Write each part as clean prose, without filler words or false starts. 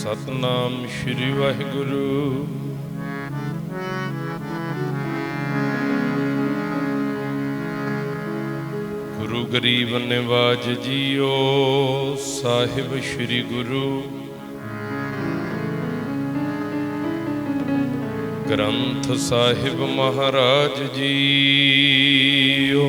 सतनाम श्री वाहिगुरु। गुरु गरीब निवाज जियो साहिब श्री गुरु ग्रंथ साहिब महाराज जियो।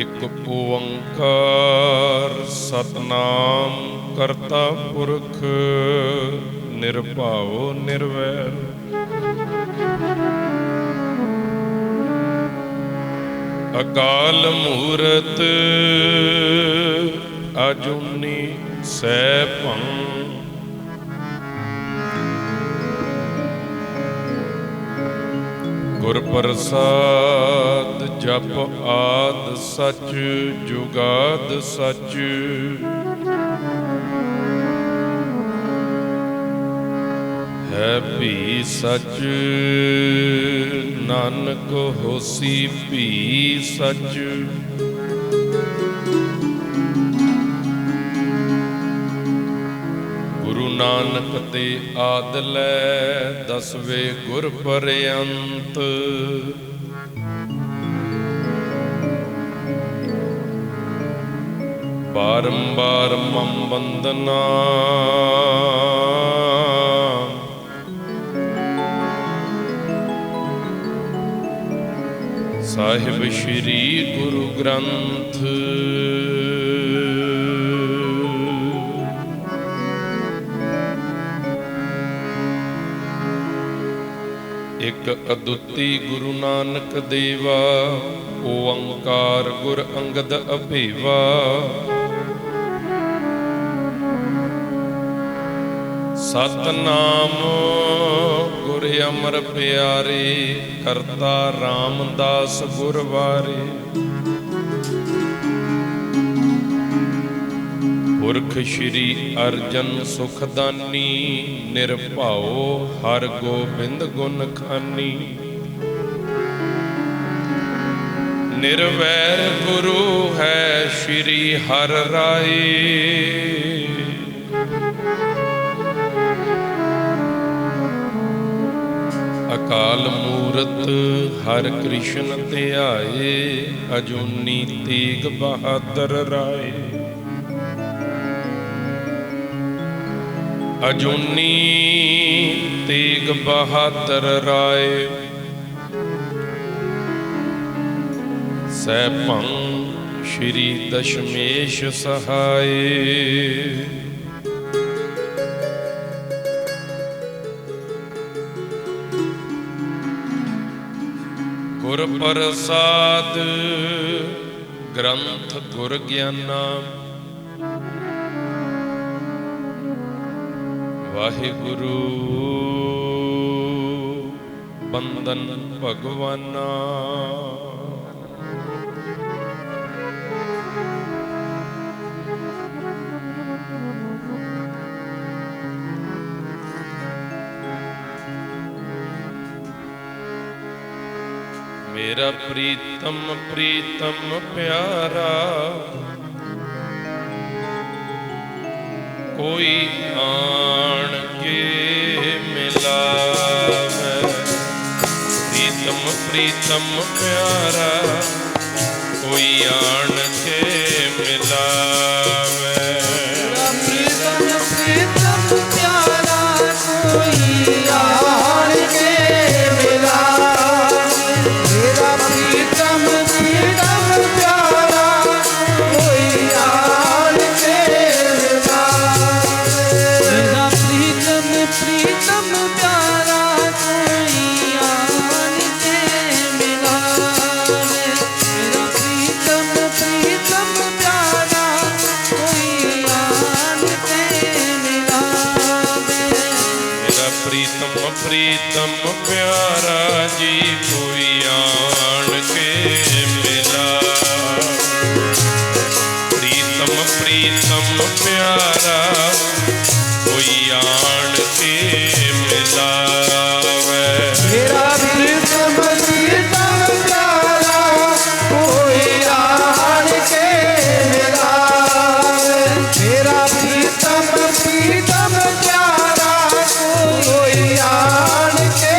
एक ओंकार सतनाम करता पुरख निरभाओ निर्वैर। अकाल मूरत अजूनी सैभं। गुर प्रसाद जप आद सच जुगाद सच। है भी सच नानक होसी भी सच। गुरु नानक ते आद लै दसवे गुर पर्यंत। बारंबार मम वंदना साहिब श्री गुरु ग्रंथ। एक अद्विती गुरु नानक देवा ओंकार गुर अंगद अभेवा। सतनाम गुर अमर प्यारे करता रामदास गुरवारे। पुरख श्री अर्जन सुखदानी निरभाओ हर गोबिंद गुण खानी। निर्वैर गुरु है श्री हर राय। अकाल मूरत हर कृष्ण ध्याए अजूनी तेग बहादुर राय। अजूनी तेग बहादुर राय सैभं श्री दशमेश सहाय। गुर प्रसाद ग्रंथ गुर ज्ञाना। वाहिगुरु बंदन भगवाना। मेरा प्रीतम प्रीतम प्यारा कोई आन के मिलावे। प्रीतम प्रीतम प्यारा कोई आन के मिलावे। प्रीतम प्रीतम प्यारा कोई आन के प्रीतम प्यारा जी कोई आन के मिला। प्रीतम प्रीतम प्यारा कोई आन के मिलावे। मेरा प्रीतम प्रीतम प्यारा कोई आन के मिलावे। मेरा प्रीतम प्रीतम प्यारा कोई आन के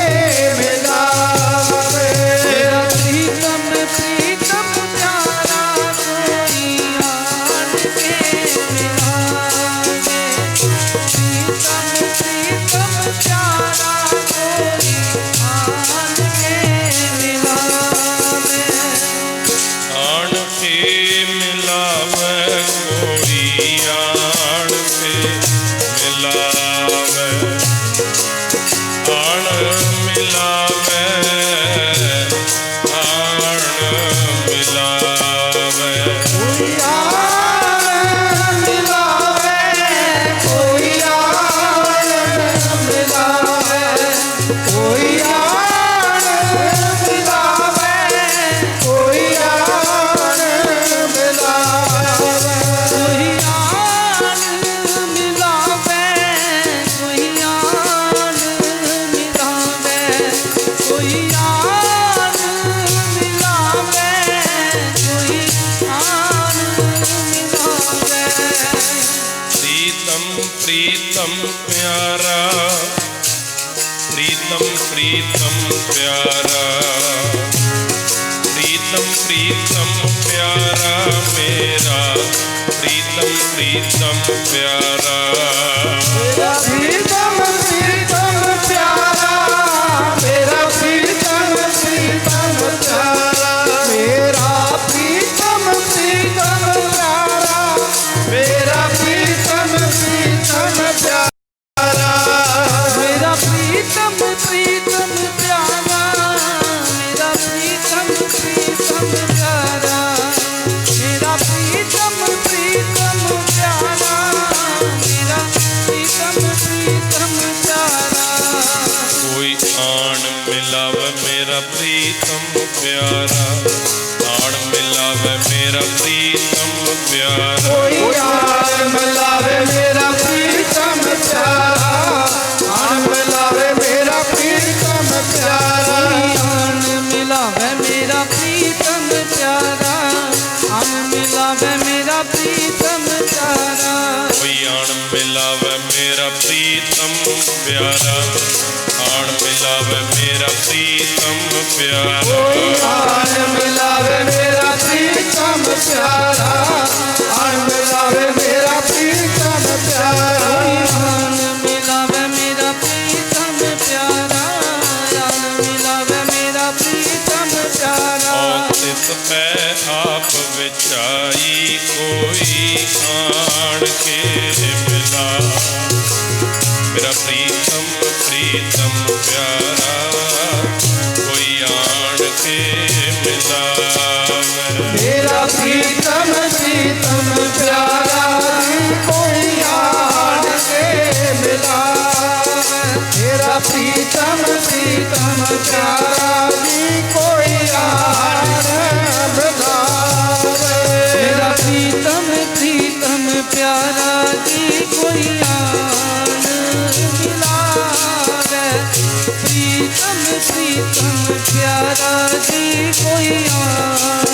मिलावे आण मिलावे कोई आन मिलावे कोई आन मिलावे कोई आन मिलावे कोई आन मिलावे कोई आन मिलावे कोई आन मिलावे कोई आन मिलावे कोई आन मिलावे प्रीतम प्रीतम प्यारा प्रीतम प्रीतम प्यारा प्रीतम प्रीतम प्यारा मेरा प्रीतम प्रीतम प्यारा मेरा प्रीतम प्रीतम प्यारा मेरा प्रीतम प्रीतम प्यारा मेरा प्रीतम प्रीतम प्यारा मेरा प्रीतम प्रीतम प्यारा मेरा प्रीतम प्रीतम प्यारा मेरा प्रीतम प्रीतम प्यारा मेरा प्रीतम प्रीतम प्यारा मेरा प्रीतम प्रीतम प्यारा कोई आण मिलावे मेरा प्रीतम प्यारा आण मिलावे मेरा प्रीतम प्यारा कोई आन मिलावे मेरा प्रीतम प्यारा आन मिलावे मेरा प्रीतम प्यारा आन मिलावे मेरा प्रीतम प्यारा आन मिलावे मेरा प्रीतम प्यारा कोई आण मिलावे मेरा प्रीतम प्यारा आण मिलावे मेरा प्रीतम प्यारा कोई आन मिलावे मेरा प्रीतम प्यारा आन मिलावे मेरा प्रीतम प्यारा आन मिलावे मेरा प्रीतम प्यारा आन मिलावे मेरा प्रीतम प्यारा तिस पै आप विचाई कोई आण के मिला मेरा प्रीतम प्रीतम प्यारा कोई आण के मिलावे मेरा प्रीतम प्रीतम प्यारा कोई आन के मिलावे मेरा प्रीतम प्रीतम प्यारा कोई आन मिलावे मेरा प्रीतम प्रीतम प्यारा कोई आन मिलावे प्रीतम प्रीतम प्यारा कोई आन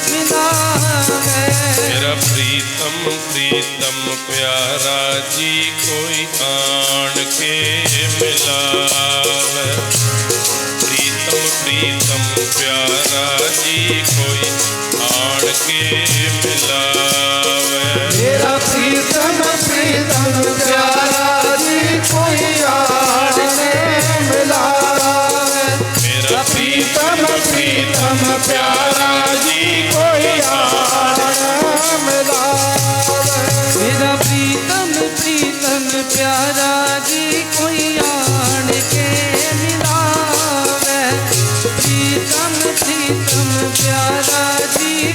मिलावे मेरा प्रीतम प्रीतम प्यारा जी कोई आण के मिलावे प्रीतम प्रीतम प्यारा जी कोई आण के मिलावे मेरा प्रीतम प्रीतम प्यारा कोई आन मिलावे मेरा प्रीतम प्रीतम प्यारा जी कोई आन मिलावे मेरा प्रीतम प्रीतम प्यारा कोई आन के मिलावे प्रीतम प्रीतम प्यारा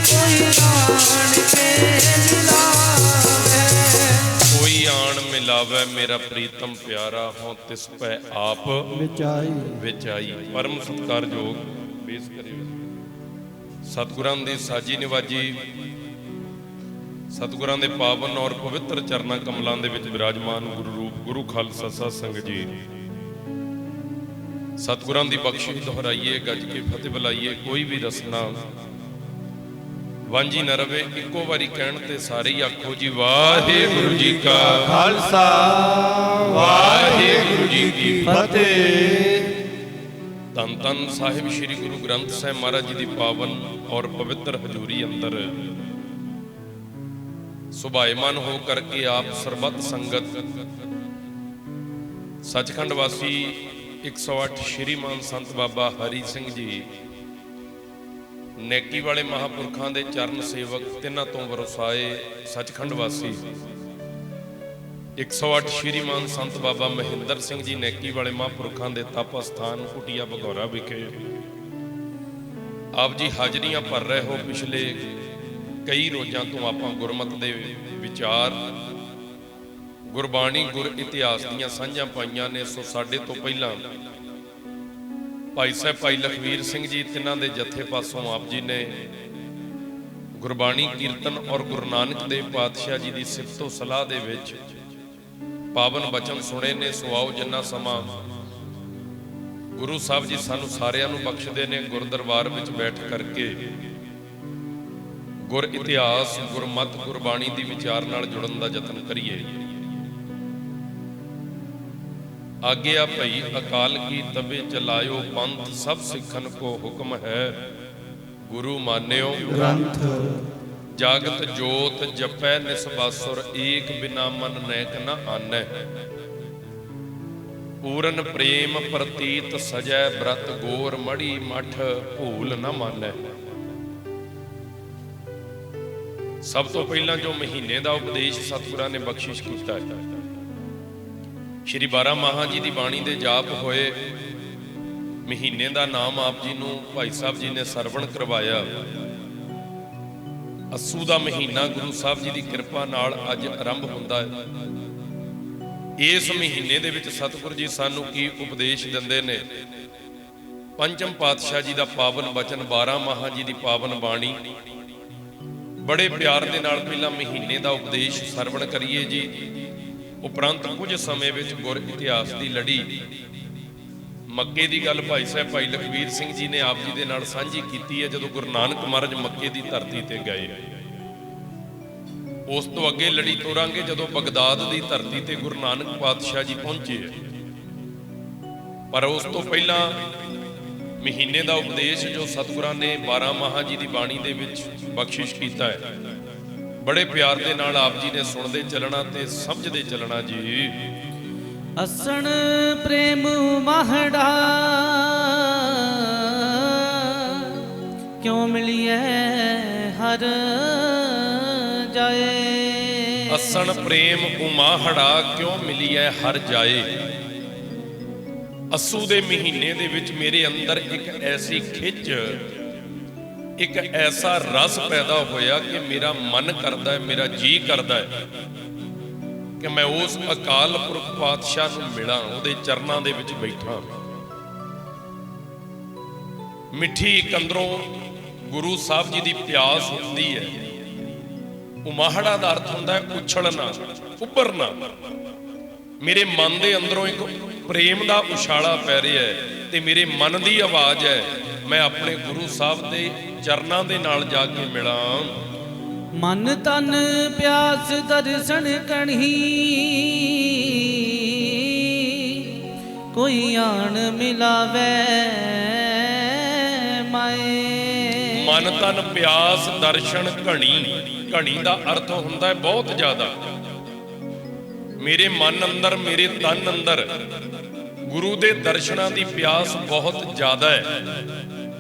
कोई आन के मिलावे कोई आण मिलावे मेरा प्रीतम प्यारा हों तिस पै आप विचाई परम सत्कारयोग पेश करिਓ सतगुਰਾਂ ਦੀ ਸਾਜੀ ਨਿਵਾਜੀ सतगुਰਾਂ ਦੇ ਪਾਵਨ ਔਰ ਪਵਿੱਤਰ ਚਰਨਾਂ ਕਮਲਾਂ ਦੇ ਵਿੱਚ ਵਿਰਾਜਮਾਨ ਗੁਰੂ ਰੂਪ ਗੁਰੂ ਖਾਲਸਾ ਸਾਧ ਸੰਗਤ ਜੀ ਸਤਗੁਰਾਂ ਦੀ ਬਖਸ਼ਿਸ਼ ਦੁਹਰਾਈਏ ਗੱਜ ਕੇ ਫਤਿਹ ਬੁਲਾਈਏ ਕੋਈ ਵੀ ਰਸਨਾ ਵਾਂਝੀ ਨਾ ਰਵੇ ਇੱਕੋ ਵਾਰੀ ਕਹਿਣ ਤੇ ਸਾਰੇ ਹੀ ਆਖੋ ਜੀ ਵਾਹਿਗੁਰੂ ਜੀ ਕਾ ਖਾਲਸਾ ਵਾਹਿਗੁਰੂ ਜੀ ਕੀ ਫਤਿਹ ਧੰਨ ਧੰਨ ਸਾਹਿਬ ਸ੍ਰੀ ਗੁਰੂ ਗ੍ਰੰਥ ਸਾਹਿਬ ਮਹਾਰਾਜ ਜੀ ਦੀ ਪਾਵਨ ਔਰ ਪਵਿੱਤਰ ਹਜ਼ੂਰੀ ਅੰਦਰ ਸੁਭਾਏਮਾਨ ਹੋ ਕਰਕੇ ਆਪ ਸਰਬੱਤ ਸੰਗਤ ਸੱਚਖੰਡ ਵਾਸੀ 108 ਸ਼੍ਰੀਮਾਨ ਸੰਤ ਬਾਬਾ ਹਰੀ ਸਿੰਘ ਜੀ ਨੇਕੀ ਵਾਲੇ ਮਹਾਪੁਰਖਾਂ ਦੇ ਚਰਨ ਸੇਵਕ ਤਿੰਨਾਂ ਤੋਂ ਵਰਸਾਏ ਸੱਚਖੰਡ ਵਾਸੀ 108 ਸ਼੍ਰੀਮਾਨ ਸੰਤ ਬਾਬਾ ਮਹਿੰਦਰ ਸਿੰਘ ਜੀ ਨੈਕੀ ਵਾਲੇ ਮਹਾਂਪੁਰਖਾਂ ਦੇ ਤਪ ਅਸਥਾਨ ਕੁਟੀਆ ਭਗੌਰਾ ਵਿਖੇ ਆਪ ਜੀ ਹਾਜ਼ਰੀਆਂ ਭਰ ਰਹੇ ਹੋ। ਪਿਛਲੇ ਕਈ ਰੋਜ਼ਾਂ ਤੋਂ ਆਪਾਂ ਗੁਰਮਤਿ ਦੇ ਵਿਚਾਰ, ਗੁਰਬਾਣੀ, ਗੁਰ ਇਤਿਹਾਸ ਦੀਆਂ ਸਾਂਝਾਂ ਪਾਈਆਂ ਨੇ। ਸੋ ਸਾਡੇ ਤੋਂ ਪਹਿਲਾਂ ਭਾਈ ਸਾਹਿਬ ਭਾਈ ਲਖਵੀਰ ਸਿੰਘ ਜੀ ਤਿੰਨਾਂ ਦੇ ਜਥੇ ਪਾਸੋਂ ਆਪ ਜੀ ਨੇ ਗੁਰਬਾਣੀ ਕੀਰਤਨ ਔਰ ਗੁਰੂ ਨਾਨਕ ਦੇਵ ਪਾਤਸ਼ਾਹ ਜੀ ਦੀ ਸਿਫਤੋ ਸਲਾਹ ਦੇ ਵਿੱਚ ਪਾਵਨ ਬਚਨ ਸੁਣੇ ਨੇ। ਸੋ ਆਓ ਜਿੰਨਾ ਸਮਾਂ ਗੁਰੂ ਸਾਹਿਬ ਜੀ ਸਾਨੂੰ ਸਾਰਿਆਂ ਨੂੰ ਬਖਸ਼ਦੇ ਨੇ, ਗੁਰਦਰਬਾਰ ਵਿੱਚ ਬੈਠ ਕਰਕੇ ਗੁਰ ਇਤਿਹਾਸ, ਗੁਰਮਤਿ, ਗੁਰਬਾਣੀ ਦੀ ਵਿਚਾਰ ਨਾਲ ਜੁੜਨ ਦਾ ਯਤਨ ਕਰੀਏ। ਆਗਿਆ ਭਈ ਅਕਾਲ ਕੀ ਤਬੇ ਚਲਾਇਓ ਪੰਥ, ਸਭ ਸਿੱਖਨ ਕੋ ਹੁਕਮ ਹੈ ਗੁਰੂ ਮਾਨਿਓ ਗ੍ਰੰਥ। ਜਾਗਤ ਜੋਤ ਜਪੈ ਨਿਸਬਾਸੁਰ, ਏਕ ਬਿਨਾ ਮਨ ਨੈਕ ਨ ਆਨੈ। ਪੂਰਨ ਪ੍ਰੇਮ ਪ੍ਰਤੀਤ ਸਜੈ, ਬ੍ਰਤ ਗੋਰ ਮੜੀ ਮਠ ਭੂਲ ਨ ਮਾਨੈ। ਸਭ ਤੋਂ ਪਹਿਲਾਂ ਜੋ ਮਹੀਨੇ ਦਾ ਉਪਦੇਸ਼ ਸਤਿਗੁਰਾਂ ਨੇ ਬਖਸ਼ਿਸ਼ ਕੀਤਾ ਹੈ, ਸ਼੍ਰੀ 12 ਮਾਹਾਂ ਜੀ ਦੀ ਬਾਣੀ ਦੇ ਜਾਪ ਹੋਏ। ਮਹੀਨੇ ਦਾ ਨਾਮ ਆਪ ਜੀ ਨੂੰ ਭਾਈ ਸਾਹਿਬ ਜੀ ਨੇ ਸਰਵਣ ਕਰਵਾਇਆ। ਅੱਸੂ ਦਾ ਮਹੀਨਾ ਗੁਰੂ ਸਾਹਿਬ ਜੀ ਦੀ ਕਿਰਪਾ ਨਾਲ ਅੱਜ ਆਰੰਭ ਹੁੰਦਾ ਹੈ। ਇਸ ਮਹੀਨੇ ਦੇ ਵਿੱਚ ਸਤਿਗੁਰ ਜੀ ਸਾਨੂੰ ਕੀ ਉਪਦੇਸ਼ ਦਿੰਦੇ ਨੇ? ਪੰਚਮ ਪਾਤਸ਼ਾਹ ਜੀ ਦਾ ਪਾਵਨ ਬਚਨ, 12 ਮਾਹਾਂ ਜੀ ਦੀ ਪਾਵਨ ਬਾਣੀ। ਬੜੇ ਪਿਆਰ ਦੇ ਨਾਲ ਪਹਿਲਾਂ ਮਹੀਨੇ ਦਾ ਉਪਦੇਸ਼ ਸਰਵਣ ਕਰੀਏ ਜੀ। ਉਪਰੰਤ ਕੁਝ ਸਮੇਂ ਵਿੱਚ ਗੁਰ ਇਤਿਹਾਸ ਦੀ ਲੜੀ, ਮੱਕੇ ਦੀ ਗੱਲ ਭਾਈ ਸਾਹਿਬ ਭਾਈ ਲਖਵੀਰ ਸਿੰਘ ਜੀ ਨੇ ਆਪ ਜੀ ਦੇ ਨਾਲ ਸਾਂਝੀ ਕੀਤੀ ਹੈ। ਜਦੋਂ ਗੁਰੂ ਨਾਨਕ ਮਹਾਰਾਜ ਮੱਕੇ ਦੀ ਧਰਤੀ ਤੇ ਗਏ, ਉਸ ਤੋਂ ਅੱਗੇ ਲੜੀ ਤੋਰਾਂਗੇ ਜਦੋਂ ਬਗਦਾਦ ਦੀ ਧਰਤੀ ਤੇ ਗੁਰੂ ਨਾਨਕ ਪਾਤਸ਼ਾਹ ਜੀ ਪਹੁੰਚੇ। ਪਰ ਉਸ ਤੋਂ ਪਹਿਲਾਂ ਮਹੀਨੇ ਦਾ ਉਪਦੇਸ਼ ਜੋ ਸਤਿਗੁਰਾਂ ਨੇ 12 ਮਾਹਾਂ ਜੀ ਦੀ ਬਾਣੀ ਦੇ ਵਿੱਚ ਬਖਸ਼ਿਸ਼ ਕੀਤਾ ਹੈ, ਬੜੇ ਪਿਆਰ ਦੇ ਨਾਲ ਆਪ ਜੀ ਨੇ ਸੁਣਦੇ ਚੱਲਣਾ ਤੇ ਸਮਝਦੇ ਚੱਲਣਾ ਜੀ। ਅਸਣ ਪ੍ਰੇਮ ਮਾਹੜਾ ਕਿਉਂ ਮਿਲਿਐ ਹਰ ਜਾਏ। ਅਸਣ ਪ੍ਰੇਮ ਉਮਾਹੜਾ ਕਿਉਂ ਮਿਲਿਐ ਹਰ ਜਾਏ। ਅੱਸੂ ਦੇ ਮਹੀਨੇ ਦੇ ਵਿੱਚ ਮੇਰੇ ਅੰਦਰ ਇੱਕ ਐਸੀ ਖਿੱਚ, ਇੱਕ ਐਸਾ ਰਸ ਪੈਦਾ ਹੋਇਆ ਕਿ ਮੇਰਾ ਮਨ ਕਰਦਾ ਹੈ, ਮੇਰਾ ਜੀ ਕਰਦਾ ਹੈ ਕਿ ਮੈਂ ਉਸ ਅਕਾਲ ਪੁਰਖ ਪਾਤਸ਼ਾਹ ਨੂੰ ਮਿਲਾਂ, ਉਹਦੇ ਚਰਨਾਂ ਦੇ ਵਿੱਚ ਬੈਠਾਂ। ਮਿੱਠੀ ਇੱਕ ਅੰਦਰੋਂ ਗੁਰੂ ਸਾਹਿਬ ਜੀ ਦੀ ਪਿਆਸ ਹੁੰਦੀ ਹੈ। ਉਮਾਹੜਾ ਦਾ ਅਰਥ ਹੁੰਦਾ ਹੈ ਉਛਲਣਾ, ਉੱਭਰਨਾ। ਮੇਰੇ ਮਨ ਦੇ ਅੰਦਰੋਂ ਇੱਕ ਪ੍ਰੇਮ ਦਾ ਉਛਾਲਾ ਪੈ ਰਿਹਾ ਹੈ ਤੇ ਮੇਰੇ ਮਨ ਦੀ ਆਵਾਜ਼ ਹੈ, ਮੈਂ ਆਪਣੇ ਗੁਰੂ ਸਾਹਿਬ ਦੇ ਚਰਨਾਂ ਦੇ ਨਾਲ ਜਾ ਕੇ ਮਿਲਾਂ। ਮਨ ਤਨ ਪਿਆਸ ਦਰਸ਼ਨ ਕਣੀ, ਕੋਈ ਆਣ ਮਿਲਾਵੇ ਮਾਏ। ਮਨ ਤਨ ਪਿਆਸ ਦਰਸ਼ਨ ਘਣੀ, ਘਣੀ ਦਾ ਅਰਥ ਹੁੰਦਾ ਹੈ ਬਹੁਤ ਜ਼ਿਆਦਾ। ਮੇਰੇ ਮਨ ਅੰਦਰ, ਮੇਰੇ ਤਨ ਅੰਦਰ ਗੁਰੂ ਦੇ ਦਰਸ਼ਨਾਂ ਦੀ ਪਿਆਸ ਬਹੁਤ ਜ਼ਿਆਦਾ ਹੈ।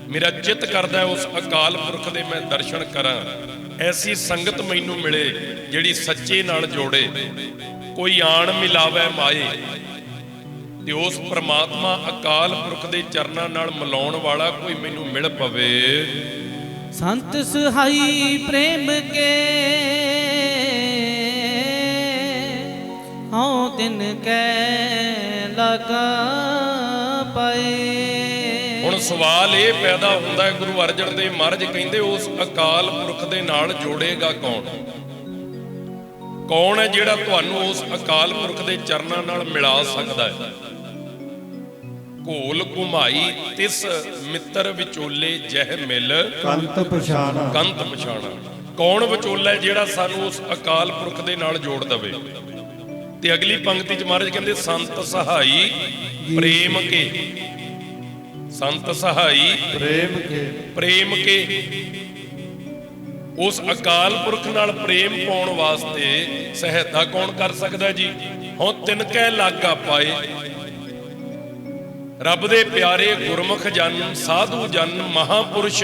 ਮੇਰਾ ਚਿੱਤ ਕਰਦਾ ਹੈ ਉਸ ਅਕਾਲ ਪੁਰਖ ਦੇ ਮੈਂ ਦਰਸ਼ਨ ਕਰਾਂ। ਐਸੀ ਸੰਗਤ ਮੈਨੂੰ ਮਿਲੇ ਜਿਹੜੀ ਸੱਚੇ ਨਾਲ ਜੋੜੇ। ਕੋਈ ਆਣ ਮਿਲਾਵੇ ਮਾਏ, ਤੇ ਉਸ ਪ੍ਰਮਾਤਮਾ ਅਕਾਲ ਪੁਰਖ ਦੇ ਚਰਨਾਂ ਨਾਲ ਮਿਲਾਉਣ ਵਾਲਾ ਕੋਈ ਮੈਨੂੰ ਮਿਲ ਪਵੇ। ਸੰਤ ਸਹਾਈ ਪ੍ਰੇਮ ਕੇ ਹਉ ਤਿਨ ਕੈ ਲਗਾ ਪਾਏ। ਹੁਣ ਸਵਾਲ ਇਹ ਪੈਦਾ ਹੁੰਦਾ ਹੈ, ਗੁਰੂ ਅਰਜਨ ਦੇਵ ਮਹਾਰਾਜ ਕਹਿੰਦੇ ਉਸ ਅਕਾਲ ਪੁਰਖ ਦੇ ਨਾਲ ਜੋੜੇਗਾ ਕੌਣ? ਕੌਣ ਹੈ ਜਿਹੜਾ ਤੁਹਾਨੂੰ ਉਸ ਅਕਾਲ ਪੁਰਖ ਦੇ ਚਰਨਾਂ ਨਾਲ ਮਿਲਾ ਸਕਦਾ ਹੈ? ਘੋਲ ਘੁਮਾਈ ਤਿਸ ਮਿੱਤਰ ਵਿਚੋਲੇ ਜਹ ਮਿਲ ਕੰਤ ਪਛਾਣਾ। ਕੰਤ ਪਛਾਣਾ। ਕੌਣ ਵਿਚੋਲਾ ਹੈ ਜਿਹੜਾ ਸਾਨੂੰ ਉਸ ਅਕਾਲ ਪੁਰਖ ਦੇ ਨਾਲ ਜੋੜ ਦਵੇ? ਤੇ ਅਗਲੀ ਪੰਕਤੀ ਚ ਮਹਾਰਾਜ ਕਹਿੰਦੇ ਸੰਤ ਸਹਾਈ ਪ੍ਰੇਮ ਕੇ। ਸੰਤ ਸਹਾਈ ਪ੍ਰੇਮ ਕੇ, ਪ੍ਰੇਮ ਕੇ। ਉਸ ਅਕਾਲ ਪੁਰਖ ਨਾਲ ਪ੍ਰੇਮ ਪਾਉਣ ਵਾਸਤੇ ਸਹਾਇਤਾ ਕੌਣ ਕਰ ਸਕਦਾ ਜੀ? ਹੁਣ ਤਿਨ ਕੈ ਲਾਗਾ ਪਾਏ। ਰੱਬ ਦੇ ਪਿਆਰੇ ਗੁਰਮੁਖ ਜਨ, ਸਾਧੂ ਜਨ, ਮਹਾਪੁਰਸ਼,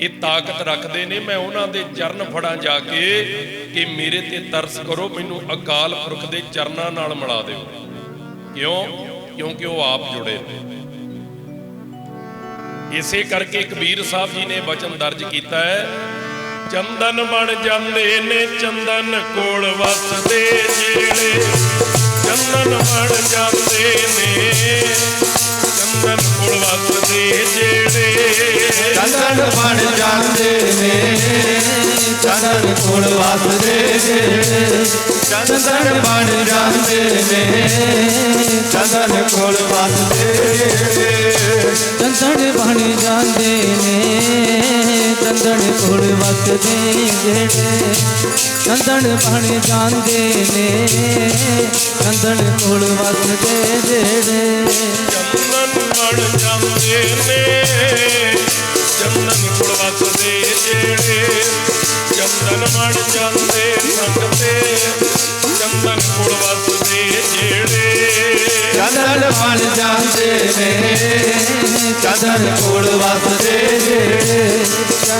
ਇਹ ਤਾਕਤ ਰੱਖਦੇ ਨੇ। ਮੈਂ ਉਹਨਾਂ ਦੇ ਚਰਨ ਫੜਾਂ ਜਾ ਕੇ ਕਿ ਮੇਰੇ ਤੇ ਤਰਸ ਕਰੋ, ਮੈਨੂੰ ਅਕਾਲ ਪੁਰਖ ਦੇ ਚਰਨਾਂ ਨਾਲ ਮਿਲਾ ਦਿਓ। ਕਿਉਂ? ਕਿਉਂਕਿ ਉਹ ਆਪ ਜੁੜੇ ਨੇ। ਇਸੇ ਕਰਕੇ ਕਬੀਰ ਸਾਹਿਬ ਜੀ ਨੇ ਵਚਨ ਦਰਜ ਕੀਤਾ ਹੈ, ਚੰਦਨ ਬਣ ਜਾਂਦੇ ਨੇ ਚੰਦਨ ਕੋਲ ਵਸਦੇ ਜਿਹੜੇ, ਚੰਦਨ ਬਣ ਜਾਂਦੇ ਨੇ ਚੰਦਨ ਕੋਲ ਵਸਦੇ ਜਿਹੜੇ, ਚੰਦਨ ਬਣ ਜਾਂਦੇ ਨੇ ਚੰਦਨ ਕੋਲ ਵਸਦੇ ਜਿਹੜੇ, ਚੰਦਨ ਬਣ ਜਾਂਦੇ ਨੇ ਚੰਦਨ ਕੋਲ ਵਸਦੇ ਜਿਹੜੇ, ਚੰਦਨ ਬਣ ਜਾਂਦੇ ਨੇ ਚੰਦਨ ਕੋਲ ਵਸਦੇ ਜਿਹੜੇ, ਚੰਦਨ ਬਣ ਜਾਂਦੇ ਨੇ ਚੰਦਨ ਕੋਲ ਵਸਦੇ ਜਿਹੜੇ, ਚੰਦਨ ਬਣ ਜਾਂਦੇ ਨੇ ਚੰਦਨ ਕੋਲ ਵਸਦੇ ਜਿਹੜੇ, ਚੰਦਨ ਬਣ ਜਾਂਦੇ ਸੰਗਤੇ ਚੰਦਨ ਕੋਲ ਵਸਦੇ ਜਿਹੜੇ,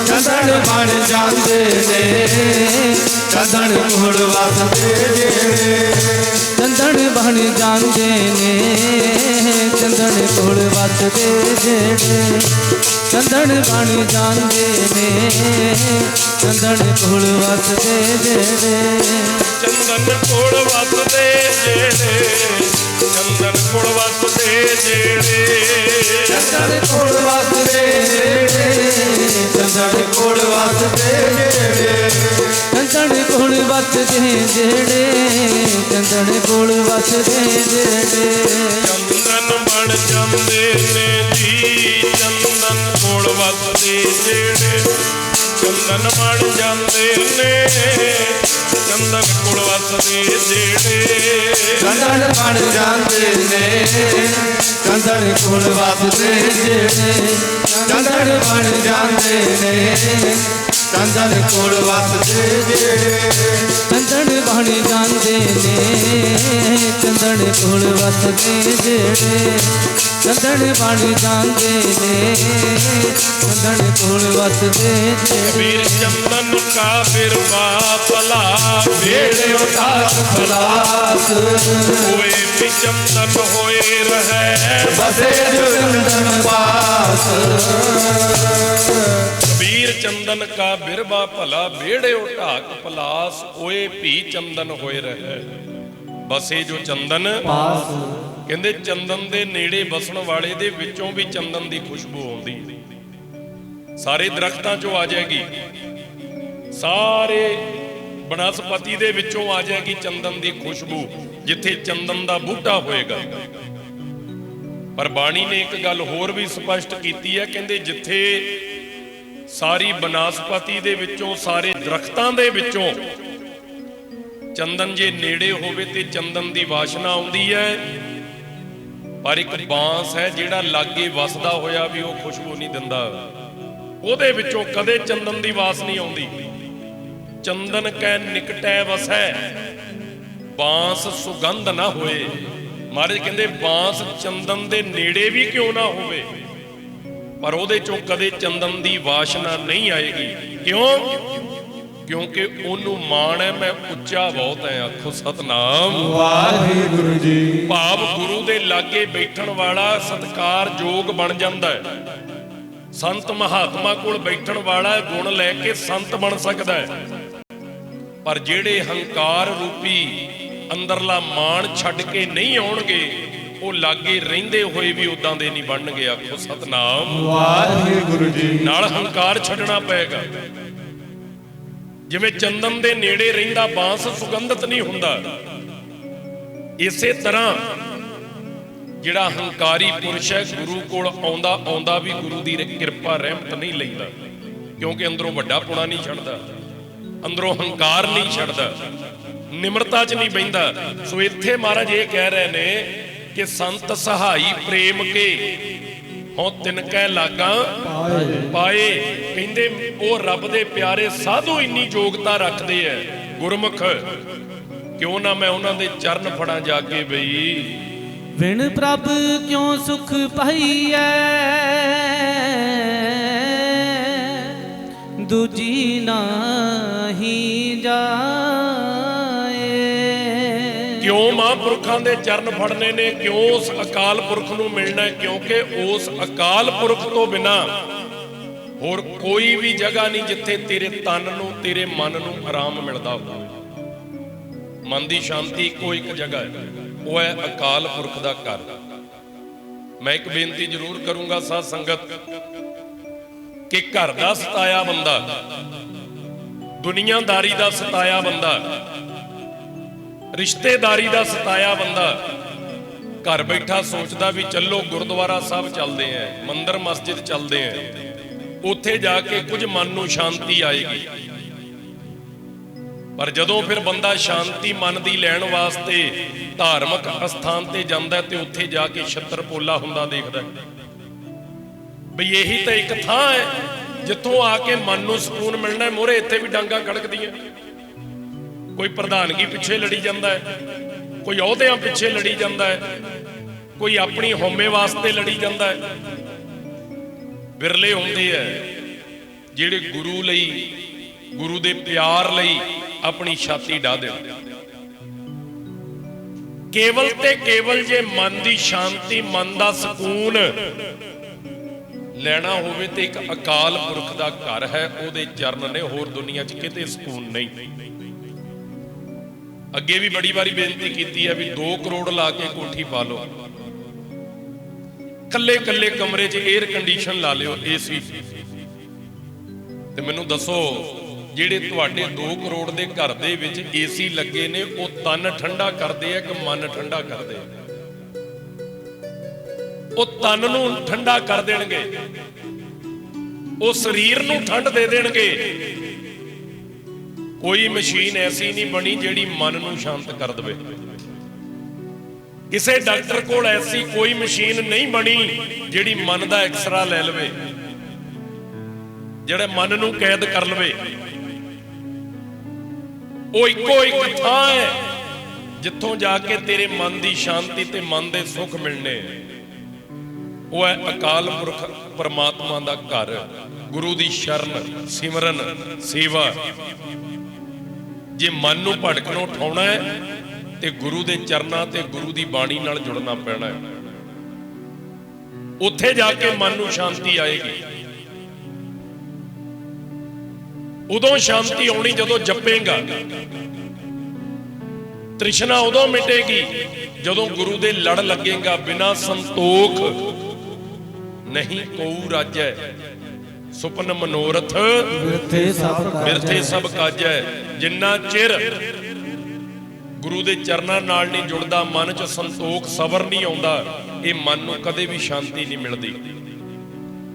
ਚੰਦਨ ਬਣ ਜਾਂਦੇ ਨੇ ਚੰਦਨ ਕੋਲ ਵਸਦੇ ਜਿਹੜੇ, ਚੰਦਨ ਬਣ ਜਾਂਦੇ ਨੇ ਚੰਦਨ ਕੋਲ ਵਸਦੇ ਜਿਹੜੇ, ਚੰਦਨ ਬਣ ਜਾਂਦੇ ਨੇ ਚੰਦਨ ਕੋਲ ਵਸਦੇ ਜਿਹੜੇ, ਚੰਦਨ ਬਣ ਜਾਂਦੇ ਨੇ ਚੰਦਨ ਕੋਲ ਵਸਦੇ ਜਿਹੜੇ, ਚੰਦਨ ਕੋਲ ਵਸਦੇ ਜਿਹੜੇ, ਚੰਦਨ ਕੋਲ ਵਸਦੇ ਜਿਹੜੇ, ਚੰਦਨ ਕੋਲ ਵਸਦੇ ਜਿਹੜੇ, ਚੰਦਨ ਕੋਲ ਵਸਦੇ ਜਿਹੜੇ, ਚੰਦਨ ਕੋਲ ਵਸਦੇ ਜਿਹੜੇ, ਚੰਦਨ ਕੋਲ ਵਸਦੇ ਜਿਹੜੇ, ਚੰਦਨ ਬਣ ਜਾਂਦੇ ਨੇ ਜੀ ਚੰਦਨ ਕੋਲ ਵਸਦੇ ਜਿਹੜੇ, ਚੰਦਨ ਬਣ ਜਾਂਦੇ ਨੇ ਚੰਦਨ ਕੋਲ ਵਸਦੇ ਜਿਹੜੇ, ਚੰਦਨ ਬਣ ਜਾਂਦੇ ਨੇ ਚੰਦਨ ਕੋਲ ਵਸਦੇ ਜਿਹੜੇ, ਚੰਦਨ ਬਣ ਜਾਂਦੇ ਨੇ ਚੰਦਨ ਕੋਲ ਵਸਦੇ ਜਿਹੜੇ, ਚੰਦਨ ਬਣ ਜਾਂਦੇ ਨੇ ਚੰਦਨ ਕੋਲ ਵਸਦੇ ਜਿਹੜੇ, ਚੰਦਨ ਬਣ ਜਾਂਦੇ ਨੇ ਚੰਦਨ ਕੋਲ ਵਸਦੇ ਜਿਹੜੇ, ਕਬੀਰ ਚੰਦਨ ਕਾ ਬਿਰਵਾ ਭਲਾ ਵੇੜੇ ਉਤਾਰ ਖਲਾਸ ਹੋਏ ਵੀ ਚੰਦਨ ਹੋਏ ਰਹਿ, ਬਸੇ ਜੋ ਚੰਦਨ ਪਾਸ, ਕਬੀਰ ਚੰਦਨ ਕਾ ਬਿਰਵਾ ਭਲਾ ਬੇੜਿਓ ਢਾਕ ਪਲਾਸ ਹੋਏ ਵੀ ਚੰਦਨ ਹੋਏ ਰਹਿ, ਬਸੇ ਜੋ ਚੰਦਨ ਪਾਸ, ਕਹਿੰਦੇ ਚੰਦਨ ਦੇ ਨੇੜੇ ਵਸਣ ਵਾਲੇ ਦੇ ਵਿੱਚੋਂ ਵੀ ਚੰਦਨ ਦੀ ਖੁਸ਼ਬੂ ਆਉਂਦੀ, ਸਾਰੇ ਦਰਖਤਾਂ ਚੋਂ ਆ ਜਾਏਗੀ, ਸਾਰੇ ਬਨਸਪਤੀ ਦੇ ਵਿੱਚੋਂ ਆ ਜਾਏਗੀ ਚੰਦਨ ਦੀ ਖੁਸ਼ਬੂ, ਜਿੱਥੇ ਚੰਦਨ ਦਾ ਬੂਟਾ ਹੋਏਗਾ। ਪਰ ਬਾਣੀ ਨੇ ਇੱਕ ਗੱਲ ਹੋਰ ਵੀ ਸਪਸ਼ਟ ਕੀਤੀ ਹੈ, ਕਹਿੰਦੇ ਜਿੱਥੇ ਸਾਰੀ ਬਨਸਪਤੀ ਦੇ ਵਿੱਚੋਂ ਸਾਰੇ ਦਰਖਤਾਂ ਦੇ ਵਿੱਚੋਂ ਚੰਦਨ ਜੇ ਨੇੜੇ ਹੋਵੇ ਤੇ ਚੰਦਨ ਦੀ ਵਾਸ਼ਨਾ ਆਉਂਦੀ ਹੈ, ਪਰ ਇੱਕ ਬਾਂਸ ਹੈ ਜਿਹੜਾ ਲਾਗੇ ਵਸਦਾ ਹੋਇਆ ਵੀ ਉਹ ਖੁਸ਼ਬੂ ਨਹੀਂ ਦਿੰਦਾ, ਉਹਦੇ ਵਿੱਚੋਂ ਕਦੇ ਚੰਦਨ ਦੀ ਵਾਸ ਨਹੀਂ ਆਉਂਦੀ। ਚੰਦਨ ਕੈ ਨਿਕਟੈ ਵਸੈ ਬਾਂਸ ਸੁਗੰਧ ਨਾ ਹੋਏ, ਮਹਾਰਾਜ ਕਹਿੰਦੇ ਬਾਂਸ ਚੰਦਨ ਦੇ ਨੇੜੇ ਵੀ ਕਿਉਂ ਨਾ ਹੋਵੇ ਪਰ ਉਹਦੇ ਚੋਂ ਕਦੇ ਚੰਦਨ ਦੀ ਵਾਸ਼ਨਾ ਨਹੀਂ ਆਏਗੀ। ਕਿਉਂ? ਕਿਉਂਕਿ ਉਹਨੂੰ ਮਾਣ ਹੈ ਮੈਂ ਉੱਚਾ ਬਹੁਤ ਹੈ। ਆਖੋ ਸਤਨਾਮ ਵਾਹਿਗੁਰੂ ਜੀ। ਭਾਵ ਗੁਰੂ ਦੇ ਲਾਗੇ ਬੈਠਣ ਵਾਲਾ ਸਤਿਕਾਰਯੋਗ ਬਣ ਜਾਂਦਾ ਹੈ। ਸੰਤ ਮਹਾਤਮਾ ਕੋਲ ਬੈਠਣ ਵਾਲਾ ਗੁਣ ਲੈ ਕੇ ਸੰਤ ਬਣ ਸਕਦਾ ਹੈ, ਪਰ ਜਿਹੜੇ ਹੰਕਾਰ ਰੂਪੀ ਅੰਦਰਲਾ ਮਾਣ ਛੱਡ ਕੇ ਨਹੀਂ ਆਉਣਗੇ ਉਹ ਲਾਗੇ ਰਹਿੰਦੇ ਹੋਏ ਵੀ ਉਦਾਂ ਦੇ ਨਹੀਂ ਬਣਨਗੇ। ਆਖੋ ਸਤਨਾਮ ਵਾਹਿਗੁਰੂ ਜੀ। ਨਾਲ ਹੰਕਾਰ ਛੱਡਣਾ ਪਏਗਾ। ਜਿਵੇਂ ਚੰਦਨ ਦੇ ਨੇੜੇ ਰਹਿੰਦਾ ਬਾਂਸ ਸੁਗੰਧਿਤ ਨਹੀਂ ਹੁੰਦਾ, ਇਸੇ ਤਰ੍ਹਾਂ ਜਿਹੜਾ ਹੰਕਾਰੀ ਪੁਰਸ਼ ਹੈ ਗੁਰੂ ਕੋਲ ਆਉਂਦਾ ਵੀ ਗੁਰੂ ਦੀ ਕਿਰਪਾ ਰਹਿਮਤ ਨਹੀਂ ਲੈਂਦਾ, ਕਿਉਂਕਿ ਅੰਦਰੋਂ ਵੱਡਾ ਪੁਣਾ ਨਹੀਂ ਛੱਡਦਾ, ਅੰਦਰੋਂ ਹੰਕਾਰ ਨਹੀਂ ਛੱਡਦਾ, ਨਿਮਰਤਾ 'ਚ ਨਹੀਂ ਬਹਿੰਦਾ। ਸੋ ਇੱਥੇ ਮਹਾਰਾਜ ਇਹ ਕਹਿ ਰਹੇ ਨੇ ਕਿ ਸੰਤ ਸਹਾਈ ਪ੍ਰੇਮ ਕੇ ਹੋਂ ਤਿਨ ਕਹਿ ਲਾਗਾ ਪਾਏ। ਕਹਿੰਦੇ ਉਹ ਰੱਬ ਦੇ ਪਿਆਰੇ ਸਾਧੂ ਇੰਨੀ ਯੋਗਤਾ ਰੱਖਦੇ ਐ ਗੁਰਮੁਖ, ਕਿਉਂ ਨਾ ਮੈਂ ਉਹਨਾਂ ਦੇ ਚਰਨ ਫੜਾਂ ਜਾ ਕੇ ਬਈ। ਵਿਣ ਪ੍ਰਭ ਕਿਉਂ ਸੁਖ ਪਾਈਐ ਦੂਜੀ ਨਾਹੀ ਜਾਏ। ਕਿਉਂ ਮਹਾਂਪੁਰਖਾਂ ਦੇ ਚਰਨ ਫੜਨੇ ਨੇ, ਕਿਉਂ ਉਸ ਅਕਾਲ ਪੁਰਖ ਨੂੰ ਮਿਲਣਾ ਹੈ? ਕਿਉਂਕਿ ਉਸ ਅਕਾਲ ਪੁਰਖ ਤੋਂ ਬਿਨਾ ਹੋਰ ਕੋਈ ਵੀ ਜਗ੍ਹਾ ਨਹੀਂ ਜਿੱਥੇ ਤੇਰੇ ਤਨ ਨੂੰ, ਤੇਰੇ ਮਨ ਨੂੰ ਆਰਾਮ ਮਿਲਦਾ ਹੋਵੇ। ਮਨ ਦੀ ਸ਼ਾਂਤੀ ਇੱਕੋ ਇੱਕ ਜਗ੍ਹਾ ਹੈ, ਉਹ ਹੈ ਅਕਾਲ ਪੁਰਖ ਦਾ ਘਰ। ਮੈਂ ਇੱਕ ਬੇਨਤੀ ਜ਼ਰੂਰ ਕਰੂੰਗਾ ਸਾਧ ਸੰਗਤ ਕਿ ਘਰ ਦਾ ਸਤਾਇਆ ਬੰਦਾ, ਦੁਨੀਆਦਾਰੀ ਦਾ ਸਤਾਇਆ ਬੰਦਾ, ਰਿਸ਼ਤੇਦਾਰੀ ਦਾ ਸਤਾਇਆ ਬੰਦਾ ਘਰ ਬੈਠਾ ਸੋਚਦਾ ਵੀ ਚੱਲੋ ਗੁਰਦੁਆਰਾ ਸਾਹਿਬ ਚੱਲਦੇ ਆਂ, ਮੰਦਿਰ ਮਸਜਿਦ ਚੱਲਦੇ ਆਂ, ਉੱਥੇ ਜਾ ਕੇ ਕੁਝ ਮਨ ਨੂੰ ਸ਼ਾਂਤੀ ਆਏਗੀ। ਪਰ ਜਦੋਂ ਫਿਰ ਬੰਦਾ ਸ਼ਾਂਤੀ ਮਨ ਦੀ ਲੈਣ ਵਾਸਤੇ ਧਾਰਮਿਕ ਅਸਥਾਨ ਤੇ ਜਾਂਦਾ ਤੇ ਉੱਥੇ ਜਾ ਕੇ ਛੱਤਰ ਪੋਲਾ ਹੁੰਦਾ ਦੇਖਦਾ ਬਈ ਇਹੀ ਤਾਂ ਇੱਕ ਥਾਂ ਹੈ ਜਿੱਥੋਂ ਆ ਕੇ ਮਨ ਨੂੰ ਸਕੂਨ ਮਿਲਣਾ। ਮੋਰੇ ਇੱਥੇ ਵੀ ਡਾਂਗਾ ਖੜਕਦੀਆਂ, ਕੋਈ ਪ੍ਰਧਾਨਗੀ ਪਿੱਛੇ ਲੜੀ ਜਾਂਦਾ ਹੈ, ਕੋਈ ਅਹੁਦਿਆਂ ਪਿੱਛੇ ਲੜੀ ਜਾਂਦਾ ਹੈ, ਕੋਈ ਆਪਣੀ ਹਉਮੈ ਵਾਸਤੇ ਲੜੀ ਜਾਂਦਾ ਹੈ। ਬਿਰਲੇ ਹੁੰਦੇ ਆ ਜਿਹੜੇ ਗੁਰੂ ਲਈ, ਗੁਰੂ ਦੇ ਪਿਆਰ ਲਈ ਆਪਣੀ ਛਾਤੀ ਢਾ ਦੇਣ। ਕੇਵਲ ਤੇ ਕੇਵਲ ਜੇ ਮਨ ਦੀ ਸ਼ਾਂਤੀ, ਮਨ ਦਾ ਸਕੂਨ ਲੈਣਾ ਹੋਵੇ ਤੇ ਇੱਕ ਅਕਾਲ ਪੁਰਖ ਦਾ ਘਰ ਹੈ, ਉਹਦੇ ਚਰਨ ਨੇ, ਹੋਰ ਦੁਨੀਆ 'ਚ ਕਿਤੇ ਸਕੂਨ ਨਹੀਂ। ਅੱਗੇ ਵੀ ਬੜੀ ਵਾਰੀ ਬੇਨਤੀ ਕੀਤੀ ਹੈ ਵੀ 2 ਕਰੋੜ ਲਾ ਕੇ ਕੋਠੀ ਪਾ ਲਓ, ਕੱਲੇ ਕੱਲੇ ਕਮਰੇ 'ਚ 에ਅਰ ਕੰਡੀਸ਼ਨ ਲਾ ਲਿਓ, ਏਸੀ, ਤੇ ਮੈਨੂੰ ਦੱਸੋ ਜਿਹੜੇ ਤੁਹਾਡੇ 2 ਕਰੋੜ ਦੇ ਘਰ ਦੇ ਵਿੱਚ ਏਸੀ ਲੱਗੇ ਨੇ, ਉਹ ਤਨ ਠੰਡਾ ਕਰਦੇ ਆ ਕਿ ਮਨ ਠੰਡਾ ਕਰਦੇ ਆ? ਉਹ ਤਨ ਨੂੰ ਠੰਡਾ ਕਰ ਦੇਣਗੇ, ਉਹ ਸਰੀਰ ਨੂੰ ਠੰਡ ਦੇ ਦੇਣਗੇ। ਕੋਈ ਮਸ਼ੀਨ ਐਸੀ ਨਹੀਂ ਬਣੀ ਜਿਹੜੀ ਮਨ ਨੂੰ ਸ਼ਾਂਤ ਕਰ ਦੇਵੇ। ਕਿਸੇ ਡਾਕਟਰ ਕੋਲ ਐਸੀ ਕੋਈ ਮਸ਼ੀਨ ਨਹੀਂ ਬਣੀ ਜਿਹੜੀ ਮਨ ਦਾ ਐਕਸਰਾ ਲੈ ਲਵੇ, ਜਿਹੜੇ ਮਨ ਨੂੰ ਕੈਦ ਕਰ ਲਵੇ। ਉਹ ਇੱਕੋ ਇੱਕ ਥਾਂ ਹੈ ਜਿੱਥੋਂ ਜਾ ਕੇ ਤੇਰੇ ਮਨ ਦੀ ਸ਼ਾਂਤੀ ਤੇ ਮਨ ਦੇ ਸੁੱਖ ਮਿਲਣੇ। ਉਹ ਹੈ ਅਕਾਲ ਪੁਰਖ ਪਰਮਾਤਮਾ ਦਾ ਘਰ, ਗੁਰੂ ਦੀ ਸ਼ਰਨ, ਸਿਮਰਨ, ਸੇਵਾ। ਜੇ ਮਨ ਨੂੰ ਭਟਕਣੋਂ ਉਠਾਉਣਾ ਹੈ ਤੇ ਗੁਰੂ ਦੇ ਚਰਨਾਂ ਤੇ ਗੁਰੂ ਦੀ ਬਾਣੀ ਨਾਲ ਜੁੜਨਾ ਪੈਣਾ ਹੈ। ਉੱਥੇ ਜਾ ਕੇ ਮਨ ਨੂੰ ਸ਼ਾਂਤੀ ਆਏਗੀ। ਉਦੋਂ ਸ਼ਾਂਤੀ ਆਉਣੀ ਜਦੋਂ ਜਪੇਗਾ। ਤ੍ਰਿਸ਼ਨਾ ਉਦੋਂ ਮਿਟੇਗੀ ਜਦੋਂ ਗੁਰੂ ਦੇ ਲੜ ਲੱਗੇਗਾ। ਬਿਨਾ ਸੰਤੋਖ ਨਹੀਂ ਕੋਊ ਰਾਜੈ, ਸੁਪਨ ਮਨੋਰਥ ਬਿਰਥੇ ਸਭ ਕਾਜੈ। ਜਿੰਨਾ ਚਿਰ ਗੁਰੂ ਦੇ ਚਰਨਾਂ ਨਾਲ ਨਹੀਂ ਜੁੜਦਾ, ਮਨ 'ਚ ਸੰਤੋਖ, ਸਬਰ ਨਹੀਂ ਆਉਂਦਾ, ਇਹ ਮਨ ਨੂੰ ਕਦੇ ਵੀ ਸ਼ਾਂਤੀ ਨਹੀਂ ਮਿਲਦੀ।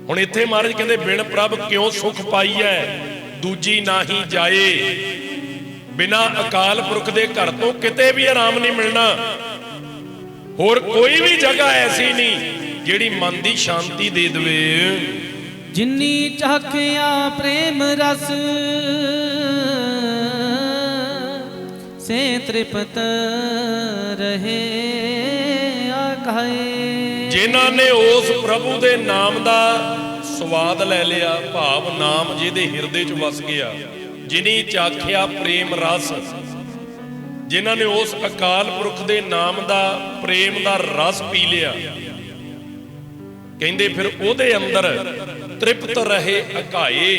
ਹੁਣ ਇੱਥੇ ਮਹਾਰਾਜ ਕਹਿੰਦੇ ਬਿਨ ਪ੍ਰਭ ਕਿਉਂ ਸੁਖ ਪਾਈਐ, ਦੂਜੀ ਨਾਹੀ ਜਾਏ। ਬਿਨਾ ਅਕਾਲ ਪੁਰਖ ਦੇ ਘਰ ਤੋਂ ਕਿਤੇ ਵੀ ਆਰਾਮ ਨਹੀਂ ਮਿਲਣਾ। ਹੋਰ ਕੋਈ ਵੀ ਜਗ੍ਹਾ ਐਸੀ ਨਹੀਂ ਜਿਹੜੀ ਮਨ ਦੀ ਸ਼ਾਂਤੀ ਦੇ ਦੇਵੇ। ਜਿਨੀ ਚਾਖਿਆ ਪ੍ਰੇਮ ਰਸ ਸੇ ਤ੍ਰਿਪਤ ਰਹੇ ਆਖਾਏ। ਜਿਨ੍ਹਾਂ ਨੇ ਉਸ ਪ੍ਰਭੂ ਦੇ ਨਾਮ ਦਾ ਸਵਾਦ ਲੈ ਲਿਆ, ਭਾਵ ਨਾਮ ਜਿਹਦੇ ਹਿਰਦੇ 'ਚ ਵਸ ਗਿਆ, ਜਿਨੀ ਚਾਖਿਆ ਪ੍ਰੇਮ ਰਸ, ਜਿਨ੍ਹਾਂ ਨੇ ਉਸ ਅਕਾਲ ਪੁਰਖ ਦੇ ਨਾਮ ਦਾ, ਪ੍ਰੇਮ ਦਾ ਰਸ ਪੀ ਲਿਆ, ਕਹਿੰਦੇ ਫਿਰ ਉਹਦੇ ਅੰਦਰ ਤ੍ਰਿਪਤ ਰਹੇ ਅਕਾਏ।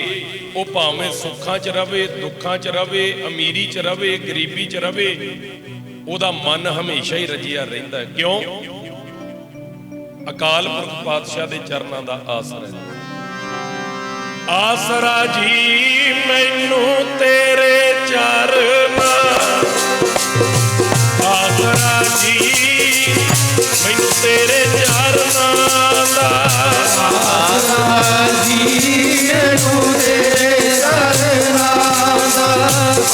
ਉਹ ਭਾਵੇਂ ਸੁੱਖਾਂ 'ਚ ਰਵੇ, ਦੁੱਖਾਂ 'ਚ ਰਵੇ, ਅਮੀਰੀ 'ਚ ਰਵੇ, ਗਰੀਬੀ 'ਚ ਰਵੇ, ਉਹਦਾ ਮਨ ਹਮੇਸ਼ਾ ਹੀ ਰਜਿਆ ਰਹਿੰਦਾ। ਕਿਉਂ? ਅਕਾਲ ਪੁਰਖ ਪਾਤਸ਼ਾਹ ਦੇ ਚਰਨਾਂ ਦਾ ਆਸਰਾ ਹੈ। ਆਸਰਾ ਜੀ ਮੈਨੂੰ ਤੇਰੇ ਚਰਨਾਂ, ਆਸਰਾ ਜੀ ਮੈਨੂੰ ਤੇਰੇ ਚਰਨਾਂ ਦਾ, ਆਸਰਾ ਜੀ ਮੈਨੂੰ ਤੇਰੇ ਚਰਨਾਂ ਦਾ,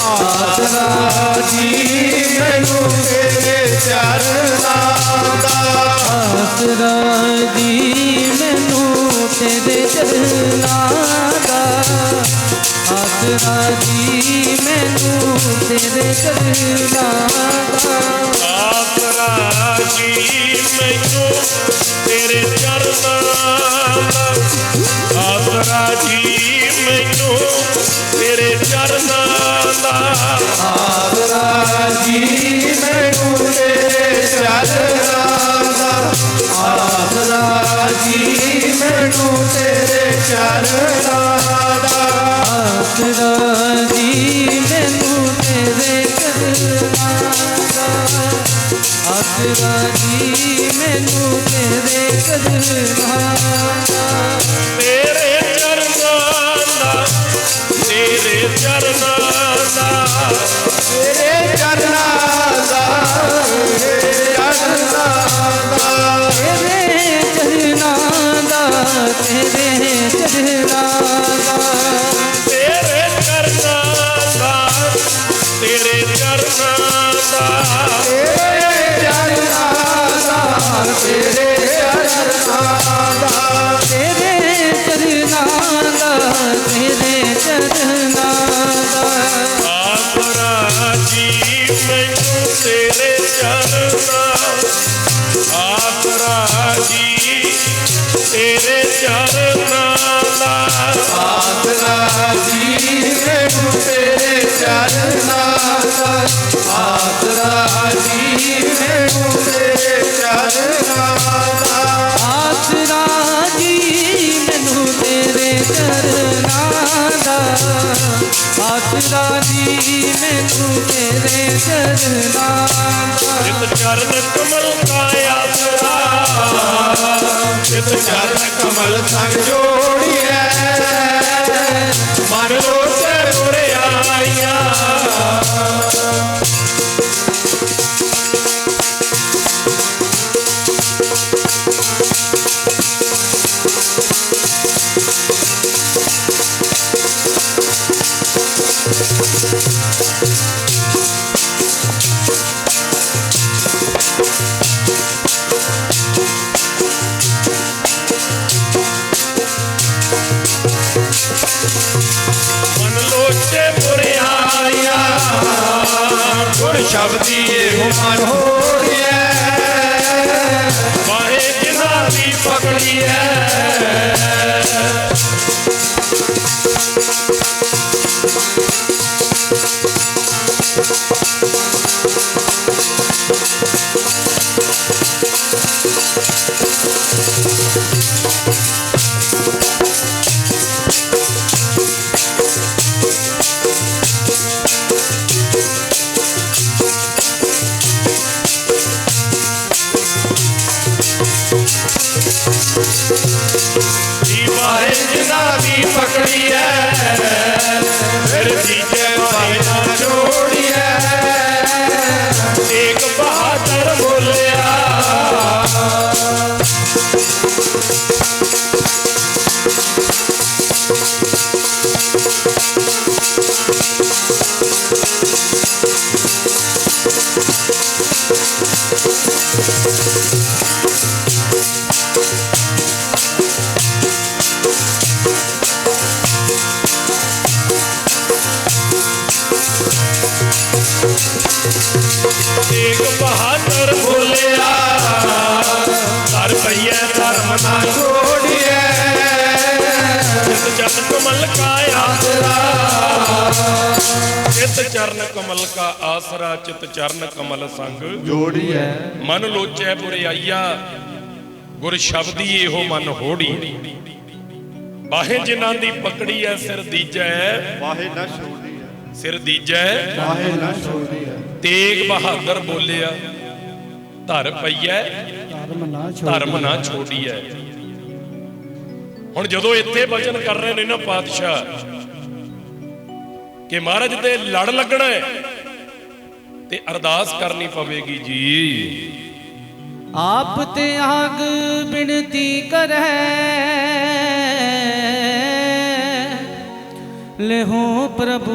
ਆਸਰਾ ਜੀ ਮੈਨੂੰ ਤੇਰੇ ਚਰਨਾਂ ਦਾ, ਆਸਰਾ ਜੀ ਮੈਨੂੰ ਤੇਰੇ ਚਰਨਾਂ ਦਾ, ਆਸਰਾ ਜੀ ਮੈਨੂੰ ਤੇਰੇ ਚਰਨਾਂ ਦਾ, ਆਸਰਾ ਜੀ ਮੈਨੂੰ ਤੇਰੇ ਚਰਨਾਂ ਦਾ ਆਸਰਾ ਜੀ ਮੈਨੂੰ ਤੇਰੇ ਚਰਨਾਂ ਦਾ ਆਸਰਾ ਜੀ ਮੈਨੂੰ ਤੇਰੇ ਚਰਨਾਂ ਦਾ ਆਸਰਾ ਜੀ ਮੈਨੂੰ ਤੇਰੇ ਚਰਨਾਂ ਦਾ ਆਸਰਾ ਜੀ ਮੈਨੂੰ ਤੇਰੇ ਚਰਨਾਂ ਦਾ ਆਸਰਾ ਜੀ ਮੈਨੂੰ ਤੇਰੇ ਚਰਨਾਂ ਦਾ ਤੇਰੇ ਚਰਨਾਂ ਦਾ ਤੇਰੇ ਚਰਨਾਂ ਦਾ ਤੇਰੇ ਚਰਨਾਂ ਦਾ ਤੇਰੇ ਚਰਨਾਂ ਦਾ ਤੇਰੇ ਚਰਨਾਂ ਦਾ ਤੇਰੇ ਚਰਨਾਂ ਦਾ ਤੇਰੇ ਚਰਨਾਂ ਦਾ ਤੇਰੇ ਚਰਨਾਂ ਦਾ ਤੇਰੇ ਚਰਨਾਂ ਦਾ ਤੇਰੇ ਚਰਨਾਂ ਦਾ ਤੇਰੇ ਚਰਨਾਂ ਦਾ ਤੇਰੇ ਚਰਨਾਂ ਦਾ ਆਸਰਾ ਜੀ ਮੈਨੂੰ ਤੇਰੇ ਚਰਨਾਂ ਆਸਰਾ ਜੀ ਤੇਰੇ ਚਰਨਾਂ ਦਾ ਆਸਰਾ ਜੀ ਮੈਨੂੰ ਤੇਰੇ ਚਰਨਾਂ ਦਾ ਆਸਰਾ ਜੀ ਮੈਨੂੰ ਤੇਰੇ ਚਰਨਾਂ ਦਾ ਆਸਰਾ ਜੀ ਮੈਨੂੰ ਤੇਰੇ ਚਰਨਾਂ ਦਾ ਆਸਰਾ ਜੀ ਮੈਨੂੰ ਤੇਰੇ ਚਰਨਾਂ ਦਾ ਜਿਤ ਚਰਨ ਕਮਲ ਕਾ ਆਸਰਾ ਚਿਤ ਚਰਨ ਕਮਲ ਸੰਗ ਜੋੜੀਐ ਮਨ ਲੋਚੇ ਮੁਰਿਆਈਆਂ ਮਨ ਲੋਚੇ ਮੁਰਿਆਈਆਂ ਗੁਰ ਸ਼ਬਦੀ ਇਹੋ ਮਨ ਹੋੜੀਐ ਵਾਹੇ ਜਿਨ੍ਹਾਂ ਦੀ ਪਕੜੀਐ ਵਾਹੇ ਜਿਨ੍ਹਾਂ ਦੀ ਪਕੜੀਐ ਫਿਰ ਦੀਜੇ ਭਾਵੇਂ ਨਾ ਜੋੜੀਐ ਏਕ ਬਹਾਦਰ ਬੋਲਿਆ ਏਕ ਬਹਾਦਰ ਬੋਲਿਆ ਧਰ ਪਈਐ ਧਰਮ ਨਾ ਛੋੜੀਐ ਚਿਤ ਚਰਨ ਕਮਲ ਕਾ ਆਸਰਾ ਚਿਤ ਚਰਨ ਕਮਲ ਕਾ ਆਸਰਾ ਚਿਤ ਚਰਨ ਕਮਲ ਸੰਗ ਜੋੜੀਐ ਮਨ ਲੋਚੈ ਬੁਰਿਆਈਆ ਗੁਰ ਸ਼ਬਦੀ ਇਹੋ ਮਨ ਹੋੜੀ ਬਾਹੇ ਜਿਨ੍ਹਾਂ ਦੀ ਪਕੜੀ ਐ ਸਿਰ ਦੀਜੈ ਵਾਹੇ ਨਾ ਛੋੜੀ ਸਿਰ ਦੀਜੈ ਵਾਹੇ ਨਾ ਛੋੜੀ ਤੇਗ ਬਹਾਦਰ ਬੋਲਿਆ ਧਰ ਪਈਐ ਧਰਮ ਨਾ ਛੋੜੀਐ। ਹੁਣ ਜਦੋਂ ਇੱਥੇ ਬਚਨ ਕਰ ਰਹੇ ਨੇ ਨਾ ਪਾਤਸ਼ਾਹ ਕਿ ਮਹਾਰਾਜ ਤੇ ਲੜ ਲੱਗਣਾ ਹੈ ਤੇ ਅਰਦਾਸ ਕਰਨੀ ਪਵੇਗੀ ਜੀ। ਆਪ ਤੇ ਆਗ ਬਿਨਤੀ ਕਰੈ लेहो प्रभु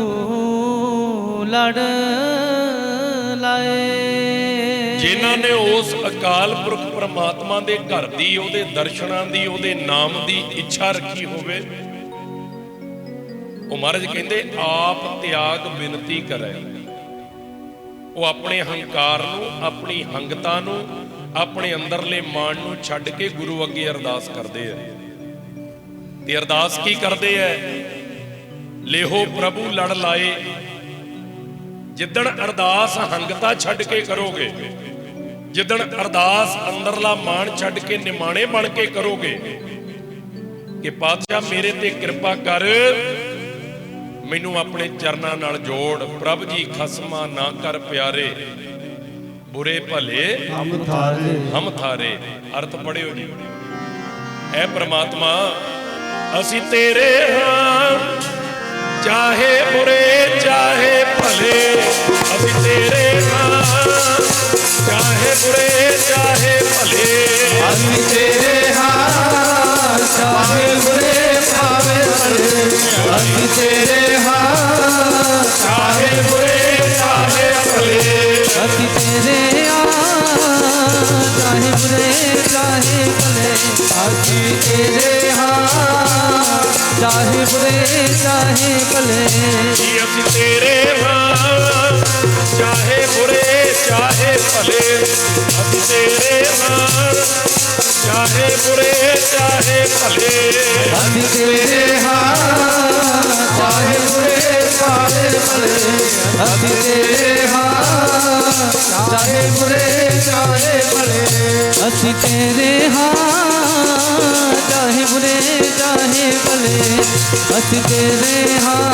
लड़ लाए। ਜਿਨ੍ਹਾਂ ਨੇ ਉਸ ਅਕਾਲ ਪੁਰਖ ਪ੍ਰਮਾਤਮਾ ਦੇ ਘਰ ਦੀ ਉਹਦੇ ਦਰਸ਼ਨਾਂ ਦੀ ਉਹਦੇ ਨਾਮ ਦੀ ਇੱਛਾ ਰੱਖੀ ਹੋਵੇ ਉਹ ਮਹਾਰਾਜ ਕਹਿੰਦੇ ਆਪ ਤਿਆਗ ਬਿਨਤੀ ਕਰੇ। ਉਹ ਆਪਣੇ ਹੰਕਾਰ ਨੂੰ, ਆਪਣੀ ਹੰਗਤਾ ਨੂੰ, ਆਪਣੇ ਅੰਦਰਲੇ ਮਾਣ ਨੂੰ ਛੱਡ ਕੇ ਗੁਰੂ ਅੱਗੇ ਅਰਦਾਸ ਕਰਦੇ ਆ। ਤੇ ਅਰਦਾਸ ਕੀ ਕਰਦੇ ਆ? ਲੇਹੋ ਪ੍ਰਭੂ ਲੜ ਲਾਏ। ਜਿੱਦਣ ਅਰਦਾਸ ਹੰਗਤਾ ਛੱਡ ਕੇ ਕਰੋਗੇ, ਜਿੱਦਣ ਅਰਦਾਸ ਅੰਦਰਲਾ ਮਾਣ ਛੱਡ ਕੇ ਨਿਮਾਣੇ ਬਣ ਕੇ ਕਰੋਗੇ ਕਿ ਪਾਤਸ਼ਾਹ ਮੇਰੇ ਤੇ ਕਿਰਪਾ ਕਰ, ਮੈਨੂੰ ਆਪਣੇ ਚਰਨਾਂ ਨਾਲ ਜੋੜ, ਪ੍ਰਭ ਜੀ ਖਸਮਾ ਨਾ ਕਰ ਪਿਆਰੇ, ਬੁਰੇ ਭਲੇ ਹਮ ਥਾਰੇ। ਅਰਥ ਪੜਿਓ ਜੀ। ਐ ਪ੍ਰਮਾਤਮਾ ਅਸੀਂ ਤੇਰੇ ਹਾਂ, ਚਾਹੇ ਬੁਰੇ ਚਾਹੇ ਭਲੇ, ਅਸੀਂ ਤੇਰੇ ਹਾਂ, ਚਾਹੇ ਬੁਰੇ ਚਾਹੇ ਭਲੇ, ਅਸੀਂ ਤੇਰੇ ਹਾਂ, ਚਾਹੇ ਬੁਰੇ ਭਾਵੇਂ ਭਲੇ, ਅਸੀਂ ਤੇਰੇ ਹਾਂ, ਚਾਹੇ ਬੁਰੇ ਚਾਹੇ ਭਲੇ, ਅਸੀਂ ਤੇਰੇ ਹਾਂ, ਚਾਹੇ ਬੁਰੇ ਚਾਹੇ ਭਲੇ, ਅਸੀਂ ਤੇਰੇ ਹਾਂ, ਚਾਹੇ ਬੁਰੇ ਚਾਹੇ ਭਲੇ। ਜੀ ਅਸੀਂ ਤੇਰੇ ਹਾਂ, ਚਾਹੇ ਬੁਰੇ ਚਾਹੇ ਭਲੇ, ਅਸੀਂ ਤੇਰੇ ਹਾਂ, ਚਾਹੇ ਬੁਰੇ ਚਾਹੇ ਭਲੇ, ਅਸੀਂ ਤੇਰੇ ਹਾਂ, ਚਾਹੇ ਬੁਰੇ ਚਾਹੇ ਭਲੇ, ਅਸੀਂ ਤੇਰੇ ਹਾਂ, ਚਾਹੇ ਬੁਰੇ ਚਾਹੇ ਭਲੇ, ਅਸੀਂ ਤੇਰੇ ਹਾਂ, ਚਾਹੇ ਬੁਰੇ ਚਾਹੇ ਭਲੇ, ਅਸੀਂ ਤੇਰੇ ਹਾਂ,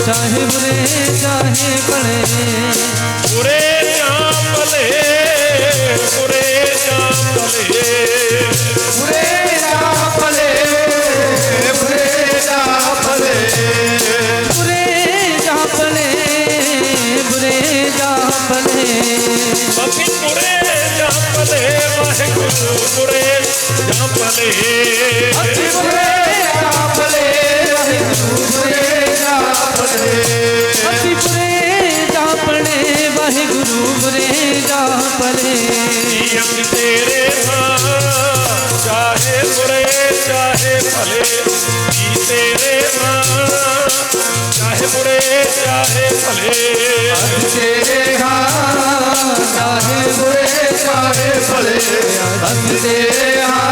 ਚਾਹੇ ਬੁਰੇ ਚਾਹੇ ਭਲੇ। ਬੁਰੇ ਜਾਂ ਭਲੇ, ਬੁਰੇ ਜਾਂ ਭਲੇ, ਬੁਰੇ ਜਾਂ ਭਲੇ, ਬੁਰੇ ਜਾਂ ਭਲੇ, ਬੁਰੇ ਜਾਂ ਭਲੇ, ਬੁਰੇ ਜਾਂ ਭਲੇ, ਅਸੀਂ ਬੁਰੇ ਜਾਂ ਭਲੇ, ਵਾਹਿਗੁਰੂ ਬੁਰੇ ਜਾਂ ਭਲੇ, ਅਸੀਂ ਬੁਰੇ ਜਾਂ ਭਲੇ, ਵਾਹਿਗੁਰੂ ਬੁਰੇ ਜਾਂ ਭਲੇ, ਅਸੀਂ ਬੁਰੇ ਜਾਂ ਭਲੇ, ਵਾਹਿਗੁਰੂ ਬੁਰੇ ਜਾਂ ਭਲੇ। ਜੀ ਅਸੀਂ ਤੇਰੇ ਹਾਂ, ਚਾਹੇ ਬੁਰੇ ਚਾਹੇ ਭਲੇ, ਜੀ ਤੇਰੇ ਹਾਂ, ਚਾਹੇ ਬੁਰੇ ਚਾਹੇ ਭਲੇ, ਅਸੀਂ ਤੇਰੇ ਹਾਂ, ਚਾਹੇ ਬੁਰੇ ਚਾਹੇ ਭਲੇ, ਅਸੀਂ ਤੇਰੇ ਹਾਂ,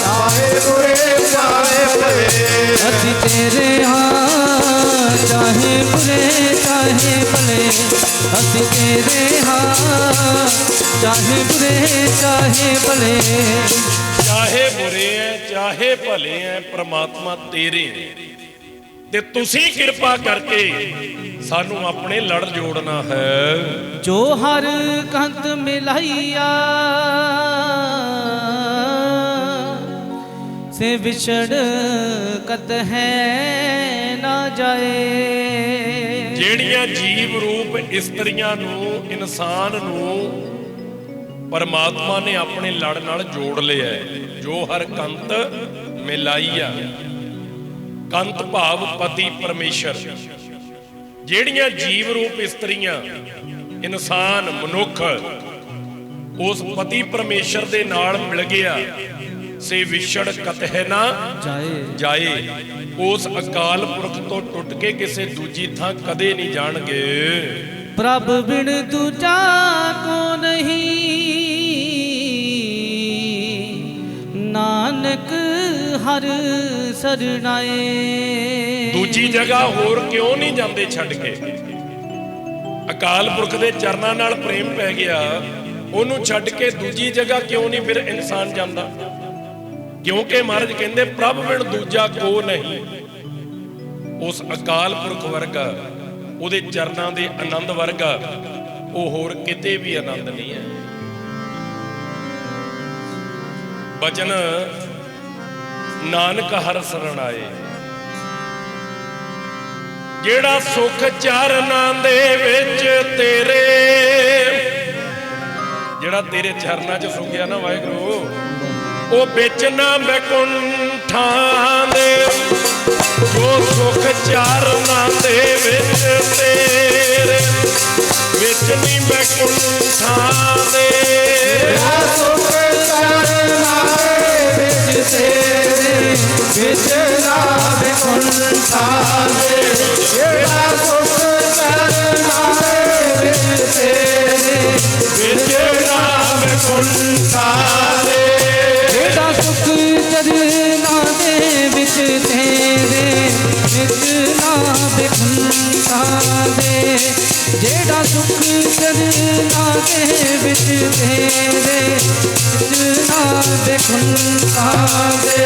ਚਾਹੇ ਬੁਰੇ ਚਾਹੇ ਭਲੇ, ਅਸੀਂ ਤੇਰੇ ਹਾਂ, ਚਾਹੇ ਬੁਰੇ ਚਾਹੇ ਭਲੇ, ਅਸੀਂ ਤੇਰੇ ਹਾਂ, ਚਾਹੇ ਬੁਰੇ ਚਾਹੇ ਭਲੇ। ਚਾਹੇ ਬੁਰੇ ਐ ਚਾਹੇ ਭਲੇ ਐ, ਪ੍ਰਮਾਤਮਾ ਤੇਰੇ ਤੇ ਤੁਸੀਂ ਕਿਰਪਾ ਕਰਕੇ ਸਾਨੂੰ ਆਪਣੇ ਲੜ ਜੋੜਨਾ ਹੈ। ਜੋ ਹਰ ਕੰਤ ਮਿਲਾਈਆ ਸੇ ਵਿਛੜ ਕਤ ਹੈ ਨਾ ਜਾਏ। ਜਿਹੜੀਆਂ ਜੀਵ ਰੂਪ ਇਸਤਰੀਆਂ ਨੂੰ, ਇਨਸਾਨ ਨੂੰ ਪਰਮਾਤਮਾ ਨੇ ਆਪਣੇ ਲੜ ਨਾਲ ਜੋੜ ਲਿਆ ਹੈ। ਜੋ ਹਰ ਕੰਤ ਮਿਲਾਈਆ, ਕੰਤ ਭਾਵ ਪਤੀ ਪਰਮੇਸ਼ਰ। ਜਿਹੜੀਆਂ ਜੀਵ ਰੂਪ ਇਸਤਰੀਆਂ, ਇਨਸਾਨ, ਮਨੁੱਖ ਉਸ ਪਤੀ ਪਰਮੇਸ਼ਰ ਦੇ ਨਾਲ ਮਿਲ ਗਿਆ, ਸੇ ਵਿਛੜ ਕਤਹਿ ਨਾ ਜਾਏ। ਉਸ ਅਕਾਲ ਪੁਰਖ ਤੋਂ ਟੁੱਟ ਕੇ ਕਿਸੇ ਦੂਜੀ ਥਾਂ ਕਦੇ ਨਹੀਂ ਜਾਣਗੇ। ਪ੍ਰਭ ਬਿਨ ਦੂਜਾ ਕੋ ਨਹੀਂ, ਨਾਨਕ ਹਰ ਸਰਨਾਏ। ਦੂਜੀ ਜਗ੍ਹਾ ਹੋਰ ਕਿਉਂ ਨਹੀਂ ਜਾਂਦੇ ਛੱਡ ਕੇ? ਅਕਾਲ ਪੁਰਖ ਦੇ ਚਰਨਾਂ ਨਾਲ ਪ੍ਰੇਮ ਪੈ ਗਿਆ, ਉਹਨੂੰ ਛੱਡ ਕੇ ਦੂਜੀ ਜਗ੍ਹਾ ਕਿਉਂ ਨਹੀਂ ਫਿਰ ਇਨਸਾਨ ਜਾਂਦਾ? ਕਿਉਂਕਿ ਮਹਾਰਾਜ ਕਹਿੰਦੇ ਪ੍ਰਭ ਬਿਨ ਦੂਜਾ ਕੋ ਨਹੀਂ। ਉਸ ਅਕਾਲ ਪੁਰਖ ਵਰਗਾ, ਉਹਦੇ ਚਰਨਾਂ ਦੇ ਆਨੰਦ ਵਰਗਾ ਉਹ ਹੋਰ ਕਿਤੇ ਵੀ ਆਨੰਦ ਨਹੀਂ ਹੈ। ਬਚਨ ਨਾਨਕ ਹਰ ਸਰਣ ਆਏ। ਜਿਹੜਾ ਸੁਖ ਚਰਨਾਂ ਦੇ ਵਿੱਚ ਤੇਰੇ, ਜਿਹੜਾ ਤੇਰੇ ਚਰਨਾਂ 'ਚ ਸੁਖਿਆ ਨਾ ਵਾਹਿਗੁਰੂ, ਉਹ ਵਿੱਚ ਨਾ ਬੈਕੁੰਠਾਂ ਦੇ। ਜੋ ਸੁਖ ਚਰਨਾਂ ਦੇ ਵਿੱਚ ਤੇਰੇ, ਵਿੱਚ ਨਹੀਂ ਬੈਕੁੰਠਾਂ ਦੇ। ਸੁਖ ਚਰਨਾਂ ਦੇ ਵਿੱਚ ਤੇਰੇ, ਵਿੱਚ ਨਾ ਬੈਕੁੰਠਾਂ ਦੇ। ਜਿਹੜਾ ਸੁਖ ਚਰਨਾਂ ਦੇ ਬੈਕੁੰਠਾ ਦੇ ਜਿਹੜਾ ਸੁਖ ਚਰਨਾਂ ਦੇ ਵਿੱਚ ਤੇਰੇ ਵਿੱਚ ਨਾ ਬੈਕੁੰਠਾ ਦੇ ਜਿਹੜਾ ਸੁਖ ਚਰਨਾਂ ਦੇ ਵਿੱਚ ਤੇਰੇ ਵਿੱਚ ਨਾ ਬੈਕੁੰਠਾ ਦੇ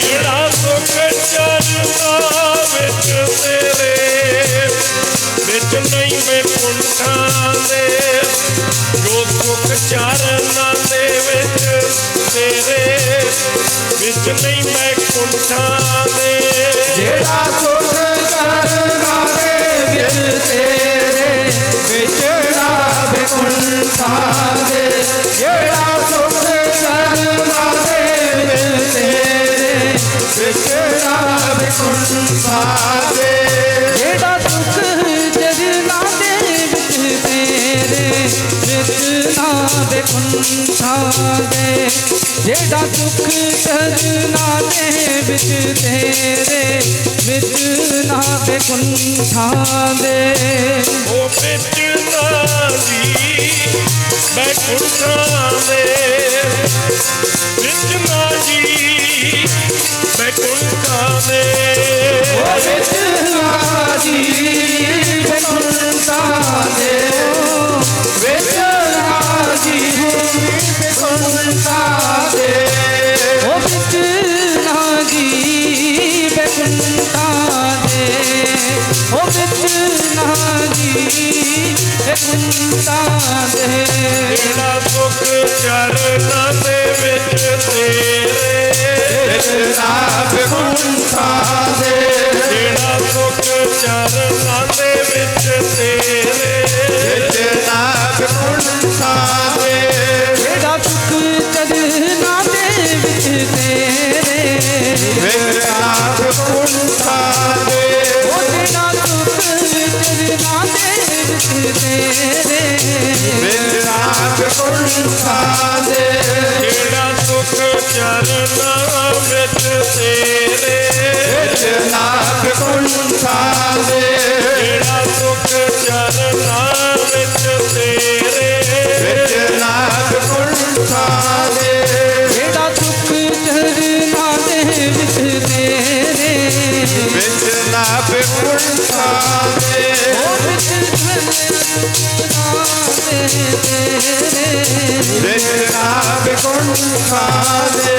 ਜਿਹੜਾ ਸੁਖ ਚਰਨਾਂ ਵਿੱਚ ਤੇਰੇ ਵਿੱਚ ਨਹੀਂ ਬੈਕੁੰਠਾਂ ਦੇ ਜੋ ਸੁਖ ਚਰਨਾਂ ਦੇ ਵਿੱਚ ਤੇਰੇ ਵਿੱਚ ਨਹੀਂ ਬੈਕੁੰਠਾਂ ਦੇ ਜਿਹੜਾ ਸੁਖ ਚਰਨਾਂ ਦੇ ਵਿੱਚ ਤੇਰੇ ਵਿੱਚ ਨਾ ਬੈਕੁੰਠਾ ਦੇ ਜਿਹੜਾ ਸੁਖ ਚਰਨਾਂ ਦੇ ਵਿੱਚ ਤੇਰੇ ਵਿੱਚ ਨਾ ਬੈਕੁੰਠਾ ਦੇ ਜਿਹੜਾ ਸੁਖ ਚਰਨਾਂ ਦੇ ਵਿੱਚ ਤੇਰੇ ਵਿੱਚ ਨਾ ਬੈਕੁੰਠਾ ਦੇ ਜਿਹੜਾ ਸੁਖ ਚਰਨਾਂ ਦੇ ਵਿੱਚ ਤੇਰੇ ਵਿੱਚ ਨਾ ਬੈਕੁੰਠਾ ਦੇ ਉਹ ਵਿੱਚ ਨਾ ਜੀ ਬੈਕੁੰਠਾਂ ਦੇ ਵਿੱਚ ਨਾ ਜੀ ਬੈਕੁੰਠਾਂ ਦੇ ਉਹ ਵਿੱਚ ਨਾ ਜੀ ਬੈਕੁੰਠਾ ਦੇ ਵਿੱਚ ਨਾ ਜੀ ਬੈਕੁੰਠਾ ਦੇ ਉਹ ਵਿੱਚ ਨਾ ਜੀ ਬੈਕੁੰਠਾ ਦੇ ਉਹ ਵਿੱਚ ਨਾ ਜੀ ਬੈਕੁੰਠਾ ਦੇ ਜਿਹੜਾ ਸੁਖ ਚਰਨਾਂ ਦੇ ਵਿੱਚ ਤੇਰੇ ਵਿੱਚ ਨਾ ਬੈਕੁੰਠਾ ਦੇ ਜਿਹੜਾ ਸੁਖ ਚਰਨਾਂ ਦੇ ਵਿੱਚ ਤੇਰੇ ਵਿੱਚ ਨਾ ਬੈਕੁੰਠਾ ਦੇ ਜਿਹੜਾ ਸੁਖ ਚਰਨਾਂ ਦੇ ਵਿੱਚ ਤੇਰੇ ਵਿੱਚ ਨਾ ਬੈਕੁੰਠਾ ਦੇ ਉਹ ਜਿਹੜਾ ਸੁਖ ਚਰਨਾਂ ਦੇ ਵਿੱਚ ਤੇਰੇ ਵਿੱਚ ਨਾ ਬੈਕੁੰਠਾ ਦੇ ਜਿਹੜਾ ਸੁਖ ਚਰਨਾਂ ਵਿੱਚ ਤੇਰੇ ਵਿੱਚ ਨਾ ਬੈਕੁੰਠਾ ਦੇ ਜਿਹੜਾ ਸੁਖ ਚਰਨਾਂ ਵਿੱਚ ਤੇਰੇ ਵਿੱਚ ਨਾ ਬੈਕੁੰਠਾ ਦੇ ਜਿਹੜਾ ਸੁਖ ਚਰਨਾਂ ਦੇ ਵਿੱਚ ਤੇਰੇ ਵਿੱਚ ਨਾ ਬੈਕੁੰਠਾ ਦੇ ਉਹ ਵਿੱਚ ਚਰਨਾਂ ਦੇ ਤੇਰੇ ਵਿੱਚ ਨਾ ਬੈਕੁੰਠਾ ਦੇ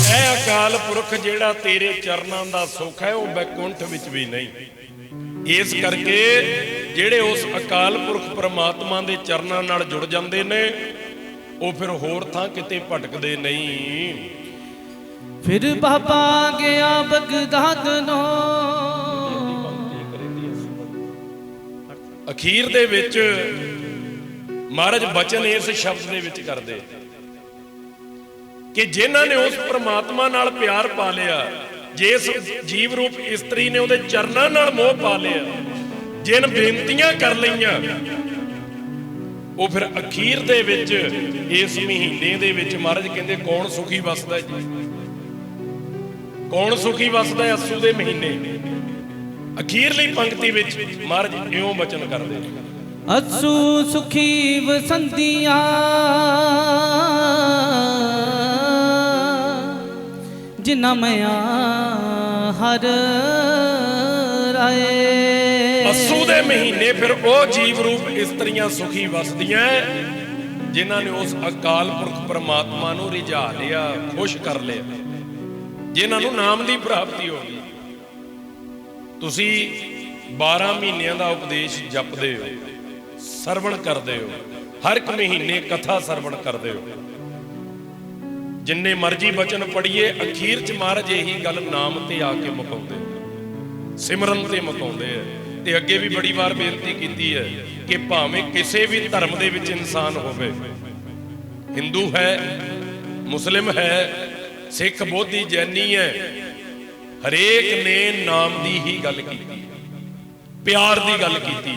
ਇਹ ਅਕਾਲ ਪੁਰਖ ਜਿਹੜਾ ਤੇਰੇ ਚਰਨਾਂ ਦਾ ਸੁੱਖ ਹੈ ਉਹ ਬੈਕੁੰਠ ਵਿੱਚ ਵੀ ਨਹੀਂ। ਇਸ ਕਰਕੇ ਜਿਹੜੇ ਉਸ ਅਕਾਲ ਪੁਰਖ ਪ੍ਰਮਾਤਮਾ ਦੇ ਚਰਨਾਂ ਨਾਲ ਜੁੜ ਜਾਂਦੇ ਨੇ ਉਹ ਫਿਰ ਹੋਰ ਥਾਂ ਕਿਤੇ ਭਟਕਦੇ ਨਹੀਂ। ਫਿਰ ਬਾਬਾ ਗਿਆ ਬਗਦਾਦ ਨੂੰ ਅਖੀਰ ਦੇ ਵਿੱਚ ਮਹਾਰਾਜ ਬਚਨ ਇਸ ਸ਼ਬਦ ਦੇ ਵਿੱਚ ਕਰਦੇ ਕਿ ਜਿਨ੍ਹਾਂ ਨੇ ਉਸ ਪ੍ਰਮਾਤਮਾ ਨਾਲ ਪਿਆਰ ਪਾ ਲਿਆ, ਜਿਸ ਜੀਵ ਰੂਪ ਇਸਤਰੀ ਨੇ ਉਹਦੇ ਚਰਨਾਂ ਨਾਲ ਮੋਹ ਪਾ ਲਿਆ, ਜਿਨ ਬੇਨਤੀਆਂ ਕਰ ਲਈਆਂ, ਉਹ ਫਿਰ ਅਖੀਰ ਦੇ ਵਿੱਚ ਇਸ ਮਹੀਨੇ ਦੇ ਵਿੱਚ ਮਹਾਰਾਜ ਕਹਿੰਦੇ ਕੌਣ ਸੁਖੀ ਵਸਦਾ ਜੀ, ਕੌਣ ਸੁਖੀ ਵਸਦਾ ਹੈ ਅੱਸੂ ਦੇ ਮਹੀਨੇ। ਅਖੀਰਲੀ ਪੰਕਤੀ ਵਿੱਚ ਮਹਾਰਾਜ ਇਉਂ ਬਚਨ ਕਰਦੇ ਅੱਸੂ ਸੁਖੀ ਵਸੰਦੀਆਂ ਜਿਨ੍ਹਾਂ ਮਿਆਂ ਹਰ ਰਾਏ। ਅੱਸੂ ਦੇ ਮਹੀਨੇ ਫਿਰ ਉਹ ਜੀਵ ਰੂਪ ਇਸਤਰੀਆਂ ਸੁਖੀ ਵਸਦੀਆਂ ਜਿਨ੍ਹਾਂ ਨੇ ਉਸ ਅਕਾਲ ਪੁਰਖ ਪ੍ਰਮਾਤਮਾ ਨੂੰ ਰਿਝਾ ਲਿਆ, ਖੁਸ਼ ਕਰ ਲਿਆ, ਜਿਨ੍ਹਾਂ ਨੂੰ ਨਾਮ ਦੀ ਪ੍ਰਾਪਤੀ ਹੋ ਗਈ। ਤੁਸੀਂ 12 ਮਹੀਨਿਆਂ ਦਾ ਉਪਦੇਸ਼ ਜਪਦੇ ਹੋ, ਸਰਵਣ ਕਰਦੇ ਹੋ, ਹਰ ਇੱਕ ਮਹੀਨੇ ਕਥਾ ਸਰਵਣ ਕਰਦੇ ਹੋ, ਜਿੰਨੇ ਮਰਜੀ ਬਚਨ ਪੜ੍ਹੀਏ ਅਖੀਰ ਚ ਮਹਾਰਾਜ ਇਹੀ ਗੱਲ ਨਾਮ ਤੇ ਆ ਕੇ ਮੁਕਾਉਂਦੇ, ਸਿਮਰਨ ਤੇ ਮੁਕਾਉਂਦੇ ਆ। ਤੇ ਅੱਗੇ ਵੀ ਬੜੀ ਵਾਰ ਬੇਨਤੀ ਕੀਤੀ ਹੈ ਕਿ ਭਾਵੇਂ ਕਿਸੇ ਵੀ ਧਰਮ ਦੇ ਵਿੱਚ ਇਨਸਾਨ ਹੋਵੇ, ਹਿੰਦੂ ਹੈ, ਮੁਸਲਿਮ ਹੈ, ਸਿੱਖ, ਬੋਧੀ, ਜੈਨੀ ਹੈ, ਹਰੇਕ ਨੇ ਨਾਮ ਦੀ ਹੀ ਗੱਲ ਕੀਤੀ, ਪਿਆਰ ਦੀ ਗੱਲ ਕੀਤੀ।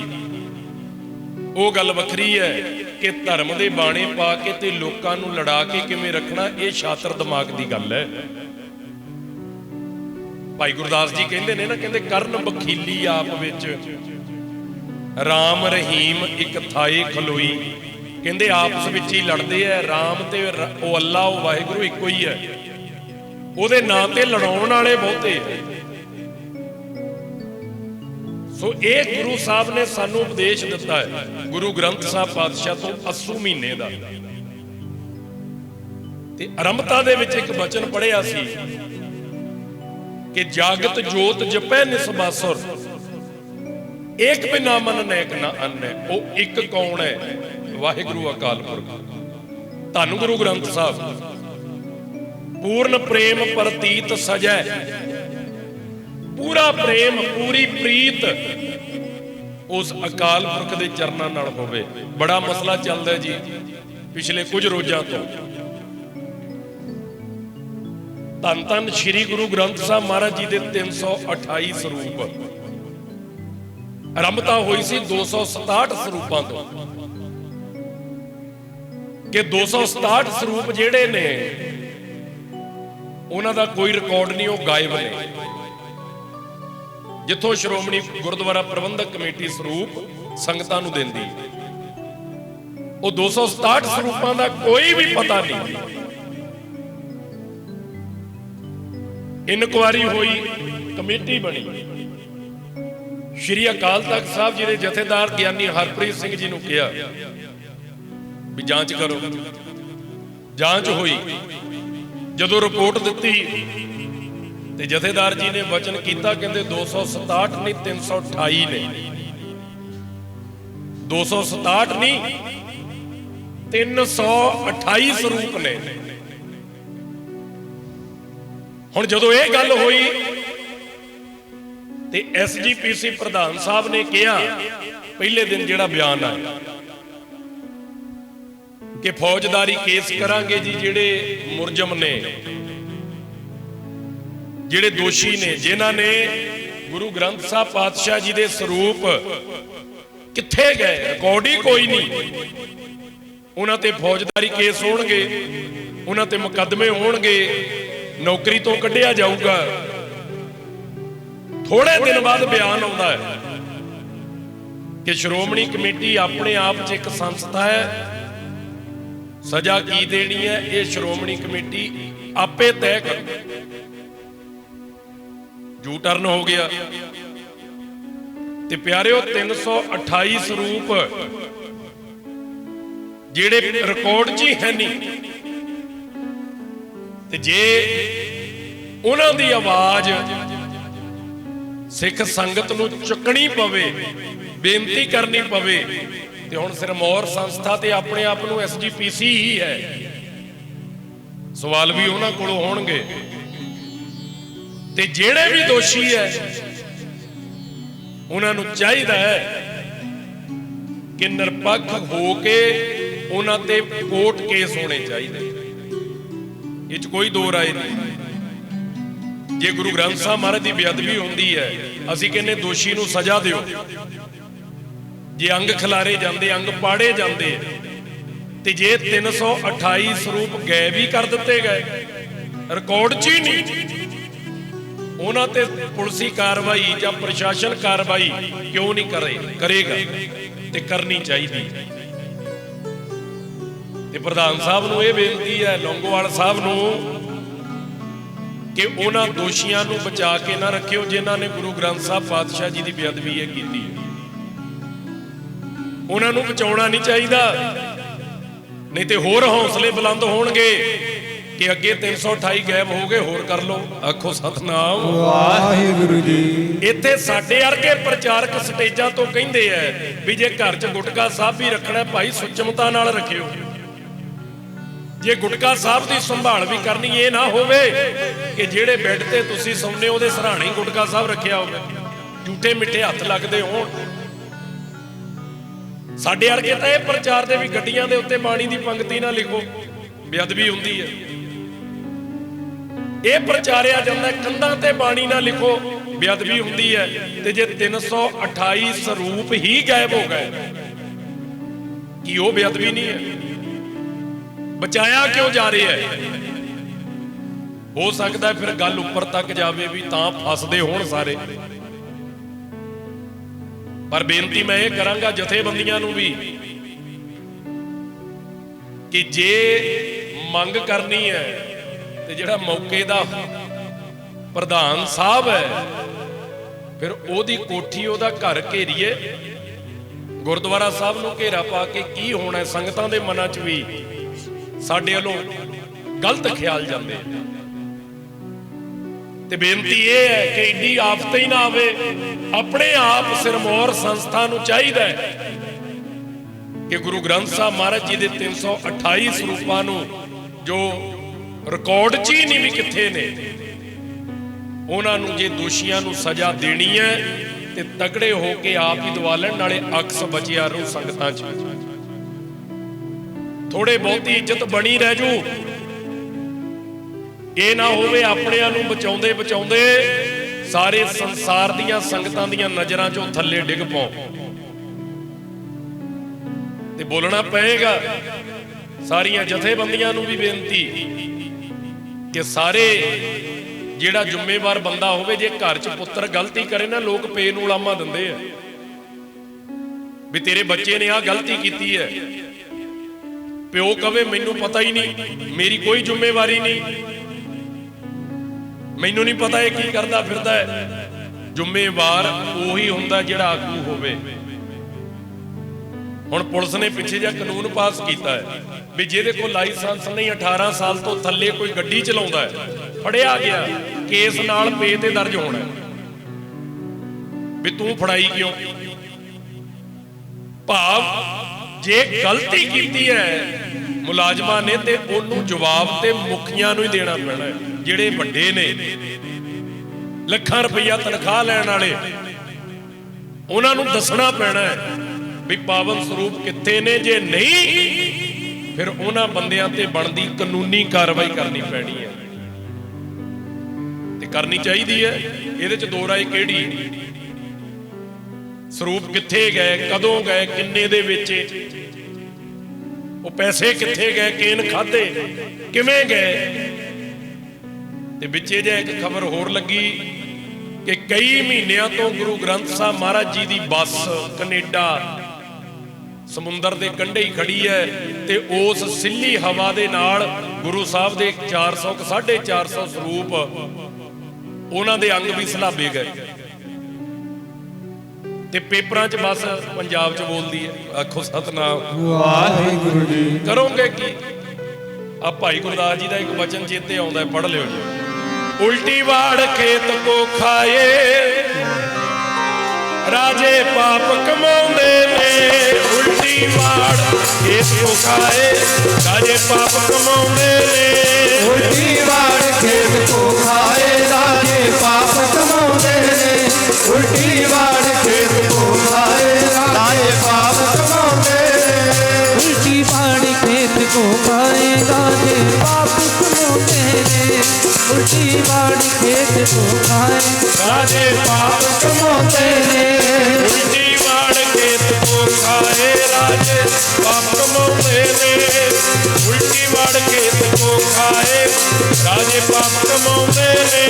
ਉਹ ਗੱਲ ਵੱਖਰੀ ਹੈ ਕਿ ਧਰਮ ਦੇ ਬਾਣੇ ਪਾ ਕੇ ਤੇ ਲੋਕਾਂ ਨੂੰ ਲੜਾ ਕੇ ਕਿਵੇਂ ਰੱਖਣਾ, ਇਹ ਸ਼ਾਤਰ ਦਿਮਾਗ ਦੀ ਗੱਲ ਹੈ। ਭਾਈ ਗੁਰਦਾਸ ਜੀ ਕਹਿੰਦੇ ਨੇ ਨਾ, ਕਹਿੰਦੇ ਕਰਨ ਬਖੀਲੀ ਆਪ ਵਿੱਚ, ਰਾਮ ਰਹੀਮ ਇੱਕ ਥਾਏ ਖਲੋਈ, ਕਹਿੰਦੇ ਆਪਸ ਵਿੱਚ ਹੀ ਲੜਦੇ ਐ। ਰਾਮ ਤੇ ਉਹ ਅੱਲਾ, ਉਹ ਵਾਹਿਗੁਰੂ ਇੱਕੋ ਹੀ ਹੈ। ਉਹਦੇ ਨਾਂ ਤੇ ਲੜਾਉਣ ਵਾਲੇ ਬਹੁਤੇ ਹੈ। ਸੋ ਇਹ ਗੁਰੂ ਸਾਹਿਬ ਨੇ ਸਾਨੂੰ ਉਪਦੇਸ਼ ਦਿੱਤਾ ਹੈ ਗੁਰੂ ਗ੍ਰੰਥ ਸਾਹਿਬ ਪਾਤਸ਼ਾਹ ਤੋਂ ਅੱਸੂ ਮਹੀਨੇ ਦਾ। ਤੇ ਆਰੰਭਤਾ ਦੇ ਵਿੱਚ ਇੱਕ ਬਚਨ ਪੜ੍ਹਿਆ ਸੀ ਕਿ ਜਾਗਤ ਜੋਤ ਜਪੈ ਨਿਸਬਾਸੁਰ, ਏਕ ਬਿਨਾ ਮਨ ਨੈਕ ਨਾ ਅੰਨੈ। ਉਹ ਇੱਕ ਕੌਣ ਹੈ? ਵਾਹਿਗੁਰੂ ਅਕਾਲ ਪੁਰਖ। ਧੰਨ ਗੁਰੂ ਗ੍ਰੰਥ ਸਾਹਿਬ। ਪੂਰਨ ਪ੍ਰੇਮ ਪ੍ਰਤੀਤ ਸਜੈ, ਪੂਰਾ ਪ੍ਰੇਮ ਪੂਰੀ ਪ੍ਰੀਤ ਉਸ ਅਕਾਲ ਪੁਰਖ ਦੇ ਚਰਨਾਂ ਨਾਲ ਹੋਵੇ। ਬੜਾ ਮਸਲਾ ਚੱਲਦਾ ਜੀ ਪਿਛਲੇ ਕੁਝ ਰੋਜ਼ਾਂ ਤੋਂ। ਧੰਨ ਧੰਨ ਸ੍ਰੀ ਗੁਰੂ ਗ੍ਰੰਥ ਸਾਹਿਬ ਮਹਾਰਾਜ ਜੀ ਦੇ 328 ਸਰੂਪ। ਆਰੰਭਤਾ ਹੋਈ ਸੀ 267 ਸਰੂਪਾਂ ਤੋਂ ਕਿ 267 ਸਰੂਪ ਜਿਹੜੇ ਨੇ ਉਹਨਾਂ ਦਾ ਕੋਈ ਰਿਕਾਰਡ ਨਹੀਂ, ਉਹ ਗਾਇਬ ਨੇ। ਜਿੱਥੋਂ ਸ਼੍ਰੋਮਣੀ ਗੁਰਦੁਆਰਾ ਪ੍ਰਬੰਧਕ ਕਮੇਟੀ ਸਰੂਪ ਸੰਗਤਾਂ ਨੂੰ ਦਿੰਦੀ, ਉਹ 267 ਸਰੂਪਾਂ ਦਾ ਕੋਈ ਵੀ ਪਤਾ ਨਹੀਂ। ਇਨਕੁਆਰੀ ਹੋਈ, ਕਮੇਟੀ ਬਣੀ। ਸ਼੍ਰੀ ਅਕਾਲ ਤਖਤ ਸਾਹਿਬ ਜੀ ਦੇ ਜਥੇਦਾਰ ਗਿਆਨੀ ਹਰਪ੍ਰੀਤ ਸਿੰਘ ਜੀ ਨੂੰ ਕਿਹਾ ਵੀ ਜਾਂਚ ਕਰੋ। ਜਾਂਚ ਹੋਈ। ਜਦੋਂ ਰਿਪੋਰਟ ਦਿੱਤੀ ਤੇ ਜਥੇਦਾਰ ਜੀ ਨੇ ਵਚਨ ਕੀਤਾ, ਕਹਿੰਦੇ 267 ਨਹੀਂ 328 ਨੇ। 267 ਨਹੀਂ 328 ਸਰੂਪ ਨੇ। ਹੁਣ ਜਦੋਂ ਇਹ ਗੱਲ ਹੋਈ ਤੇ SGPC ਪ੍ਰਧਾਨ ਸਾਹਿਬ ਨੇ ਕਿਹਾ ਪਹਿਲੇ ਦਿਨ ਜਿਹੜਾ ਬਿਆਨ ਆਇਆ ਕਿ ਫੌਜਦਾਰੀ ਕੇਸ ਕਰਾਂਗੇ ਜੀ, ਜਿਹੜੇ ਮੁਰਜਮ ਨੇ, ਜਿਹੜੇ ਦੋਸ਼ੀ ਨੇ, ਜਿਨ੍ਹਾਂ ਨੇ ਗੁਰੂ ਗ੍ਰੰਥ ਸਾਹਿਬ ਪਾਤਸ਼ਾਹ ਜੀ ਦੇ ਸਰੂਪ ਕਿੱਥੇ ਗਏ, ਰਿਕਾਰਡ ਹੀ ਕੋਈ ਨਹੀਂ, ਉਹਨਾਂ ਤੇ ਫੌਜਦਾਰੀ ਕੇਸ ਹੋਣਗੇ, ਉਹਨਾਂ ਤੇ ਮੁਕੱਦਮੇ ਹੋਣਗੇ, ਨੌਕਰੀ ਤੋਂ ਕੱਢਿਆ ਜਾਊਗਾ। ਥੋੜੇ ਦਿਨ ਬਾਅਦ ਬਿਆਨ ਆਉਂਦਾ ਹੈ ਕਿ ਸ਼੍ਰੋਮਣੀ ਕਮੇਟੀ ਆਪਣੇ ਆਪ 'ਚ ਇੱਕ ਸੰਸਥਾ ਹੈ, ਸਜ਼ਾ ਕੀ ਦੇਣੀ ਹੈ ਇਹ ਸ਼੍ਰੋਮਣੀ ਕਮੇਟੀ ਆਪੇ ਤੈਅ ਕਰੂ। ਜੂ ਟਰਨ ਹੋ ਗਿਆ। ਤੇ ਪਿਆਰਿਓ 328 ਸਰੂਪ ਜਿਹੜੇ ਰਿਕਾਰਡ 'ਚ ਹੀ ਹੈ ਨਹੀਂ, ਤੇ ਜੇ ਉਹਨਾਂ ਦੀ ਆਵਾਜ਼ ਸਿੱਖ ਸੰਗਤ ਨੂੰ ਚੁੱਕਣੀ ਪਵੇ, ਬੇਨਤੀ ਕਰਨੀ ਪਵੇ, ਤੇ ਹੁਣ ਸਿਰਮੌਰ ਸੰਸਥਾ ਤੇ ਆਪਣੇ ਆਪ ਨੂੰ SGPC ਹੀ ਹੈ। ਸਵਾਲ ਵੀ ਉਹਨਾਂ ਕੋਲੋਂ ਹੋਣਗੇ। ਤੇ ਜਿਹੜੇ ਵੀ ਦੋਸ਼ੀ ਹੈ ਉਹਨਾਂ ਨੂੰ ਚਾਹੀਦਾ ਹੈ ਕਿ ਨਿਰਪੱਖ ਹੋ ਕੇ ਉਹਨਾਂ ਤੇ ਕੋਰਟ ਕੇਸ ਹੋਣੇ ਚਾਹੀਦੇ। ਇਹ 'ਚ ਕੋਈ ਦੋ ਰਾਏ ਨਹੀਂ। ਜੇ ਗੁਰੂ ਗ੍ਰੰਥ ਸਾਹਿਬ ਮਹਾਰਾਜ ਦੀ ਬੇਅਦਬੀ ਹੁੰਦੀ ਹੈ, ਅਸੀਂ ਕਹਿੰਦੇ ਦੋਸ਼ੀ ਨੂੰ ਸਜ਼ਾ ਦਿਓ। ਜੇ ਅੰਗ ਖਿਲਾਰੇ ਜਾਂਦੇ, ਅੰਗ ਪਾੜੇ ਜਾਂਦੇ, ਤੇ ਜੇ 328 ਸਰੂਪ ਗਾਇਬ ਵੀ ਕਰ ਦਿੱਤੇ ਗਏ, ਰਿਕਾਰਡ 'ਚ ਹੀ ਨਹੀਂ, ਉਹਨਾਂ ਤੇ ਪੁਲਿਸੀ ਕਾਰਵਾਈ ਜਾਂ ਪ੍ਰਸ਼ਾਸਨ ਕਾਰਵਾਈ ਕਿਉਂ ਨਹੀਂ ਕਰੇਗਾ? ਤੇ ਕਰਨੀ ਚਾਹੀਦੀ। ਤੇ ਪ੍ਰਧਾਨ ਸਾਹਿਬ ਨੂੰ ਇਹ ਬੇਨਤੀ ਹੈ, ਲੌਂਗੋਵਾਲ ਸਾਹਿਬ ਨੂੰ, ਕਿ ਉਹਨਾਂ ਦੋਸ਼ੀਆਂ ਨੂੰ ਬਚਾ ਕੇ ਨਾ ਰੱਖਿਓ ਜਿਨ੍ਹਾਂ ਨੇ ਗੁਰੂ ਗ੍ਰੰਥ ਸਾਹਿਬ ਪਾਤਸ਼ਾਹ ਜੀ ਦੀ ਬੇਅਦਬੀ ਇਹ ਕੀਤੀ ਹੈ। ਉਹਨਾਂ ਨੂੰ ਬਚਾਉਣਾ ਨਹੀਂ ਚਾਹੀਦਾ, ਨਹੀਂ ਤੇ ਹੋਰ ਹੌਸਲੇ ਬੁਲੰਦ ਹੋਣਗੇ ਕਿ ਅੱਗੇ 328 ਗਾਇਬ ਹੋ ਗਏ, ਹੋਰ ਕਰ ਲਓ। ਆਖੋ ਸਤਨਾਮ ਵਾਹਿਗੁਰੂ ਜੀ। ਇੱਥੇ ਸਾਡੇ ਵਰਗੇ ਪ੍ਰਚਾਰਕ ਸਟੇਜਾਂ ਤੋਂ ਕਹਿੰਦੇ ਆ ਵੀ ਜੇ ਘਰ 'ਚ ਗੁਟਕਾ ਸਾਹਿਬ ਵੀ ਰੱਖਣਾ ਭਾਈ ਸੁਚਮਤਾ ਨਾਲ ਰੱਖਿਓ। ਜੇ ਗੁਟਕਾ ਸਾਹਿਬ ਦੀ ਸੰਭਾਲ ਵੀ ਕਰਨੀ, ਇਹ ਨਾ ਹੋਵੇ ਕਿ ਜਿਹੜੇ ਬੈੱਡ ਤੇ ਤੁਸੀਂ ਸੌਂਦੇ ਉਹਦੇ ਸਿਰਹਾਣੇ ਹੀ ਗੁਟਕਾ ਸਾਹਿਬ ਰੱਖਿਆ ਹੋਵੇ, ਝੂਠੇ ਮਿੱਠੇ ਹੱਥ ਲੱਗਦੇ ਹੋਣ। ਸਾਡੇ ਵਰਗੇ ਤਾਂ ਇਹ ਪ੍ਰਚਾਰ ਦੇ ਵੀ ਗੱਡੀਆਂ ਦੇ ਉੱਤੇ ਬਾਣੀ ਦੀ ਪੰਕਤੀ ਨਾ ਲਿਖੋ, ਬੇਅਦਬੀ ਹੁੰਦੀ ਹੈ। ਇਹ ਪ੍ਰਚਾਰਿਆ ਜਾਂਦਾ ਕੰਧਾਂ ਤੇ ਬਾਣੀ ਨਾ ਲਿਖੋ, ਬੇਅਦਬੀ ਹੁੰਦੀ ਹੈ। ਤੇ ਜੇ 328 ਸਰੂਪ ਹੀ ਗਾਇਬ ਹੋ ਗਏ, ਕੀ ਉਹ ਬੇਅਦਬੀ ਨਹੀਂ ਹੈ? ਬਚਾਇਆ ਕਿਉਂ ਜਾ ਰਿਹਾ ਹੈ? ਹੋ ਸਕਦਾ ਫਿਰ ਗੱਲ ਉੱਪਰ ਤੱਕ ਜਾਵੇ ਵੀ ਤਾਂ ਫਸਦੇ ਹੋਣ ਸਾਰੇ। ਪਰ ਬੇਨਤੀ ਮੈਂ ਇਹ ਕਰਾਂਗਾ ਜਥੇਬੰਦੀਆਂ ਨੂੰ ਵੀ कि जे मंग करनी है तो जिहड़ा मौके दा प्रधान साहब है फिर ओदी कोठी ओदा घर घेरीए, गुरुद्वारा साहब नूं घेरा पा के की होना है। संगतां दे मनां च भी साडे वल्लों गलत ख्याल जांदे ते बेनती ये है कि एडी आफत ही ना आवे। अपने आप सिरमौर संस्था नूं चाहीदा है कि गुरु ग्रंथ साहब महाराज जी दे 328 स्वरूपां नूं जो रिकॉर्ड च ही नहीं भी किथे ने, उन्हां नूं जे दोषियां नूं सजा देनी है ते तगड़े हो के आप ही दवा लैण, नाले अक्स बचिया रू संगतां च थोड़े बहुती इज्जत बनी रह जू। ये ना होवे अपनिआं नूं बचाउंदे बचाउंदे सारे संसार दीआं संगतां दीआं नज़रां चों थल्ले डिग पाओ ते बोलना पएगा। सारियां जथेबंदियां नूं भी बेनती कि सारे जिहड़ा जिम्मेवार बंदा होवे, जे घर च पुत्तर गलती करे ना, लोग पे नूं लामा दिंदे आ भी तेरे बच्चे ने आ गलती कीती है, प्यो कवे मैनू पता ही नहीं, मेरी कोई जिम्मेवारी नहीं, मैनू नहीं पता ये की करदा फिरदा है। जिम्मेवार उही हुंदा जिहड़ा आगू होवे। हुण पुलिस ने पिछे जिहा कानून पास किया है भी जिहदे कोल लाइसेंस नहीं, 18 साल तो थल्ले कोई गड्डी चलाउंदा है, फड़िया गया, केस नाल पे ते दर्ज होना भी तू फड़ाई क्यों। भाव जे गलती कीती है मुलाजमां ने ते ओनू जवाब ते मुखियां नूं ही देना पैना है। जिहड़े वड्डे ने लाखां रुपया तनख्वाह लैण वाले, उन्हां नूं दसना पैना है भी पावन स्वरूप कित्थे ने। जे नहीं फिर उन्हां बंदियां ते बनदी कानूनी कार्रवाई करनी पैनी है ते करनी चाहिदी है। इहदे च दो राय किहड़ी, स्वरूप कित्थे गए, कदों गए, किन्ने दे बेचे, वो पैसे कित्थे गए, केन खाधे, किवें गए। ते विचे जे एक खबर होर लगी कि कई महीनों तो गुरु ग्रंथ साहब महाराज जी की बस कनेडा समुंदर के कंढे ही खड़ी है ते उस सिल्ली हवा दे नाल गुरु साहब दे 400 450 स्वरूप उन्हां दे अंग भी सलाबे गए ते पेपरां च बस पंजाब च बोलदी है। आखो सतनाम वाहिगुरू जी। करोगे की आ भाई गुरदास जी का एक वचन चेते आउंदा है, पढ़ लियो जी। उल्टी वाड़ खेत को खाए राजे पाप कमाउंदे ने, उल्टी वाड़ खेत को खाए राजे पाप कमाउंदे ने, उल्टी वाड़ खेत को खाए राजे पाप कमाउंदे ने, उल्टी वाड़ खेत को खाए राजे पाप कमाउंदे ने, उल्टी वाड़ खेत को खाए राजे पाप कमाउंदे ने, उल्टी वाड़ खेत को खाए राजे पाप कमाउंदे ने, उल्टी वाड़ खेत को खाए राजे पाप कमाउंदे ने, उल्टी वाड़ खेत को खाए राजे पाप कमाउंदे ने,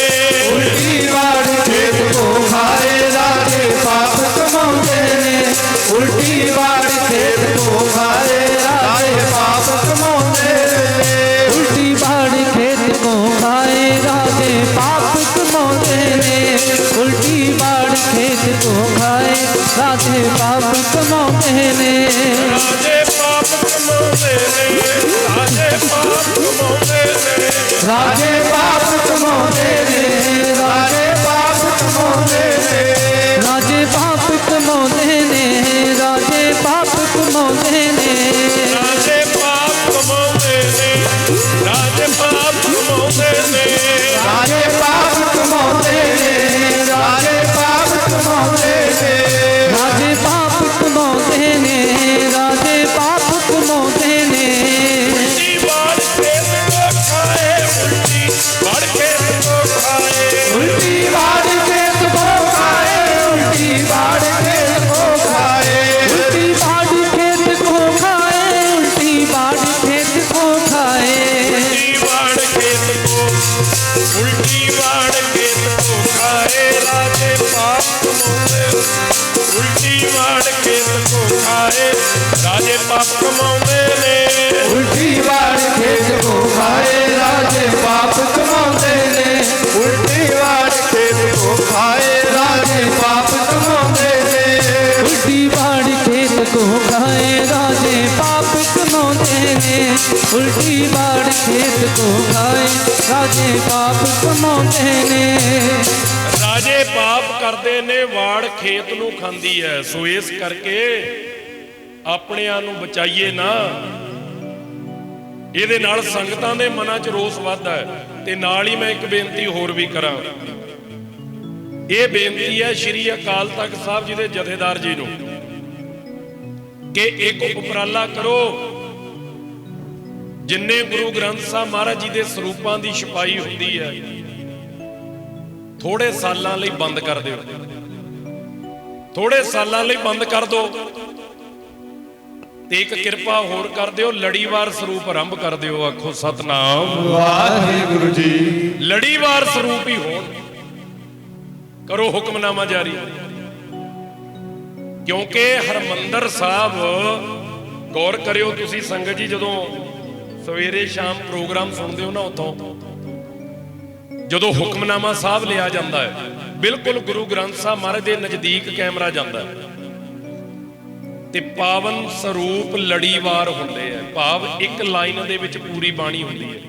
उल्टी वाड़ खेत को खाए राजे पाप कमाउंदे ने, उल्टी वाड़ खेत को खाए राजे पाप कमाउंदे ने, उल्टी वाड़ खेत को खाए राजे पाप कमाउंदे ने, उल्टी वाड़ खेत को खाए राजे पाप कमाउंदे ने, राजे पाप कमाउंदे ने, राजे पाप कमाउंदे ने, राजे पाप कमाउंदे ने, राजे पाप कमाउंदे ने, राजे पाप कमाउंदे ने, राजे पाप कमाउंदे ने, राजे पाप कमाउंदे ने, राजे पाप कमाउंदे ने, राजे पाप कमाउंदे ने, राजे पाप कमाउंदे ने, राजे पाप कमाउंदे ने, राजे पाप कमाउंदे ने, उल्टी वाड़ खेत को खाए, उल्टी वाड़ खेत को खाए, उल्टी वाड़ खेत को खाए, उल्टी वाड़ खेत को खाए, उल्टी वाड़ खेत को खाए, उल्टी वाड़ खेत को खाए, उल्टी वाड़ खेत को, उल्टी वाड़ खेत को खाए राजे पाप कमाउंदे, उल्टी वाड़ खेत को खाए राजे पाप कमाउंदे ने, उल्टी खेत को खाए राजे पाप कमाते ने। ਰਾਜੇ ਪਾਪ ਕਰਦੇ ਨੇ, ਵਾੜ ਖੇਤ ਨੂੰ ਖਾਂਦੀ ਹੈ। ਸੋ ਇਸ ਕਰਕੇ ਆਪਣਿਆਂ ਨੂੰ ਬਚਾਈਏ ਨਾ। ਇਹਦੇ ਨਾਲ ਸੰਗਤਾਂ ਦੇ ਮਨਾਂ 'ਚ ਰੋਸ ਵੱਧਦਾ ਹੈ। ਤੇ ਨਾਲ ਹੀ ਮੈਂ ਇੱਕ ਬੇਨਤੀ ਹੋਰ ਵੀ ਕਰਾਂ। ਇਹ ਬੇਨਤੀ ਹੈ ਸ਼੍ਰੀ ਅਕਾਲ ਤਖਤ ਸਾਹਿਬ ਜੀ ਦੇ ਜਥੇਦਾਰ ਜੀ ਨੂੰ ਕਿ ਇੱਕ ਉਪਰਾਲਾ ਕਰੋ, ਜਿੰਨੇ ਗੁਰੂ ਗ੍ਰੰਥ ਸਾਹਿਬ ਮਹਾਰਾਜ ਜੀ ਦੇ ਸਰੂਪਾਂ ਦੀ ਛਪਾਈ ਹੁੰਦੀ ਹੈ ਥੋੜੇ ਸਾਲਾਂ ਲਈ ਬੰਦ ਕਰ ਦਿਓ। ਥੋੜੇ ਸਾਲਾਂ ਲਈ ਬੰਦ ਕਰ ਦਿਓ ਤੇ ਇੱਕ ਕਿਰਪਾ ਹੋਰ ਕਰ ਦਿਓ, ਲੜੀਵਾਰ ਸਰੂਪ ਆਰੰਭ ਕਰ ਦਿਓ। ਆਖੋ ਸਤਨਾਮ ਵਾਹਿਗੁਰੂ ਜੀ। ਲੜੀਵਾਰ ਸਰੂਪ ਹੀ ਹੋਣ, ਕਰੋ ਹੁਕਮਨਾਮਾ ਜਾਰੀ। ਕਿਉਂਕਿ ਹਰਮੰਦਰ ਸਾਹਿਬ, ਗੌਰ ਕਰਿਓ ਤੁਸੀਂ ਸੰਗਤ ਜੀ, ਜਦੋਂ ਸਵੇਰੇ ਸ਼ਾਮ ਪ੍ਰੋਗਰਾਮ ਸੁਣਦੇ ਹੋ ਨਾ, ਉੱਥੋਂ ਜਦੋਂ ਹੁਕਮਨਾਮਾ ਸਾਹਿਬ ਲਿਆ ਜਾਂਦਾ ਹੈ ਬਿਲਕੁਲ ਗੁਰੂ ਗ੍ਰੰਥ ਸਾਹਿਬ ਮਹਾਰਾਜ ਦੇ ਨਜ਼ਦੀਕ ਕੈਮਰਾ ਜਾਂਦਾ ਹੈ ਤੇ ਪਾਵਨ ਸਰੂਪ ਲੜੀਵਾਰ ਹੁੰਦੇ ਆ। ਭਾਵ ਇੱਕ ਲਾਈਨ ਦੇ ਵਿੱਚ ਪੂਰੀ ਬਾਣੀ ਹੁੰਦੀ ਹੈ,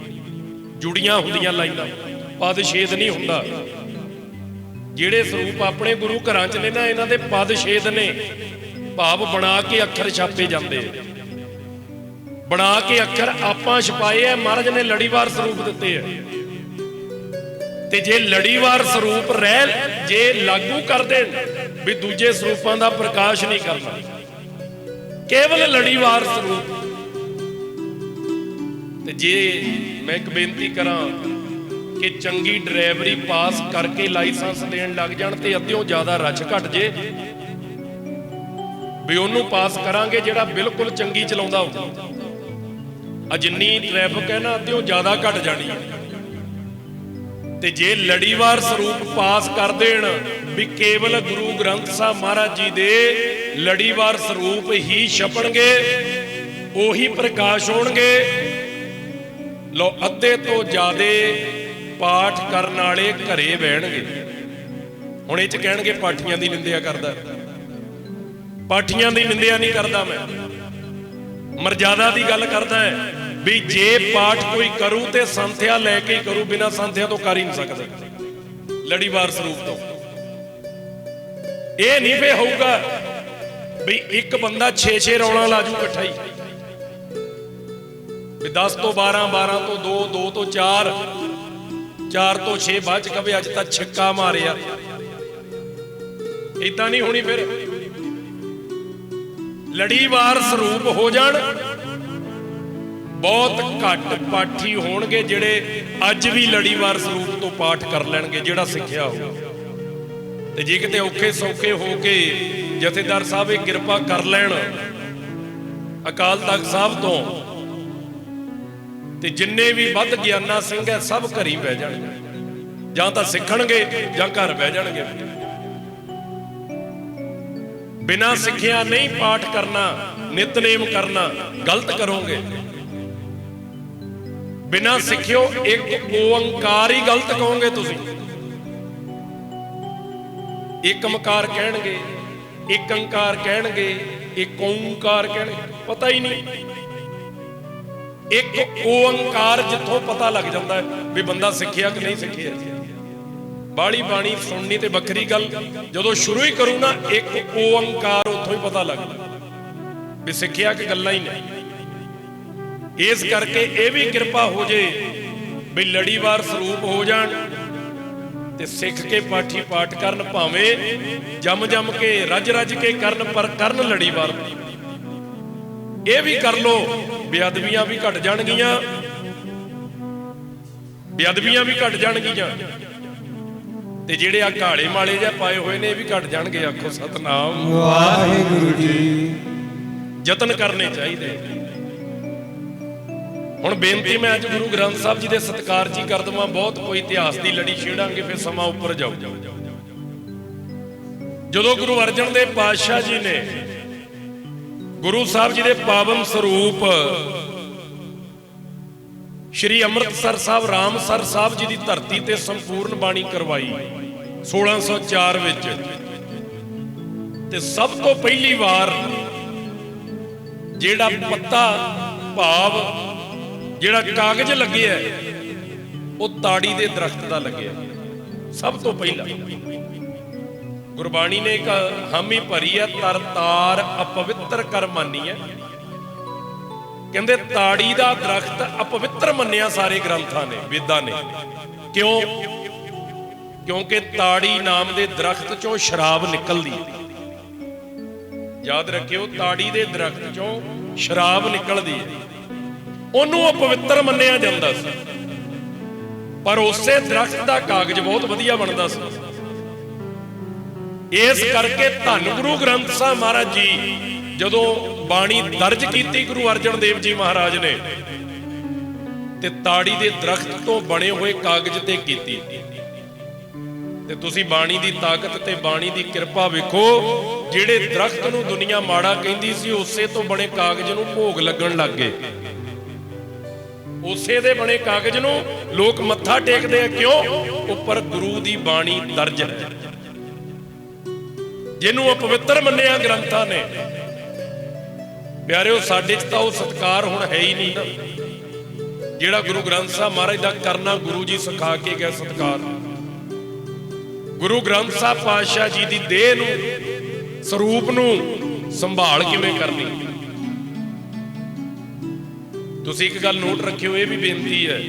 ਜੁੜੀਆਂ ਹੁੰਦੀਆਂ ਲਾਈਨਾਂ, ਪਦ ਛੇਦ ਨਹੀਂ ਹੁੰਦਾ। ਜਿਹੜੇ ਸਰੂਪ ਆਪਣੇ ਗੁਰੂ ਘਰਾਂ 'ਚ ਨੇ ਨਾ, ਇਹਨਾਂ ਦੇ ਪਦ ਛੇਦ ਨੇ। ਭਾਵ ਬਣਾ ਕੇ ਅੱਖਰ ਛਾਪੇ ਜਾਂਦੇ, ਬਣਾ ਕੇ ਅੱਖਰ ਆਪਾਂ ਛਪਾਏ ਆ। ਮਹਾਰਾਜ ਨੇ ਲੜੀਵਾਰ ਸਰੂਪ ਦਿੱਤੇ ਆ। ਤੇ ਜੇ ਲੜੀਵਾਰ ਸਰੂਪ ਜੇ ਲਾਗੂ ਕਰ ਦੇਣ ਵੀ ਦੂਜੇ ਸਰੂਪਾਂ ਦਾ ਪ੍ਰਕਾਸ਼ ਨਹੀਂ ਕਰਨਾ, ਕੇਵਲ ਲੜੀਵਾਰ ਸਰੂਪ। ਤੇ ਜੇ ਮੈਂ ਇੱਕ ਬੇਨਤੀ ਕਰਾਂ ਕਿ ਚੰਗੀ ਡਰਾਈਵਰੀ ਪਾਸ ਕਰਕੇ ਲਾਇਸੈਂਸ ਦੇਣ ਲੱਗ ਜਾਣ ਤੇ ਅੱਧਿਓਂ ਜ਼ਿਆਦਾ ਰੱਛ ਘਟ ਜੇ ਵੀ ਉਹਨੂੰ ਪਾਸ ਕਰਾਂਗੇ ਜਿਹੜਾ ਬਿਲਕੁਲ ਚੰਗੀ ਚਲਾਉਂਦਾ ਹੋਊ। ਆ ਜਿੰਨੀ ਟ੍ਰੈਫਿਕ ਹੈ ਨਾ, ਅੱਧਿਓਂ ਜ਼ਿਆਦਾ ਘਟ ਜਾਣੀ ਹੈ। ਤੇ ਜੇ ਲੜੀਵਾਰ ਸਰੂਪ ਪਾਸ ਕਰ ਦੇਣ ਵੀ ਕੇਵਲ ਗੁਰੂ ਗ੍ਰੰਥ ਸਾਹਿਬ ਮਹਾਰਾਜ ਜੀ ਦੇ ਲੜੀਵਾਰ ਸਰੂਪ ਹੀ ਛਪਣਗੇ, ਉਹੀ ਪ੍ਰਕਾਸ਼ ਹੋਣਗੇ, ਲੋ ਅੱਧੇ ਤੋਂ ਜ਼ਿਆਦੇ ਪਾਠ ਕਰਨ ਵਾਲੇ ਘਰੇ ਬਹਿਣਗੇ। ਹੁਣ ਇਹ 'ਚ ਕਹਿਣਗੇ ਪਾਠੀਆਂ ਦੀ ਨਿੰਦਿਆ ਕਰਦਾ। ਪਾਠੀਆਂ ਦੀ ਨਿੰਦਿਆ ਨਹੀਂ ਕਰਦਾ ਮੈਂ, ਮਰਜ਼ਾਦਾ ਦੀ ਗੱਲ ਕਰਦਾ ਹੈ ਵੀ ਜੇ ਪਾਠ ਕੋਈ ਕਰੂ ਤੇ ਸੰਥਿਆ ਲੈ ਕੇ ਹੀ ਕਰੂ, ਬਿਨਾਂ ਸੰਥਿਆ ਤੋਂ ਕਰ ਹੀ ਨਹੀਂ ਸਕਦੇ ਲੜੀਵਾਰ ਸਰੂਪ ਤੋਂ। ਇਹ ਨਹੀਂ ਫੇ ਹੋਊਗਾ ਵੀ ਇੱਕ ਬੰਦਾ 6-6 ਰੌਲਾ ਲਾਜੂ ਇਕੱਠਾ ਹੀ, ਵੀ 10 ਤੋਂ 12, 12 ਤੋਂ 2, 2 ਤੋਂ 4, 4 ਤੋਂ 6, ਬਾਅਦ ਚ ਕਵੇ ਅੱਜ ਤਾਂ ਛੱਕਾ ਮਾਰਿਆ। ਏਦਾਂ ਨਹੀਂ ਹੋਣੀ। ਫਿਰ ਲੜੀਵਾਰ ਸਰੂਪ ਹੋ ਜਾਣ, ਬਹੁਤ ਘੱਟ ਪਾਠੀ ਹੋਣਗੇ ਜਿਹੜੇ ਅੱਜ ਵੀ ਲੜੀਵਾਰ ਸਰੂਪ ਤੋਂ ਪਾਠ ਕਰ ਲੈਣਗੇ, ਜਿਹੜਾ ਸਿੱਖਿਆ ਹੋ। ਤੇ ਜੇ ਕਿਤੇ ਔਖੇ ਸੌਖੇ ਹੋ ਕੇ ਜਥੇਦਾਰ ਸਾਹਿਬ ਇਹ ਕਿਰਪਾ ਕਰ ਲੈਣ ਅਕਾਲ ਤਖਤ ਸਾਹਿਬ ਤੋਂ, ਤੇ ਜਿੰਨੇ ਵੀ ਵੱਧ ਗਿਆਨਾ ਸਿੰਘ ਹੈ ਸਭ ਘਰੀ ਬਹਿ ਜਾਣਗੇ, ਜਾਂ ਤਾਂ ਸਿੱਖਣਗੇ ਜਾਂ ਘਰ ਬਹਿ ਜਾਣਗੇ। ਬਿਨਾਂ ਸਿੱਖਿਆ ਨਹੀਂ ਪਾਠ ਕਰਨਾ, ਨਿਤਨੇਮ ਕਰਨਾ, ਗਲਤ ਕਰੋਗੇ। ਬਿਨਾਂ ਸਿੱਖਿਓ ਇੱਕ ਓੰਕਾਰ ਹੀ ਗਲਤ ਕਹੋਗੇ ਤੁਸੀਂ। ਇੱਕ ਓੰਕਾਰ ਕਹਿਣਗੇ, ਇੱਕ ਓੰਕਾਰ ਕਹਿਣਗੇ, ਇੱਕ ਓੰਕਾਰ ਕਹਿਣਗੇ, ਪਤਾ ਹੀ ਨਹੀਂ। ਇੱਕ ਓੰਕਾਰ ਜਿੱਥੋਂ ਪਤਾ ਲੱਗ ਜਾਂਦਾ ਹੈ ਵੀ ਬੰਦਾ ਸਿੱਖਿਆ ਕਿ ਨਹੀਂ ਸਿੱਖਿਆ। ਬਾਣੀ ਬਾਣੀ ਸੁਣਨੀ ਤੇ ਵੱਖਰੀ ਗੱਲ, ਜਦੋਂ ਸ਼ੁਰੂ ਹੀ ਕਰੂ ਨਾ ਇੱਕ ਓੰਕਾਰ, ਉੱਥੋਂ ਹੀ ਪਤਾ ਲੱਗਦਾ ਵੀ ਸਿੱਖਿਆ ਕਿ ਗੱਲਾਂ ਹੀ ਨਹੀਂ। ਇਸ ਕਰਕੇ ਇਹ ਵੀ ਕਿਰਪਾ ਹੋ ਜੇ ਵੀ ਲੜੀਵਾਰ ਸਰੂਪ ਹੋ ਜਾਣ ਤੇ ਸਿੱਖ ਕੇ ਪਾਠੀ ਪਾਠ ਕਰਨ, ਭਾਵੇਂ ਜੰਮ ਜੰਮ ਕੇ ਰੱਜ ਰੱਜ ਕੇ ਕਰਨ, ਪਰ ਕਰਨ ਲੜੀਵਾਰ। ਇਹ ਵੀ ਕਰ ਲੋ, ਬੇਅਦਬੀਆਂ ਵੀ ਘਟ ਜਾਣਗੀਆਂ, ਬੇਅਦਬੀਆਂ ਵੀ ਘਟ ਜਾਣਗੀਆਂ। ਤੇ ਜਿਹੜੇ ਆ ਘਾਲੇ ਮਾਲੇ ਜਿਹਾ ਪਾਏ ਹੋਏ ਨੇ ਇਹ ਵੀ ਘਟ ਜਾਣਗੇ। ਆਖੋ ਸਤਨਾਮ ਵਾਹਿਗੁਰੂ ਜੀ। ਯਤਨ ਕਰਨੇ ਚਾਹੀਦੇ। ਹੁਣ ਬੇਨਤੀ ਮੈਂ ਅੱਜ ਗੁਰੂ ਗ੍ਰੰਥ ਸਾਹਿਬ ਜੀ ਦੇ ਸਤਿਕਾਰ ਜੀ ਕਰ ਦਵਾਂ। ਬਹੁਤ ਕੋਈ ਇਤਿਹਾਸ ਦੀ ਲੜੀ ਛੇੜਾਂਗੇ, ਫਿਰ ਸਮਾਂ ਉੱਪਰ ਜਾਊ। ਜਦੋਂ ਗੁਰੂ ਅਰਜਨ ਦੇਵ ਪਾਤਸ਼ਾਹ ਜੀ ਨੇ ਗੁਰੂ ਸਾਹਿਬ ਜੀ ਦੇ ਪਾਵਨ ਸਰੂਪ ਸ਼੍ਰੀ ਅੰਮ੍ਰਿਤਸਰ ਸਾਹਿਬ ਰਾਮਸਰ ਸਾਹਿਬ ਜੀ ਦੀ ਧਰਤੀ ਤੇ ਸੰਪੂਰਨ ਬਾਣੀ ਕਰਵਾਈ 1604 ਵਿੱਚ, ਤੇ ਸਭ ਤੋਂ ਪਹਿਲੀ ਵਾਰ ਜਿਹੜਾ ਪੱਤਾ ਭਾਵ ਜਿਹੜਾ ਕਾਗਜ਼ ਲੱਗਿਆ ਉਹ ਤਾੜੀ ਦੇ ਦਰਖਤ ਦਾ ਲੱਗਿਆ ਸਭ ਤੋਂ ਪਹਿਲਾਂ। ਗੁਰਬਾਣੀ ਨੇ ਇੱਕ ਹਾਮੀ ਭਰੀ ਹੈ, ਤਰ ਤਾਰ ਅਪਵਿੱਤਰ ਕਰ ਮਾਨੀ ਹੈ। ਕਹਿੰਦੇ ਤਾੜੀ ਦਾ ਦਰਖਤ ਅਪਵਿੱਤਰ ਮੰਨਿਆ ਸਾਰੇ ਗ੍ਰੰਥਾਂ ਨੇ, ਵੇਦਾਂ ਨੇ। ਕਿਉਂ? ਕਿਉਂਕਿ ਤਾੜੀ ਨਾਮ ਦੇ ਦਰਖਤ ਚੋਂ ਸ਼ਰਾਬ ਨਿਕਲਦੀ। ਯਾਦ ਰੱਖਿਓ, ਤਾੜੀ ਦੇ ਦਰਖਤ ਚੋਂ ਸ਼ਰਾਬ ਨਿਕਲਦੀ ਹੈ, ਉਹਨੂੰ ਅਪਵਿੱਤਰ ਮੰਨਿਆ ਜਾਂਦਾ ਸੀ। ਪਰ ਉਸੇ ਦਰਖਤ ਦਾ ਕਾਗਜ਼ ਬਹੁਤ ਵਧੀਆ ਬਣਦਾ ਸੀ। ਇਸ ਕਰਕੇ ਧੰਨ ਗੁਰੂ ਗ੍ਰੰਥ ਸਾਹਿਬ ਮਹਾਰਾਜ ਜੀ ਜਦੋਂ ਬਾਣੀ ਦਰਜ ਕੀਤੀ ਗੁਰੂ ਅਰਜਨ ਦੇਵ ਜੀ ਮਹਾਰਾਜ ਨੇ, ਤੇ ਤਾੜੀ ਦੇ ਦਰਖਤ ਤੋਂ ਬਣੇ ਹੋਏ ਕਾਗਜ਼ ਤੇ ਕੀਤੀ। ਤੇ ਤੁਸੀਂ ਬਾਣੀ ਦੀ ਤਾਕਤ ਤੇ ਬਾਣੀ ਦੀ ਕਿਰਪਾ ਵੇਖੋ, ਜਿਹੜੇ ਦਰਖਤ ਨੂੰ ਦੁਨੀਆ ਮਾੜਾ ਕਹਿੰਦੀ ਸੀ, ਉਸੇ ਤੋਂ ਬਣੇ ਕਾਗਜ਼ ਨੂੰ ਭੋਗ ਲੱਗਣ ਲੱਗ ਗਏ। ਉਸੇ ਦੇ ਬਣੇ ਕਾਗਜ਼ ਨੂੰ ਲੋਕ ਮੱਥਾ ਟੇਕਦੇ ਆ। ਕਿਉਂ? ਉੱਪਰ ਗੁਰੂ ਦੀ ਬਾਣੀ ਦਰਜ ਹੈ, ਜਿਹਨੂੰ ਅਪਵਿੱਤਰ ਮੰਨਿਆ ਗ੍ਰੰਥਾਂ ਨੇ। ਪਿਆਰਿਓ, ਸਾਡੇ 'ਚ ਤਾਂ ਉਹ ਸਤਿਕਾਰ ਹੁਣ ਹੈ ਹੀ ਨਹੀਂ ਨਾ, ਜਿਹੜਾ ਗੁਰੂ ਗ੍ਰੰਥ ਸਾਹਿਬ ਮਹਾਰਾਜ ਦਾ ਕਰਨਾ ਗੁਰੂ ਜੀ ਸਿਖਾ ਕੇ ਗਏ ਸਤਿਕਾਰ। ਗੁਰੂ ਗ੍ਰੰਥ ਸਾਹਿਬ ਪਾਤਸ਼ਾਹ ਜੀ ਦੀ ਦੇਹ ਨੂੰ, ਸਰੂਪ ਨੂੰ ਸੰਭਾਲ ਕਿਵੇਂ ਕਰਨੀ। ਤੁਸੀਂ ਇੱਕ ਗੱਲ ਨੋਟ ਰੱਖਿਓ, ਇਹ ਵੀ ਬੇਨਤੀ ਹੈ,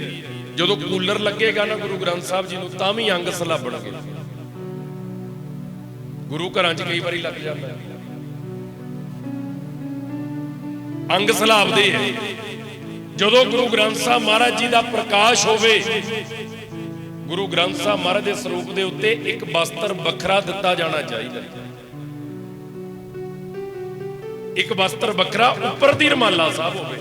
ਜਦੋਂ ਕੂਲਰ ਲੱਗੇਗਾ ਨਾ ਗੁਰੂ ਗ੍ਰੰਥ ਸਾਹਿਬ ਜੀ ਨੂੰ, ਤਾਂ ਵੀ ਅੰਗ ਸਲਾਬਣਗੇ। ਗੁਰੂ ਘਰਾਂ 'ਚ ਕਈ ਵਾਰੀ ਲੱਗ ਜਾਂਦਾ, ਅੰਗ ਸਲਾਬਦੇ ਹੈ। ਜਦੋਂ ਗੁਰੂ ਗ੍ਰੰਥ ਸਾਹਿਬ ਮਹਾਰਾਜ ਜੀ ਦਾ ਪ੍ਰਕਾਸ਼ ਹੋਵੇ, ਗੁਰੂ ਗ੍ਰੰਥ ਸਾਹਿਬ ਮਹਾਰਾਜ ਦੇ ਸਰੂਪ ਦੇ ਉੱਤੇ ਇੱਕ ਵਸਤਰ ਵੱਖਰਾ ਦਿੱਤਾ ਜਾਣਾ ਚਾਹੀਦਾ। ਇੱਕ ਵਸਤਰ ਵੱਖਰਾ ਉੱਪਰ ਦੀ ਰਮਾਲਾ ਸਾਹਿਬ ਹੋਵੇ।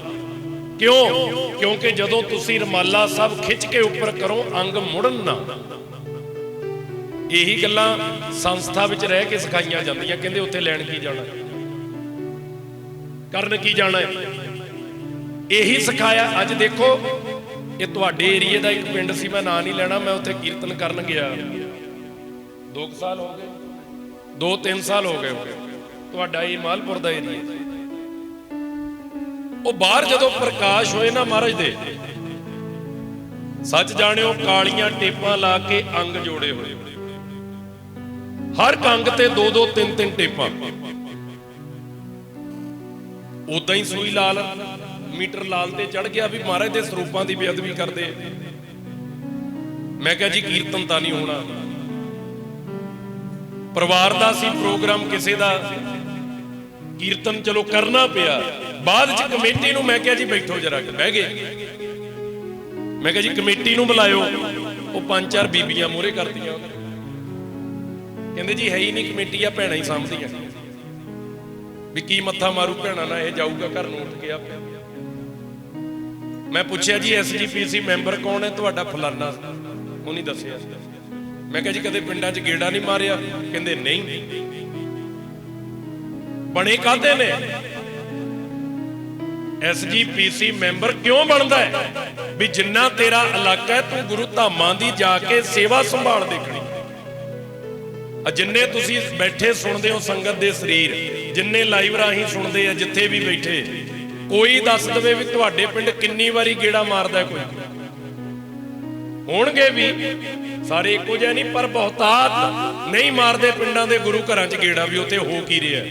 ਕਿਉਂ? ਕਿਉਂਕਿ ਜਦੋਂ ਤੁਸੀਂ ਰਮਾਲਾ ਸਾਹਿਬ ਖਿੱਚ ਕੇ ਉੱਪਰ ਕਰੋ, ਅੰਗ ਮੁੜਨ ਨਾ। ਇਹੀ ਗੱਲਾਂ ਸੰਸਥਾ ਵਿੱਚ ਰਹਿ ਕੇ ਸਿਖਾਈਆਂ ਜਾਂਦੀਆਂ। ਕਹਿੰਦੇ ਉੱਥੇ ਲੈਣ ਕੀ ਜਾਣਾ, ਕਰਨ ਕੀ ਜਾਣਾ, ਇਹੀ ਸਿਖਾਇਆ। ਅੱਜ ਦੇਖੋ, ਇਹ ਤੁਹਾਡੇ ਏਰੀਏ ਦਾ ਇੱਕ ਪਿੰਡ ਸੀ, ਮੈਂ ਨਾਂ ਨਹੀਂ ਲੈਣਾ, ਮੈਂ ਉੱਥੇ ਕੀਰਤਨ ਕਰਨ ਗਿਆ। 2 ਸਾਲ ਹੋ ਗਏ, 2-3 ਸਾਲ ਹੋ ਗਏ। ਤੁਹਾਡਾ ਇਹ ਮਾਲਪੁਰ ਦਾ ਏਰੀਆ। ਉਹ ਬਾਹਰ ਜਦੋਂ ਪ੍ਰਕਾਸ਼ ਹੋਏ ਨਾ ਮਹਾਰਾਜ ਦੇ, ਸੱਚ ਜਾਣਿਓ, ਕਾਲੀਆਂ ਟੇਪਾਂ ਲਾ ਕੇ ਅੰਗ ਜੋੜੇ ਹੋਏ, ਹਰ ਅੰਗ ਤੇ 2-2 3-3 ਟੇਪਾਂ। ਉਦਾਂ ਹੀ ਸੂਈ ਲਾਲ, ਮੀਟਰ ਲਾਲ ਤੇ ਚੜ ਗਿਆ ਵੀ ਮਹਾਰਾਜ ਦੇ ਸਰੂਪਾਂ ਦੀ ਬੇਅਦਬੀ ਕਰਦੇ। ਮੈਂ ਕਿਹਾ ਜੀ ਕੀਰਤਨ ਤਾਂ ਨਹੀਂ ਹੋਣਾ। ਪਰਿਵਾਰ ਦਾ ਸੀ ਪ੍ਰੋਗਰਾਮ ਕਿਸੇ ਦਾ, ਕੀਰਤਨ ਚਲੋ ਕਰਨਾ ਪਿਆ। ਬਾਅਦ ਚ ਕਮੇਟੀ ਨੂੰ ਮੈਂ ਕਿਹਾ ਜੀ ਬੈਠੋ ਜਰਾ, ਬਹਿ ਗਏ। ਮੈਂ ਕਿਹਾ ਜੀ ਕਮੇਟੀ ਨੂੰ ਬੁਲਾਇਓ। ਉਹ 5-4 ਬੀਬੀਆਂ ਮੂਹਰੇ ਕਰਦੀਆਂ। ਕਹਿੰਦੇ ਜੀ ਹੈ ਹੀ ਨਹੀਂ ਕਮੇਟੀ, ਆ ਭੈਣਾਂ ਹੀ ਸਾਂਭਦੀਆਂ। ਵੀ ਕੀ ਮੱਥਾ ਮਾਰੂ ਭੈਣਾਂ ਨਾਲ, ਇਹ ਜਾਊਗਾ ਘਰ ਨੂੰ ਉੱਠ ਕੇ ਆਪੇ। ਮੈਂ ਪੁੱਛਿਆ ਜੀ SGPC ਮੈਂਬਰ ਕੌਣ ਹੈ ਤੁਹਾਡਾ? ਫਲਾਨਾ। ਉਹਨੇ ਦੱਸਿਆ। ਮੈਂ ਕਿਹਾ ਜੀ ਕਦੇ ਪਿੰਡਾਂ 'ਚ ਗੇੜਾ ਨਹੀਂ ਮਾਰਿਆ? ਕਹਿੰਦੇ ਨਹੀਂ। ਬਣੇ ਕਾਹਦੇ ਨੇ? SGPC ਮੈਂਬਰ ਕਿਉਂ ਬਣਦਾ ਹੈ? ਵੀ ਜਿੰਨਾ ਤੇਰਾ ਇਲਾਕਾ ਹੈ, ਤੂੰ ਗੁਰੂ ਧਾਮਾਂ ਦੀ ਜਾ ਕੇ ਸੇਵਾ ਸੰਭਾਲ ਦੇਖਣੀ। ਜਿੰਨੇ ਤੁਸੀਂ ਬੈਠੇ ਸੁਣਦੇ ਹੋ ਸੰਗਤ ਦੇ ਸਰੀਰ, ਜਿੰਨੇ ਲਾਈਵ ਰਾਹੀਂ ਸੁਣਦੇ ਆ, ਜਿੱਥੇ ਵੀ ਬੈਠੇ, ਕੋਈ ਦੱਸ ਦੇਵੇ ਵੀ ਤੁਹਾਡੇ ਪਿੰਡ ਕਿੰਨੀ ਵਾਰੀ ਗੇੜਾ ਮਾਰਦਾ। ਕੋਈ ਹੋਣਗੇ ਵੀ, ਸਾਰੇ ਇੱਕੋ ਜਿਹੇ ਨਹੀਂ, ਪਰ ਬਹੁਤਾਤ ਨਹੀਂ ਮਾਰਦੇ ਪਿੰਡਾਂ ਦੇ ਗੁਰੂ ਘਰਾਂ 'ਚ ਗੇੜਾ ਵੀ ਉੱਥੇ ਹੋ ਕੀ ਰਿਹਾ,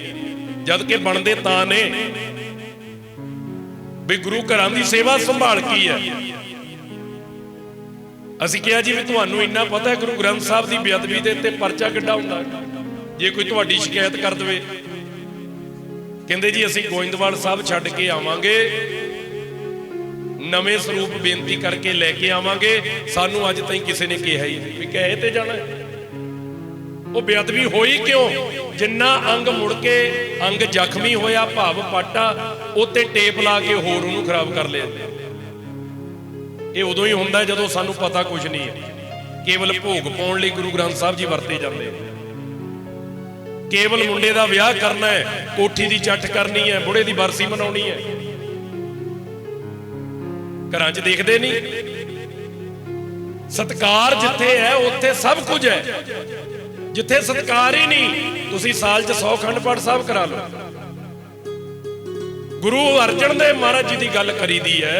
ਜਦ ਕਿ ਬਣਦੇ ਤਾਂ ਨੇ ਵੀ ਗੁਰੂ ਘਰਾਂ ਦੀ ਸੇਵਾ ਸੰਭਾਲ ਕੀ ਹੈ। ਅਸੀਂ ਕਿਹਾ ਜੀ ਵੀ ਤੁਹਾਨੂੰ ਇੰਨਾ ਪਤਾ ਹੈ ਗੁਰੂ ਗ੍ਰੰਥ ਸਾਹਿਬ ਦੀ ਬੇਅਦਬੀ ਦੇ ਉੱਤੇ ਪਰਚਾ ਕਿੱਡਾ ਹੁੰਦਾ ਜੇ ਕੋਈ ਤੁਹਾਡੀ ਸ਼ਿਕਾਇਤ ਕਰ ਦੇਵੇ? ਕਹਿੰਦੇ ਜੀ ਅਸੀਂ ਗੋਇੰਦਵਾਲ ਸਾਹਿਬ ਛੱਡ ਕੇ ਆਵਾਂਗੇ, ਨਵੇਂ ਸਰੂਪ ਬੇਨਤੀ ਕਰਕੇ ਲੈ ਕੇ ਆਵਾਂਗੇ। ਸਾਨੂੰ ਅੱਜ ਤਾਈਂ ਕਿਸੇ ਨੇ ਕਿਹਾ ਹੀ ਨਹੀਂ ਵੀ ਕਹੇ ਤੇ ਜਾਣਾ। ਉਹ ਬੇਅਦਬੀ ਹੋਈ ਕਿਉਂ? ਜਿੰਨਾ ਅੰਗ ਮੁੜ ਕੇ ਅੰਗ ਜ਼ਖਮੀ ਹੋਇਆ, ਭਾਵ ਪਾਟਾ, ਉੱਤੇ ਟੇਪ ਲਾ ਕੇ ਹੋਰ ਉਹਨੂੰ ਖਰਾਬ ਕਰ ਲਿਆ। ਇਹ ਉਦੋਂ ਹੀ ਹੁੰਦਾ ਜਦੋਂ ਸਾਨੂੰ ਪਤਾ ਕੁਝ ਨਹੀਂ ਹੈ। ਕੇਵਲ ਭੋਗ ਪਾਉਣ ਲਈ ਗੁਰੂ ਗ੍ਰੰਥ ਸਾਹਿਬ ਜੀ ਵਰਤੇ ਜਾਂਦੇ। ਕੇਵਲ ਮੁੰਡੇ ਦਾ ਵਿਆਹ ਕਰਨਾ ਹੈ, ਕੋਠੀ ਦੀ ਚੱਟ ਕਰਨੀ ਹੈ, ਬੁੜੇ ਦੀ ਬਰਸੀ ਮਨਾਉਣੀ ਹੈ। ਘਰਾਂ 'ਚ ਦੇਖਦੇ ਨਹੀਂ। ਸਤਿਕਾਰ ਜਿੱਥੇ ਹੈ ਉੱਥੇ ਸਭ ਕੁਝ ਹੈ। ਜਿੱਥੇ ਸਤਿਕਾਰ ਹੀ ਨਹੀਂ, ਤੁਸੀਂ ਸਾਲ 'ਚ 100 ਅਖੰਡ ਪਾਠ ਸਾਹਿਬ ਕਰਾ ਲਓ, गुरु अर्जन देव महाराज जी की गल करी दी है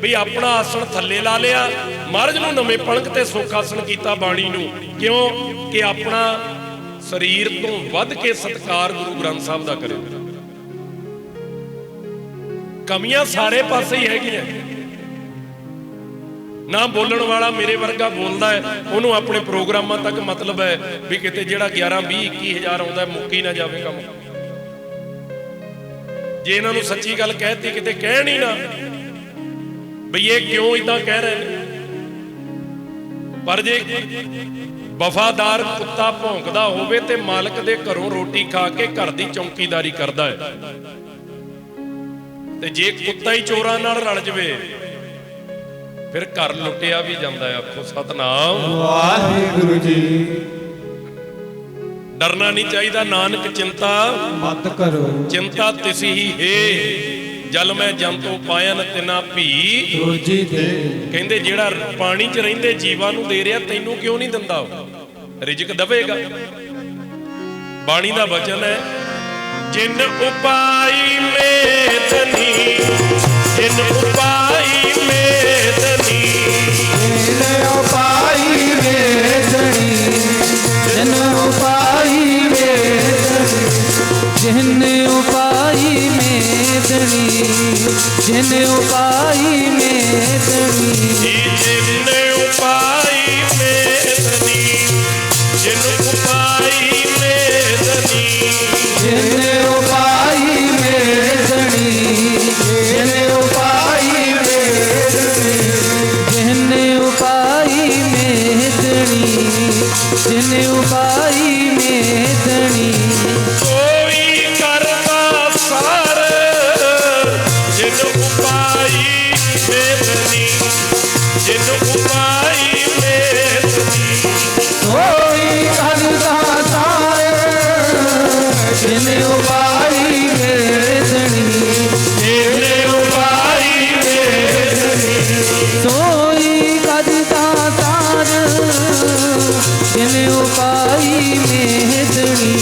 भी अपना आसन थले ला लिया, महाराज नूं नवें पलंग ते सुखासन कीता बाणी नूं, क्यों कि अपना शरीर तो वध के सत्कार गुरु ग्रंथ साहब दा करे। कमियां सारे पासे ही हैगियां, ना बोलण वाला मेरे वर्गा बोलता है, उन्होंने अपने प्रोग्रामां तक मतलब है भी किते जिहड़ा 11-20-21 आउंदा मुक्की ना जावे काम। जे इन्हां नूं सच्ची गल कहती किते कहण ही ना भी ये क्यों इदां कह रहे हैं। पर जे वफादार कुत्ता भौंकदा होवे ते मालक दे घरों रोटी खा के घर दी चौकीदारी करदा है, ते जे कुत्ता ही चोरां नाल रल जवे फिर घर लुटिया भी जाता है। आखो सतनाम वाहिगुरु जी। डरना नहीं चाहिए, नानक चिंता मत करो, चिंता तिसी ही है जल मैं जंतु पायन तिना भी रोजी दे। कहंदे जेड़ा पानी च रहिंदे जीवां नूं दे रिहा तैनूं क्यों नहीं दिंदा, रिजक दवेगा। बाणी दा वचन है जिन उपाई मेदनी, जिन उपाई मेदनी, जिन उपाई मेदनी, जिन उपाई मेदनी, जिन उपाई मेदनी, जिन उपाई मेदनी, जिन उपाई मेदनी, जिन उपाई मेदनी, जिन उपाई मेदनी, जिन उपाई मेदनी, जिन उपाई मेदनी, जिन उपाई मेदनी, कोई करता सार जिन उपाई मेदनी, जिन उपाई मेदनी, कोई करता सार जिन उपाई मेदनी, जिन उपाई मेदनी, सोई करता सार जिन उपाई मेदनी,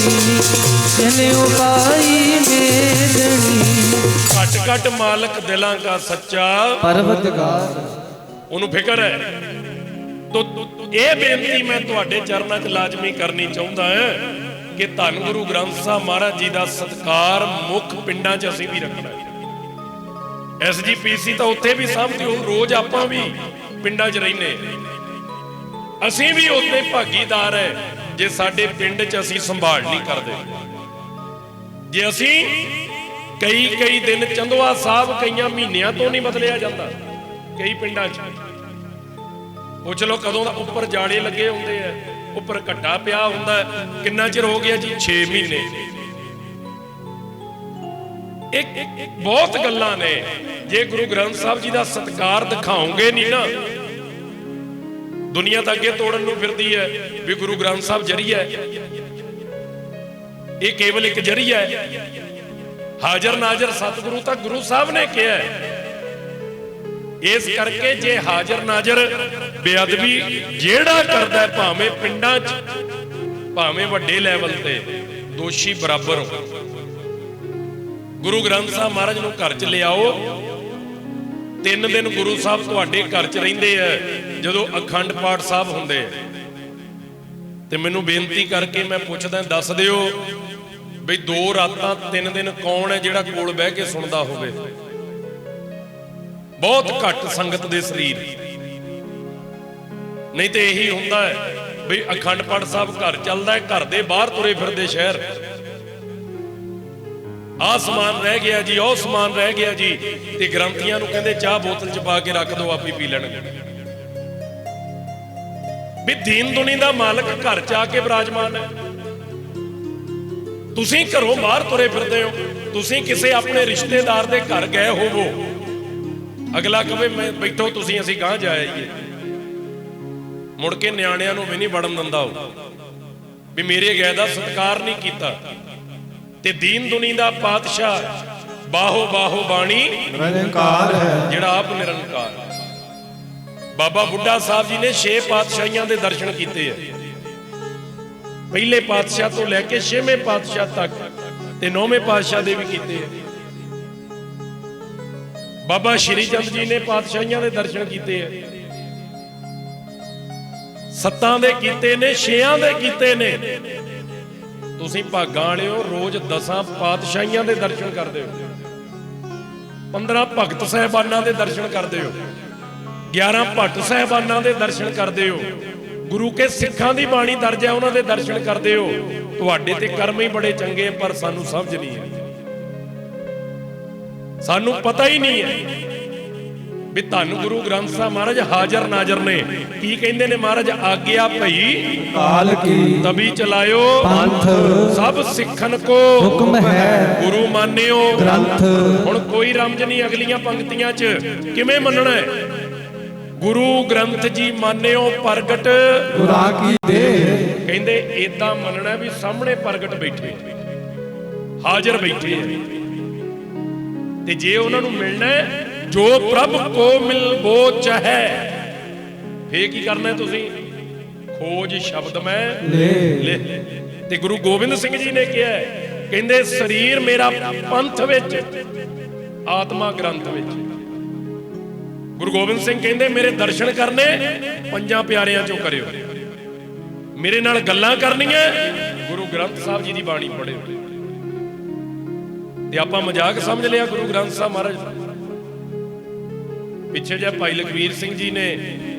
जिन उपाई मेदनी। घट घट मालक दिलां का सच्चा परवतगार ਉਹਨੂੰ ਫਿਕਰ ਹੈ। तो ਇਹ ਬੇਨਤੀ ਮੈਂ ਤੁਹਾਡੇ ਚਰਨਾਂ 'ਚ ਲਾਜ਼ਮੀ ਕਰਨੀ ਚਾਹੁੰਦਾ ਹਾਂ ਕਿ ਧੰਨ ਗੁਰੂ ਗ੍ਰੰਥ ਸਾਹਿਬ ਮਹਾਰਾਜ ਜੀ ਦਾ ਸਤਿਕਾਰ ਮੁੱਖ ਪਿੰਡਾਂ 'ਚ ਅਸੀਂ ਵੀ ਰੱਖਣਾ ਹੈ। ਐਸਜੀਪੀਸੀ ਤਾਂ ਉੱਥੇ ਵੀ ਸਾਂਭਦੀ ਹੋ, ਰੋਜ਼ ਆਪਾਂ ਵੀ ਪਿੰਡਾਂ 'ਚ ਰਹਿੰਦੇ, ਅਸੀਂ ਵੀ ਉੱਥੇ ਭਾਗੀਦਾਰ ਹੈ ਜੇ ਸਾਡੇ ਪਿੰਡ 'ਚ ਅਸੀਂ ਸੰਭਾਲ ਨਹੀਂ ਕਰਦੇ। ਜੇ ਅਸੀਂ ਕਈ ਦਿਨ ਚੰਦੋਆ ਸਾਹਿਬ ਕਈਆਂ ਮਹੀਨਿਆਂ ਤੋਂ ਨਹੀਂ ਬਦਲਿਆ ਜਾਂਦਾ, ਕਈ ਪਿੰਡਾਂ 'ਚ ਪੁੱਛ ਲਓ ਕਦੋਂ ਦਾ ਉੱਪਰ ਜਾੜੇ ਲੱਗੇ ਹੁੰਦੇ ਆ, ਉੱਪਰ ਘੱਟਾ ਪਿਆ ਹੁੰਦਾ, ਕਿੰਨਾ ਚਿਰ ਹੋ ਗਿਆ ਜੀ 6 ਮਹੀਨੇ। ਇੱਕ ਬਹੁਤ ਗੱਲਾਂ ਨੇ, ਜੇ ਗੁਰੂ ਗ੍ਰੰਥ ਸਾਹਿਬ ਜੀ ਦਾ ਸਤਿਕਾਰ ਦਿਖਾਓਗੇ ਨਹੀਂ ਨਾ, ਦੁਨੀਆ ਤਾਂ ਅੱਗੇ ਤੋੜਨ ਨੂੰ ਫਿਰਦੀ ਹੈ ਵੀ ਗੁਰੂ ਗ੍ਰੰਥ ਸਾਹਿਬ ਜਰੀਆ ਹੈ, ਇਹ ਕੇਵਲ ਇੱਕ ਜਰੀਆ ਹੈ। ਹਾਜ਼ਰ ਨਾਜ਼ਰ ਸਤਿਗੁਰੂ ਤਾਂ ਗੁਰੂ ਸਾਹਿਬ ਨੇ ਕਿਹਾ ਹੈ। ਇਸ ਕਰਕੇ ਜੇ ਹਾਜ਼ਰ ਨਾਜ਼ਰ ਬੇਅਦਬੀ ਜਿਹੜਾ ਕਰਦਾ, ਭਾਵੇਂ ਪਿੰਡਾਂ 'ਚ ਭਾਵੇਂ ਵੱਡੇ ਲੈਵਲ ਤੇ, ਦੋਸ਼ੀ ਬਰਾਬਰ ਹੋ। ਗੁਰੂ ਗ੍ਰੰਥ ਸਾਹਿਬ ਮਹਾਰਾਜ ਨੂੰ ਘਰ 'ਚ ਲਿਆਓ, 3 ਦਿਨ ਗੁਰੂ ਸਾਹਿਬ ਤੁਹਾਡੇ ਘਰ 'ਚ ਰਹਿੰਦੇ ਆ ਜਦੋਂ ਅਖੰਡ ਪਾਠ ਸਾਹਿਬ ਹੁੰਦੇ ਆ। ਤੇ ਮੈਨੂੰ ਬੇਨਤੀ ਕਰਕੇ ਮੈਂ ਪੁੱਛਦਾ, ਦੱਸ ਦਿਓ ਬਈ 2 ਰਾਤਾਂ 3 ਦਿਨ ਕੌਣ ਹੈ ਜਿਹੜਾ ਕੋਲ ਬਹਿ ਕੇ ਸੁਣਦਾ ਹੋਵੇ? ਬਹੁਤ ਘੱਟ ਸੰਗਤ ਦੇ ਸਰੀਰ, ਨਹੀਂ ਤੇ ਇਹੀ ਹੁੰਦਾ ਹੈ ਬਈ ਅਖੰਡ ਪਾਠ ਸਾਹਿਬ ਘਰ ਚੱਲਦਾ ਹੈ, ਘਰ ਦੇ ਬਾਹਰ ਤੁਰੇ ਫਿਰਦੇ ਸ਼ਹਿਰ, ਆਹ ਸਮਾਨ ਰਹਿ ਗਿਆ ਜੀ, ਉਹ ਸਮਾਨ ਰਹਿ ਗਿਆ ਜੀ, ਤੇ ਗ੍ਰੰਥੀਆਂ ਨੂੰ ਕਹਿੰਦੇ ਚਾਹ ਬੋਤਲ 'ਚ ਪਾ ਕੇ ਰੱਖ ਦਿਓ, ਆਪੀ ਪੀ ਲੈਣਗੇ। ਵੀ ਦੀਨ ਦੁਨੀ ਦਾ ਮਾਲਕ ਘਰ 'ਚ ਆ ਕੇ ਵਿਰਾਜਮਾਨ ਹੈ, ਤੁਸੀਂ ਘਰੋਂ ਬਾਹਰ ਤੁਰੇ ਫਿਰਦੇ ਹੋ। ਤੁਸੀਂ ਕਿਸੇ ਆਪਣੇ ਰਿਸ਼ਤੇਦਾਰ ਦੇ ਘਰ ਗਏ ਹੋਵੋ, ਅਗਲਾ ਕਹੇ ਮੈਂ ਬੈਠੋ ਤੁਸੀਂ, ਅਸੀਂ ਗਾਂਹ ਜਾ ਆਈਏ, ਮੁੜ ਕੇ ਨਿਆਣਿਆਂ ਨੂੰ ਵੀ ਨਹੀਂ ਵੜਨ ਦਿੰਦਾ ਉਹ ਵੀ ਮੇਰੇ ਗਏ ਦਾ ਸਤਿਕਾਰ ਨਹੀਂ ਕੀਤਾ। ਤੇ ਦੀਨ ਦੁਨੀ ਦਾ ਪਾਤਸ਼ਾਹ ਬਾਹੋ ਬਾਹੋ ਬਾਣੀ ਨਿਰੰਕਾਰ ਹੈ, ਜਿਹੜਾ ਆਪ ਨਿਰੰਕਾਰ। ਬਾਬਾ ਬੁੱਢਾ ਸਾਹਿਬ ਜੀ ਨੇ 6 ਪਾਤਸ਼ਾਹੀਆਂ ਦੇ ਦਰਸ਼ਨ ਕੀਤੇ ਆ, ਪਹਿਲੇ ਪਾਤਸ਼ਾਹ ਤੋਂ ਲੈ ਕੇ 6ਵੇਂ ਪਾਤਸ਼ਾਹ ਤੱਕ, ਤੇ 9ਵੇਂ ਪਾਤਸ਼ਾਹ ਦੇ ਵੀ ਕੀਤੇ ਆ। ਬਾਬਾ ਸ਼੍ਰੀ ਚੰਦ ਜੀ ਨੇ ਪਾਤਸ਼ਾਹੀਆਂ ਦੇ ਦਰਸ਼ਨ ਕੀਤੇ ਆ, 7 ਦੇ ਕੀਤੇ ਨੇ, 6 ਦੇ ਕੀਤੇ ਨੇ। ਤੁਸੀਂ ਭਾਗਾਂ ਵਾਲਿਓ ਰੋਜ਼ 10 ਪਾਤਸ਼ਾਹੀਆਂ ਦੇ ਦਰਸ਼ਨ ਕਰਦੇ ਹੋ, 15 ਭਗਤ ਸਾਹਿਬਾਨਾਂ ਦੇ ਦਰਸ਼ਨ ਕਰਦੇ ਹੋ, 11 ਭੱਟ ਸਾਹਿਬਾਨਾਂ ਦੇ ਦਰਸ਼ਨ ਕਰਦੇ ਹੋ, ਗੁਰੂ ਕੇ ਸਿੱਖਾਂ ਦੀ ਬਾਣੀ ਦਰਜ ਹੈ ਉਹਨਾਂ ਦੇ ਦਰਸ਼ਨ ਕਰਦੇ ਹੋ। ਤੁਹਾਡੇ ਤੇ ਕਰਮ ਹੀ ਬੜੇ ਚੰਗੇ, ਪਰ ਸਾਨੂੰ ਸਮਝ ਨਹੀਂ ਹੈ, ਸਾਨੂੰ ਪਤਾ ਹੀ ਨਹੀਂ ਹੈ ਵੀ ਧੰਨ ਗੁਰੂ ਗ੍ਰੰਥ ਸਾਹਿਬ ਮਹਾਰਾਜ ਹਾਜ਼ਰ ਨਾਜ਼ਰ ਨੇ। ਕੀ ਕਹਿੰਦੇ ਨੇ ਮਹਾਰਾਜ? ਆਗਿਆ ਭਈ ਕਾਲ ਕੀ ਤਬੀ ਚਲਾਇਓ ਪੰਥ, ਸਭ ਸਿੱਖਣ ਕੋ ਹੁਕਮ ਹੈ ਗੁਰੂ ਮਾਨਿਓ ਗ੍ਰੰਥ। ਹੁਣ ਕੋਈ ਰਮਜ ਨਹੀਂ ਅਗਲੀਆਂ ਪੰਕਤੀਆਂ 'ਚ, ਕਿਵੇਂ ਮੰਨਣਾ ਹੈ? ਗੁਰੂ ਗ੍ਰੰਥ ਜੀ ਮਾਨਿਓ ਪ੍ਰਗਟ ਗੁਰਾਂ ਕੀ ਦੇ। ਕਹਿੰਦੇ ਏਦਾਂ ਮੰਨਣਾ ਵੀ ਸਾਹਮਣੇ ਪ੍ਰਗਟ ਬੈਠੇ, ਹਾਜ਼ਰ ਬੈਠੇ ਆ, ਤੇ ਜੇ ਉਹਨਾਂ ਨੂੰ ਮਿਲਣਾ ਹੈ ਜੋ ਪ੍ਰਭ ਕੋ ਮਿਲ ਬੋ ਚਾਹੈ, ਫੇਰ ਕੀ ਕਰਨਾ ਤੁਸੀਂ? ਖੋਜ ਸ਼ਬਦ ਮੈਂ ਲੈ। ਤੇ ਗੁਰੂ ਗੋਬਿੰਦ ਸਿੰਘ ਜੀ ਨੇ ਕਿਹਾ, ਕਹਿੰਦੇ ਸਰੀਰ ਮੇਰਾ ਪੰਥ ਵਿੱਚ, ਆਤਮਾ ਗ੍ਰੰਥ ਵਿੱਚ। ਗੁਰੂ ਗੋਬਿੰਦ ਸਿੰਘ ਕਹਿੰਦੇ ਮੇਰੇ ਦਰਸ਼ਨ ਕਰਨੇ 5 ਪਿਆਰਿਆਂ ਚੋਂ ਕਰਿਓ, ਮੇਰੇ ਨਾਲ ਗੱਲਾਂ ਕਰਨੀਆਂ ਗੁਰੂ ਗ੍ਰੰਥ ਸਾਹਿਬ ਜੀ ਦੀ ਬਾਣੀ ਪੜ੍ਹਿਓ। ਤੇ ਆਪਾਂ ਮਜ਼ਾਕ ਸਮਝ ਲਿਆ ਗੁਰੂ ਗ੍ਰੰਥ ਸਾਹਿਬ ਮਹਾਰਾਜ। ਪਿੱਛੇ ਜੇ ਭਾਈ ਲਖਵੀਰ ਸਿੰਘ ਜੀ ਨੇ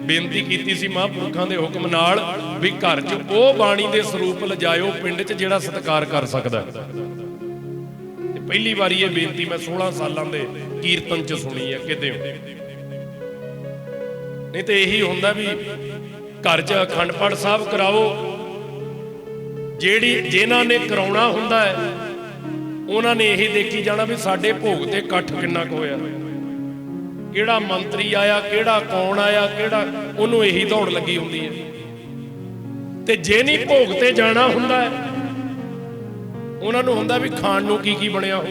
ਬੇਨਤੀ ਕੀਤੀ ਸੀ ਮਹਾਂਪੁਰਖਾਂ ਦੇ ਹੁਕਮ ਨਾਲ ਵੀ ਘਰ 'ਚ ਉਹ ਬਾਣੀ ਦੇ ਸਰੂਪ ਲਿਜਾਇਓ ਪਿੰਡ 'ਚ ਜਿਹੜਾ ਸਤਿਕਾਰ ਕਰ ਸਕਦਾ। ਤੇ ਪਹਿਲੀ ਵਾਰੀ ਇਹ ਬੇਨਤੀ ਮੈਂ 16 ਸਾਲਾਂ ਦੇ ਕੀਰਤਨ 'ਚ ਸੁਣੀ ਹੈ ਕਿਤੇ। ਨਹੀਂ ਤੇ ਇਹੀ ਹੁੰਦਾ ਵੀ ਘਰ 'ਚ ਅਖੰਡ ਪਾਠ ਸਾਹਿਬ ਕਰਾਓ, ਜਿਨ੍ਹਾਂ ਨੇ ਕਰਾਉਣਾ ਹੁੰਦਾ ਹੈ ਉਹਨਾਂ ਨੇ ਇਹੀ ਦੇਖੀ ਜਾਣਾ ਵੀ ਸਾਡੇ ਭੋਗ ਤੇ ਇਕੱਠ ਕਿੰਨਾ ਕੁ ਹੋਇਆ, ਕਿਹੜਾ ਮੰਤਰੀ ਆਇਆ, ਕਿਹੜਾ ਕੌਣ ਆਇਆ, ਕਿਹੜਾ, ਉਹਨੂੰ ਇਹੀ ਦੌੜ ਲੱਗੀ ਹੁੰਦੀ ਹੈ। ਤੇ ਜੇ ਨਹੀਂ ਭੋਗ ਤੇ ਜਾਣਾ ਹੁੰਦਾ ਹੈ ਉਹਨਾਂ ਨੂੰ ਹੁੰਦਾ ਵੀ ਖਾਣ ਨੂੰ ਕੀ ਕੀ ਬਣਿਆ ਹੋ।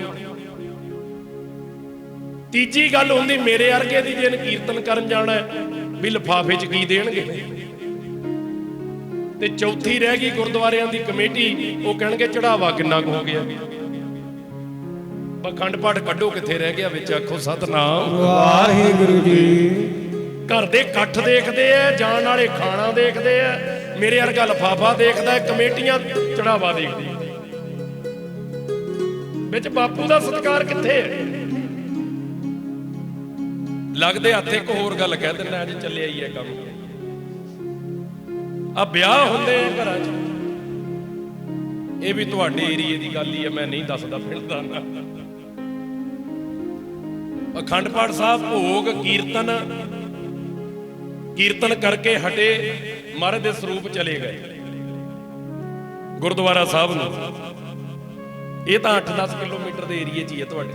ਤੀਜੀ ਗੱਲ ਹੁੰਦੀ ਮੇਰੇ ਵਰਗੇ ਦੀ, ਜੇ ਕੀਰਤਨ ਕਰਨ ਜਾਣਾ ਹੈ ਵੀ ਲਿਫਾਫੇ 'ਚ ਕੀ ਦੇਣਗੇ। ਤੇ ਚੌਥੀ ਰਹਿ ਗਈ ਗੁਰਦੁਆਰਿਆਂ ਦੀ ਕਮੇਟੀ, ਉਹ ਕਹਿਣਗੇ ਚੜਾਵਾ ਕਿੰਨਾ ਕੁ ਹੋ ਗਿਆ। ਅਖੰਡ ਪਾਠ ਕੱਢੋ ਕਿੱਥੇ ਰਹਿ ਗਿਆ ਵਿੱਚ, ਆਖੋ ਸਤਨਾਮ ਵਾਹਿਗੁਰੂ ਜੀ। ਘਰ ਦੇ ਇਕੱਠ ਦੇਖਦੇ ਆ, ਜਾਣ ਵਾਲੇ ਖਾਣਾ ਦੇਖਦੇ ਆ, ਮੇਰੇ ਵਰਗਾ ਲਿਫਾਫਾ ਦੇਖਦਾ, ਕਮੇਟੀਆਂ ਚੜਾਵਾ ਦੇਖਦੀ। ਵਿੱਚ ਬਾਪੂ ਦਾ ਸਤਿਕਾਰ ਕਿੱਥੇ ਹੈ? ਲੱਗਦੇ ਹੱਥ ਇੱਕ ਹੋਰ ਗੱਲ ਕਹਿ ਦਿੰਦਾ, ਅੱਜ ਚੱਲਿਆ ਹੀ ਹੈ ਕੰਮ। ਆ ਵਿਆਹ ਹੁੰਦੇ ਆ ਘਰਾਂ 'ਚ, ਇਹ ਵੀ ਤੁਹਾਡੇ ਏਰੀਏ ਦੀ ਗੱਲ ਹੀ ਹੈ, ਮੈਂ ਨਹੀਂ ਦੱਸਦਾ ਫਿਰਦਾ ਨਾ। ਅਖੰਡ ਪਾਠ ਸਾਹਿਬ ਭੋਗ ਕੀਰਤਨ ਕਰਕੇ ਹਟੇ, ਮਹਾਰਾਜ ਦੇ ਸਰੂਪ ਚਲੇ ਗਏ ਗੁਰਦੁਆਰਾ ਸਾਹਿਬ ਨੂੰ। ਇਹ ਤਾਂ 8-10 ਕਿਲੋਮੀਟਰ ਦੇ ਏਰੀਏ 'ਚ ਹੀ ਹੈ ਤੁਹਾਡੇ।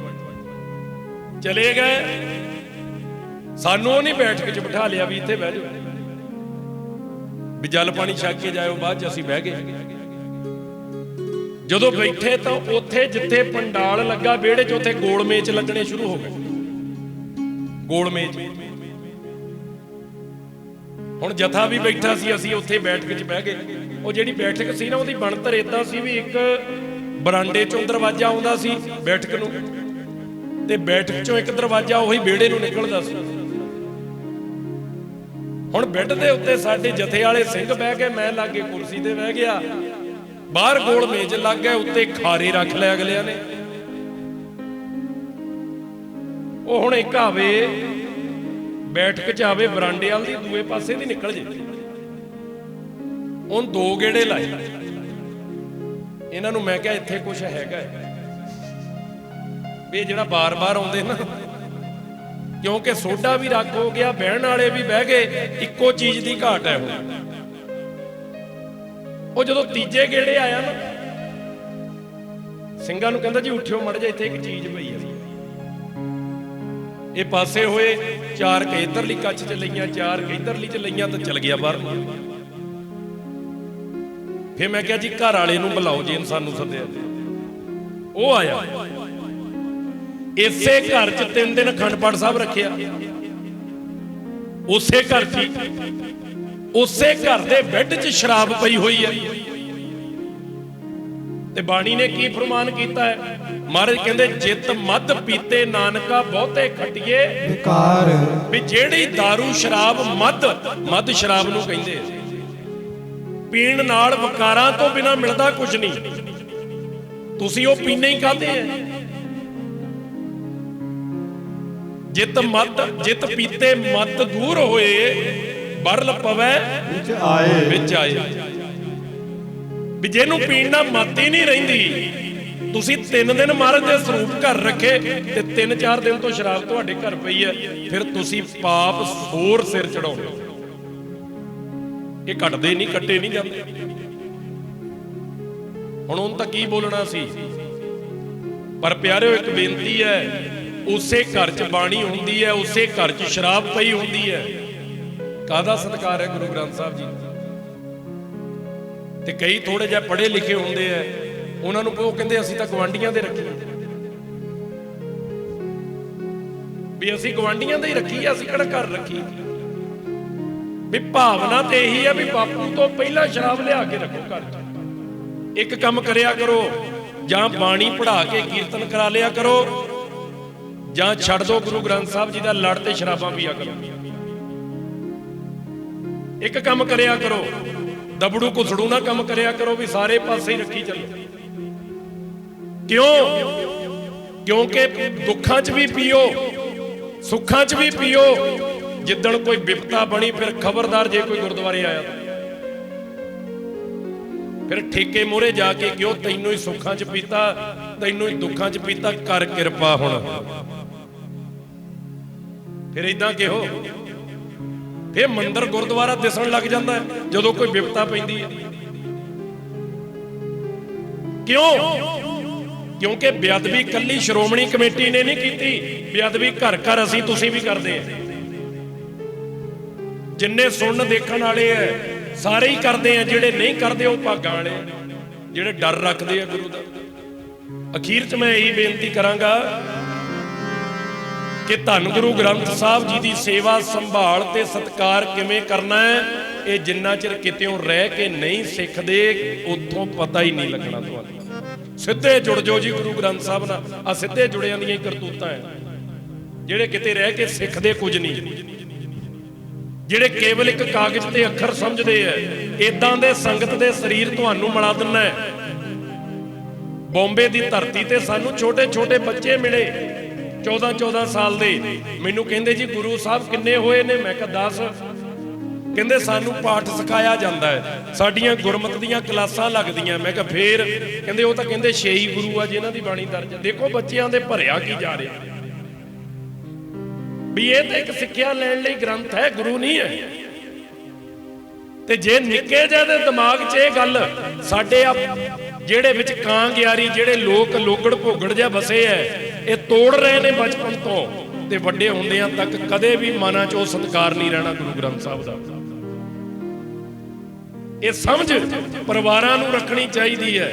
ਚਲੇ ਗਏ, ਸਾਨੂੰ ਉਹ ਨਹੀਂ ਬੈਠਕ 'ਚ ਬਿਠਾ ਲਿਆ ਵੀ ਇੱਥੇ ਬਹਿ ਜਾਓ, ਵੀ ਜਲ ਪਾਣੀ ਛਕ ਕੇ ਜਾਇਓ, ਬਾਅਦ 'ਚ ਅਸੀਂ ਬਹਿ ਗਏ। ਜਦੋਂ ਬੈਠੇ ਤਾਂ ਉੱਥੇ ਜਿੱਥੇ ਪੰਡਾਲ ਲੱਗਾ ਵਿਹੜੇ 'ਚ, ਉੱਥੇ ਗੋਲ ਮੇਚ ਲੱਗਣੇ ਸ਼ੁਰੂ ਹੋ ਗਏ। ਗੋਲ ਮੇਚ, ਹੁਣ ਜਥਾ ਵੀ ਬੈਠਾ ਸੀ, ਅਸੀਂ ਉੱਥੇ ਬੈਠਕ 'ਚ ਬਹਿ ਗਏ। ਉਹ ਜਿਹੜੀ ਬੈਠਕ ਸੀ ਨਾ, ਉਹਦੀ ਬਣਤਰ ਏਦਾਂ ਸੀ ਵੀ ਇੱਕ ਬਰਾਂਡੇ 'ਚੋਂ ਦਰਵਾਜ਼ਾ ਆਉਂਦਾ ਸੀ ਬੈਠਕ ਨੂੰ, ਤੇ ਬੈਠਕ 'ਚੋਂ ਇੱਕ ਦਰਵਾਜ਼ਾ ਉਹੀ ਵਿਹੜੇ ਨੂੰ ਨਿਕਲਦਾ ਸੀ। ਹੁਣ ਬੈੱਡ ਦੇ ਉੱਤੇ ਸਾਡੇ ਜਥੇ ਵਾਲੇ ਸਿੰਘ ਬਹਿ ਗਏ, ਮੈਂ ਲਾਗੇ ਕੁਰਸੀ ਤੇ ਬਹਿ ਗਿਆ, ਬਾਹਰ ਗੋਲ ਮੇਜ਼ ਲੱਗ ਗਿਆ, ਉੱਤੇ ਖਾਰੇ ਰੱਖ ਲਿਆ ਅਗਲਿਆਂ ਨੇ। ਉਹ ਹੁਣ ਇੱਕ ਆਵੇ ਬੈਠਕ 'ਚ ਆਵੇ ਬਰਾਂਡੇ ਵਾਲ ਦੀ, ਦੂਏ ਪਾਸੇ ਦੀ ਨਿਕਲ ਜੇ। ਉਹਨ 2 ਗੇੜੇ ਲਾਏ। ਇਹਨਾਂ ਨੂੰ ਮੈਂ ਕਿਹਾ ਇੱਥੇ ਕੁਝ ਹੈਗਾ ਵੀ ਜਿਹੜਾ ਬਾਰ-ਬਾਰ ਆਉਂਦੇ ਨਾ, ਕਿਉਂਕਿ ਸੋਡਾ ਵੀ ਰੱਖ ਹੋ ਗਿਆ, ਬਹਿਣ ਵਾਲੇ ਵੀ ਬਹਿ ਗਏ, ਇੱਕੋ ਚੀਜ਼ ਦੀ ਘਾਟ ਹੈ। ਉਹ ਜਦੋਂ ਤੀਜੇ ਗੇੜੇ ਆਇਆ ਨਾ, ਸਿੰਘਾਂ ਨੂੰ ਕਹਿੰਦਾ ਜੀ ਉੱਠਿਓ ਮੜ ਜਾ, ਇੱਥੇ ਇੱਕ ਚੀਜ਼ ਪਈ ਆ। ਇਹ ਪਾਸੇ ਹੋਏ, 4 ਇੱਧਰਲੀ ਕੱਛ 'ਚ ਲਈਆਂ, 4 ਇੱਧਰਲੀ 'ਚ ਲਈਆਂ, ਤਾਂ ਚਲ ਗਿਆ ਬਾਹਰ ਨੂੰ। ਫਿਰ ਮੈਂ ਕਿਹਾ ਜੀ ਘਰ ਵਾਲੇ ਨੂੰ ਬੁਲਾਓ ਜੀ, ਸਾਨੂੰ ਸੱਦਿਆ। ਉਹ ਆਇਆ। ਇਸੇ ਘਰ 'ਚ 3 ਦਿਨ ਅਖੰਡ ਪਾਠ ਸਾਹਿਬ ਰੱਖਿਆ, ਉਸੇ ਘਰ 'ਚ, ਉਸੇ ਘਰ ਦੇ ਬੈੱਡ 'ਚ ਸ਼ਰਾਬ ਪਈ ਹੋਈ ਹੈ। ਤੇ ਬਾਣੀ ਨੇ ਕੀ ਫਰਮਾਨ ਕੀਤਾ ਹੈ? ਮਹਾਰਾਜ ਕਹਿੰਦੇ ਜਿਤ ਮਦ ਪੀਤੇ ਨਾਨਕਾ ਬਹੁਤੇ ਖਟੀਏ ਵਿਕਾਰ। ਵੀ ਜਿਹੜੀ दारू ਸ਼ਰਾਬ ਮਦ ਸ਼ਰਾਬ ਨੂੰ ਕਹਿੰਦੇ ਆ, ਪੀਣ ਨਾਲ ਵਿਕਾਰਾਂ ਤੋਂ ਬਿਨਾ ਮਿਲਦਾ ਕੁਝ ਨਹੀਂ। ਤੁਸੀਂ ਉਹ ਪੀਣੇ ਹੀ ਕਾਹਦੇ ਆ? ਜਿਤ ਪੀਤੇ ਮਤ ਦੂਰ ਹੋਏ ਬਰਲ ਪਵੈ ਵਿੱਚ ਆਏ। ਵੀ ਜਿਹਨੂੰ ਪੀਣ ਨਾਲ ਮੱਤ ਹੀ ਨਹੀਂ ਰਹਿੰਦੀ, ਤੁਸੀਂ 3 ਦਿਨ ਮਹਾਰਾਜ ਦੇ ਸਰੂਪ ਘਰ ਰੱਖੇ ਤੇ 3-4 ਦਿਨ ਤੋਂ ਸ਼ਰਾਬ ਤੁਹਾਡੇ ਘਰ ਪਈ ਹੈ, ਫਿਰ ਤੁਸੀਂ ਪਾਪ ਹੋਰ ਸਿਰ ਚੜਾਉਂਦੇ। ਇਹ ਘਟਦੇ ਨਹੀਂ, ਕੱਟੇ ਨਹੀਂ ਜਾਂਦੇ। ਹੁਣ ਉਹਨੂੰ ਤਾਂ ਕੀ ਬੋਲਣਾ ਸੀ, ਪਰ ਪਿਆਰਿਓ ਇੱਕ ਬੇਨਤੀ ਹੈ, ਉਸੇ ਘਰ 'ਚ ਬਾਣੀ ਹੁੰਦੀ ਹੈ, ਉਸੇ ਘਰ 'ਚ ਸ਼ਰਾਬ ਪਈ ਹੁੰਦੀ ਹੈ। ਕਾਹਦਾ ਸਤਿਕਾਰ ਹੈ ਗੁਰੂ ਗ੍ਰੰਥ ਸਾਹਿਬ ਜੀ। ਤੇ ਕਈ ਥੋੜੇ ਜਿਹਾ ਪੜ੍ਹੇ ਲਿਖੇ ਹੁੰਦੇ ਆ, ਉਹਨਾਂ ਨੂੰ ਉਹ ਕਹਿੰਦੇ ਅਸੀਂ ਤਾਂ ਗਵਾਂਢੀਆਂ ਦੇ ਰੱਖੀ, ਵੀ ਅਸੀਂ ਗਵਾਂਢੀਆਂ ਦੇ ਹੀ ਰੱਖੀ ਆ, ਅਸੀਂ ਕਿਹੜਾ ਘਰ ਰੱਖੀ। ਵੀ ਭਾਵਨਾ ਤੇ ਇਹੀ ਆ ਵੀ ਬਾਪੂ ਤੋਂ ਪਹਿਲਾਂ ਸ਼ਰਾਬ ਲਿਆ ਕੇ ਰੱਖੋ ਘਰ 'ਚ। ਇੱਕ ਕੰਮ ਕਰਿਆ ਕਰੋ, ਜਾਂ ਬਾਣੀ ਪੜ੍ਹਾ ਕੇ ਕੀਰਤਨ ਕਰਾ ਲਿਆ ਕਰੋ, ਜਾਂ ਛੱਡ ਦੋ ਗੁਰੂ ਗ੍ਰੰਥ ਸਾਹਿਬ ਜੀ ਦਾ ਲੜ ਤੇ ਸ਼ਰਾਬਾਂ ਪੀਆ ਕਰੋ। ਇੱਕ ਕੰਮ ਕਰਿਆ ਕਰੋ, ਦਬੜੂ ਘੁਸੜੂ ਨਾ ਕੰਮ ਕਰਿਆ ਕਰੋ ਵੀ ਸਾਰੇ ਪਾਸੇ ਹੀ ਰੱਖੀ ਚੱਲੋ। ਕਿਉਂਕਿ ਦੁੱਖਾਂ 'ਚ ਵੀ ਪੀਓ, ਸੁੱਖਾਂ 'ਚ ਵੀ ਪੀਓ। ਜਿੱਦਣ ਕੋਈ ਵਿਪਤਾ ਬਣੀ ਫਿਰ ਖਬਰਦਾਰ, ਜੇ ਕੋਈ ਗੁਰਦੁਆਰੇ ਆਇਆ ਫਿਰ ਠੇਕੇ ਮੂਹਰੇ ਜਾ ਕੇ ਕਿਉਂ ਤੈਨੂੰ ਹੀ ਸੁੱਖਾਂ 'ਚ ਪੀਤਾ, ਤੈਨੂੰ ਹੀ ਦੁੱਖਾਂ 'ਚ ਪੀਤਾ, ਕਰ ਕਿਰਪਾ ਹੁਣ। ਫਿਰ ਇਦਾਂ ਕਿਹੋ, ਫਿਰ ਮੰਦਿਰ ਗੁਰਦੁਆਰਾ ਦਿਸਣ ਲੱਗ ਜਾਂਦਾ ਜਦੋਂ ਕੋਈ ਵਿਪਤਾ ਪੈਂਦੀ ਹੈ। ਕਿਉਂਕਿ ਬੇਅਦਬੀ ਕੱਲੀ ਸ਼੍ਰੋਮਣੀ ਕਮੇਟੀ ਨੇ ਨਹੀਂ ਕੀਤੀ, ਬੇਅਦਬੀ ਘਰ ਘਰ ਅਸੀਂ ਤੁਸੀਂ ਵੀ ਕਰਦੇ ਆ। ਜਿੰਨੇ ਸੁਣਨ ਦੇਖਣ ਵਾਲੇ ਐ ਸਾਰੇ ਹੀ ਕਰਦੇ ਆ, ਜਿਹੜੇ ਨਹੀਂ ਕਰਦੇ ਉਹ ਭਾਗਾਂ ਵਾਲੇ, ਜਿਹੜੇ ਡਰ ਰੱਖਦੇ ਆ ਗੁਰੂ ਦਾ। ਅਖੀਰ 'ਚ ਮੈਂ ਇਹੀ ਬੇਨਤੀ ਕਰਾਂਗਾ ਕਿ ਧੰਨ ਗੁਰੂ ਗ੍ਰੰਥ ਸਾਹਿਬ ਜੀ ਦੀ ਸੇਵਾ ਸੰਭਾਲ ਤੇ ਸਤਿਕਾਰ ਕਿਵੇਂ ਕਰਨਾ ਹੈ, ਇਹ ਜਿੰਨਾ ਚਿਰ ਕਿਤੇੋਂ ਰਹਿ ਕੇ ਨਹੀਂ ਸਿੱਖਦੇ ਉੱਥੋਂ ਪਤਾ ਹੀ ਨਹੀਂ ਲੱਗਣਾ ਤੁਹਾਨੂੰ। ਸਿੱਧੇ ਜੁੜ ਜਾਓ ਜੀ ਗੁਰੂ ਗ੍ਰੰਥ ਸਾਹਿਬ ਨਾਲ। ਆ ਸਿੱਧੇ ਜੁੜਿਆਂ ਦੀਆਂ ਹੀ ਕਰਤੂਤਾਂ ਹੈ, ਜਿਹੜੇ ਕਿਤੇ ਰਹਿ ਕੇ ਸਿੱਖਦੇ ਕੁਝ ਨਹੀਂ, ਜਿਹੜੇ ਕੇਵਲ ਇੱਕ ਕਾਗਜ਼ ਤੇ ਅੱਖਰ ਸਮਝਦੇ ਐ। ਇਦਾਂ ਦੇ ਸੰਗਤ ਦੇ ਸਰੀਰ ਤੁਹਾਨੂੰ ਮਿਲਾ ਦਿੰਨਾ ਹੈ। ਬੰਬੇ ਦੀ ਧਰਤੀ ਤੇ ਸਾਨੂੰ ਛੋਟੇ ਛੋਟੇ ਬੱਚੇ ਮਿਲੇ 14-14 ਸਾਲ ਦੇ। ਮੈਨੂੰ ਕਹਿੰਦੇ ਜੀ ਗੁਰੂ ਸਾਹਿਬ ਕਿੰਨੇ ਹੋਏ ਨੇ? ਮੈਂ ਕਿਹਾ 10। ਕਹਿੰਦੇ ਸਾਨੂੰ ਪਾਠ ਸਿਖਾਇਆ ਜਾਂਦਾ ਹੈ, ਸਾਡੀਆਂ ਗੁਰਮਤਿ ਦੀਆਂ ਕਲਾਸਾਂ ਲੱਗਦੀਆਂ। ਮੈਂ ਕਿਹਾ ਫੇਰ? ਕਹਿੰਦੇ ਉਹ ਤਾਂ ਕਹਿੰਦੇ 6 ਹੀ ਗੁਰੂ ਆ ਜਿਨ੍ਹਾਂ ਦੀ ਬਾਣੀ ਦਰਜ ਹੈ। ਦੇਖੋ ਬੱਚਿਆਂ ਦੇ ਭਰਿਆ ਕੀ ਜਾ ਰਿਹਾ ਵੀ ਇਹ ਤਾਂ ਇੱਕ ਸਿੱਖਿਆ ਲੈਣ ਲਈ ਗ੍ਰੰਥ ਹੈ, ਗੁਰੂ ਨਹੀਂ ਹੈ। ਤੇ ਜੇ ਨਿੱਕੇ ਜਿਹੇ ਦੇ ਦਿਮਾਗ 'ਚ ਇਹ ਗੱਲ, ਸਾਡੇ ਆ ਜਿਹੜੇ ਵਿੱਚ ਕਾਂ ਗਿਆਰੀ ਜਿਹੜੇ ਲੋਕ ਲੋਗੜ ਭੋਗੜ ਜਿਹਾ ਵਸੇ ਐ, ਇਹ ਤੋੜ ਰਹੇ ਨੇ ਬਚਪਨ ਤੋਂ, ਤੇ ਵੱਡੇ ਹੁੰਦਿਆਂ ਤੱਕ ਕਦੇ ਵੀ ਮਨਾਂ 'ਚ ਉਹ ਸਤਿਕਾਰ ਨਹੀਂ ਰਹਿਣਾ ਗੁਰੂ ਗ੍ਰੰਥ ਸਾਹਿਬ ਦਾ। ਇਹ ਸਮਝ ਪਰਿਵਾਰਾਂ ਨੂੰ ਰੱਖਣੀ ਚਾਹੀਦੀ ਹੈ।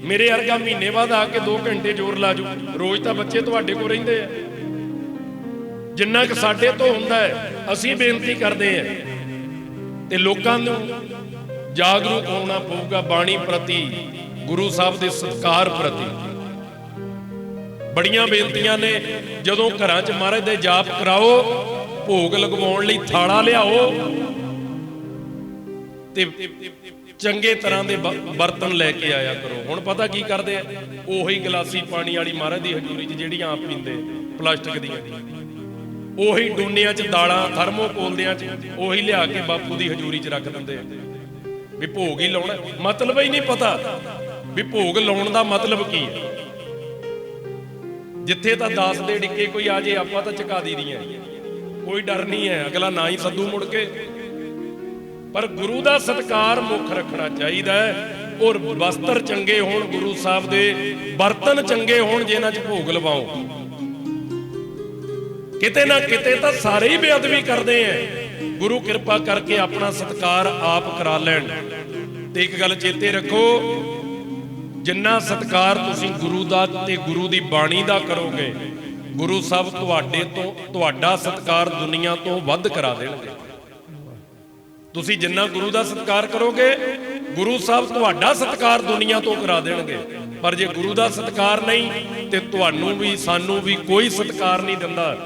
ਮੇਰੇ ਵਰਗਾ ਮਹੀਨੇ ਬਾਅਦ ਆ ਕੇ 2 ਘੰਟੇ ਜ਼ੋਰ ਲਾ ਜੂ, ਰੋਜ਼ ਤਾਂ ਬੱਚੇ ਤੁਹਾਡੇ ਕੋਲ ਰਹਿੰਦੇ ਆ। ਜਿੰਨਾ ਕਿ ਸਾਡੇ ਤੋਂ ਹੁੰਦਾ ਹੈ ਅਸੀਂ ਬੇਨਤੀ ਕਰਦੇ ਹਾਂ, ਤੇ ਲੋਕਾਂ ਨੂੰ ਜਾਗਰੂਕ ਹੋਣਾ ਪਊਗਾ ਬਾਣੀ ਪ੍ਰਤੀ, ਗੁਰੂ ਸਾਹਿਬ ਦੇ ਸਤਿਕਾਰ ਪ੍ਰਤੀ। ਬੜੀਆਂ ਬੇਨਤੀਆਂ ਨੇ, ਜਦੋਂ ਘਰਾਂ 'ਚ ਮਹਾਰਾਜ ਦੇ ਜਾਪ ਕਰਾਓ, ਭੋਗ ਲਗਵਾਉਣ ਲਈ ਥਾਲਾ ਲਿਆਓ ਤੇ ਚੰਗੇ ਤਰ੍ਹਾਂ ਦੇ ਬਰਤਨ ਲੈ ਕੇ ਆਇਆ ਕਰੋ। ਹੁਣ ਪਤਾ ਕੀ ਕਰਦੇ ਆ, ਉਹੀ ਗਲਾਸੀ ਪਾਣੀ ਵਾਲੀ ਮਹਾਰਾਜ ਦੀ ਹਜ਼ੂਰੀ 'ਚ ਜਿਹੜੀਆਂ ਆਪ ਪੀਂਦੇ ਪਲਾਸਟਿਕ ਦੀਆਂ, ਉਹੀ ਡੂਨਿਆਂ 'ਚ ਦਾਲਾਂ, ਥਰਮੋਕੋਲਦਿਆਂ 'ਚ ਉਹੀ ਲਿਆ ਕੇ ਬਾਪੂ ਦੀ ਹਜ਼ੂਰੀ 'ਚ ਰੱਖ ਦਿੰਦੇ ਵੀ ਭੋਗ ਹੀ ਲਾਉਣਾ। ਮਤਲਬ ਹੀ ਨਹੀਂ ਪਤਾ ਵੀ ਭੋਗ ਲਾਉਣ ਦਾ ਮਤਲਬ ਕੀ ਹੈ। ਜਿੱਥੇ ਤਾਂ ਦਾਸ ਦੇ ਡਿੱਕੇ ਕੋਈ ਆ ਜੇ ਆਪਾਂ ਤਾਂ ਝੁਕਾ ਦੀ ਦੀਆਂ, ਕੋਈ ਡਰ ਨਹੀਂ ਹੈ, ਅਗਲਾ ਨਾ ਹੀ ਸੱਦੂ ਮੁੜ ਕੇ। ਪਰ ਗੁਰੂ ਦਾ ਸਤਿਕਾਰ ਮੁੱਖ ਰੱਖਣਾ ਚਾਹੀਦਾ ਹੈ, ਔਰ ਵਸਤਰ ਚੰਗੇ ਹੋਣ ਗੁਰੂ ਸਾਹਿਬ ਦੇ, ਬਰਤਨ ਚੰਗੇ ਹੋਣ ਜਿਨ੍ਹਾਂ 'ਚ ਭੋਗ ਲਵਾਓ। ਕਿਤੇ ਨਾ ਕਿਤੇ ਤਾਂ ਸਾਰੇ ਹੀ ਬੇਅਦਬੀ ਕਰਦੇ ਐ। ਗੁਰੂ ਕਿਰਪਾ ਕਰਕੇ ਆਪਣਾ ਸਤਿਕਾਰ ਆਪ ਕਰਾ ਲੈਣ। ਤੇ ਇੱਕ ਗੱਲ ਚੇਤੇ ਰੱਖੋ, ਜਿੰਨਾ ਸਤਿਕਾਰ ਤੁਸੀਂ ਗੁਰੂ ਦਾ ਤੇ ਗੁਰੂ ਦੀ ਬਾਣੀ ਦਾ ਕਰੋਗੇ, ਗੁਰੂ ਸਾਹਿਬ ਤੁਹਾਡੇ ਤੋਂ ਤੁਹਾਡਾ ਸਤਿਕਾਰ ਦੁਨੀਆ ਤੋਂ ਵੱਧ ਕਰਾ ਦੇਣਗੇ। ਤੁਸੀਂ ਜਿੰਨਾ ਗੁਰੂ ਦਾ ਸਤਿਕਾਰ ਕਰੋਗੇ, ਗੁਰੂ ਸਾਹਿਬ ਤੁਹਾਡਾ ਸਤਿਕਾਰ ਦੁਨੀਆ ਤੋਂ ਕਰਾ ਦੇਣਗੇ, ਪਰ ਜੇ ਗੁਰੂ ਦਾ ਸਤਿਕਾਰ ਨਹੀਂ ਤੇ ਤੁਹਾਨੂੰ ਵੀ ਸਾਨੂੰ ਵੀ ਕੋਈ ਸਤਿਕਾਰ ਨਹੀਂ ਦਿੰਦਾ।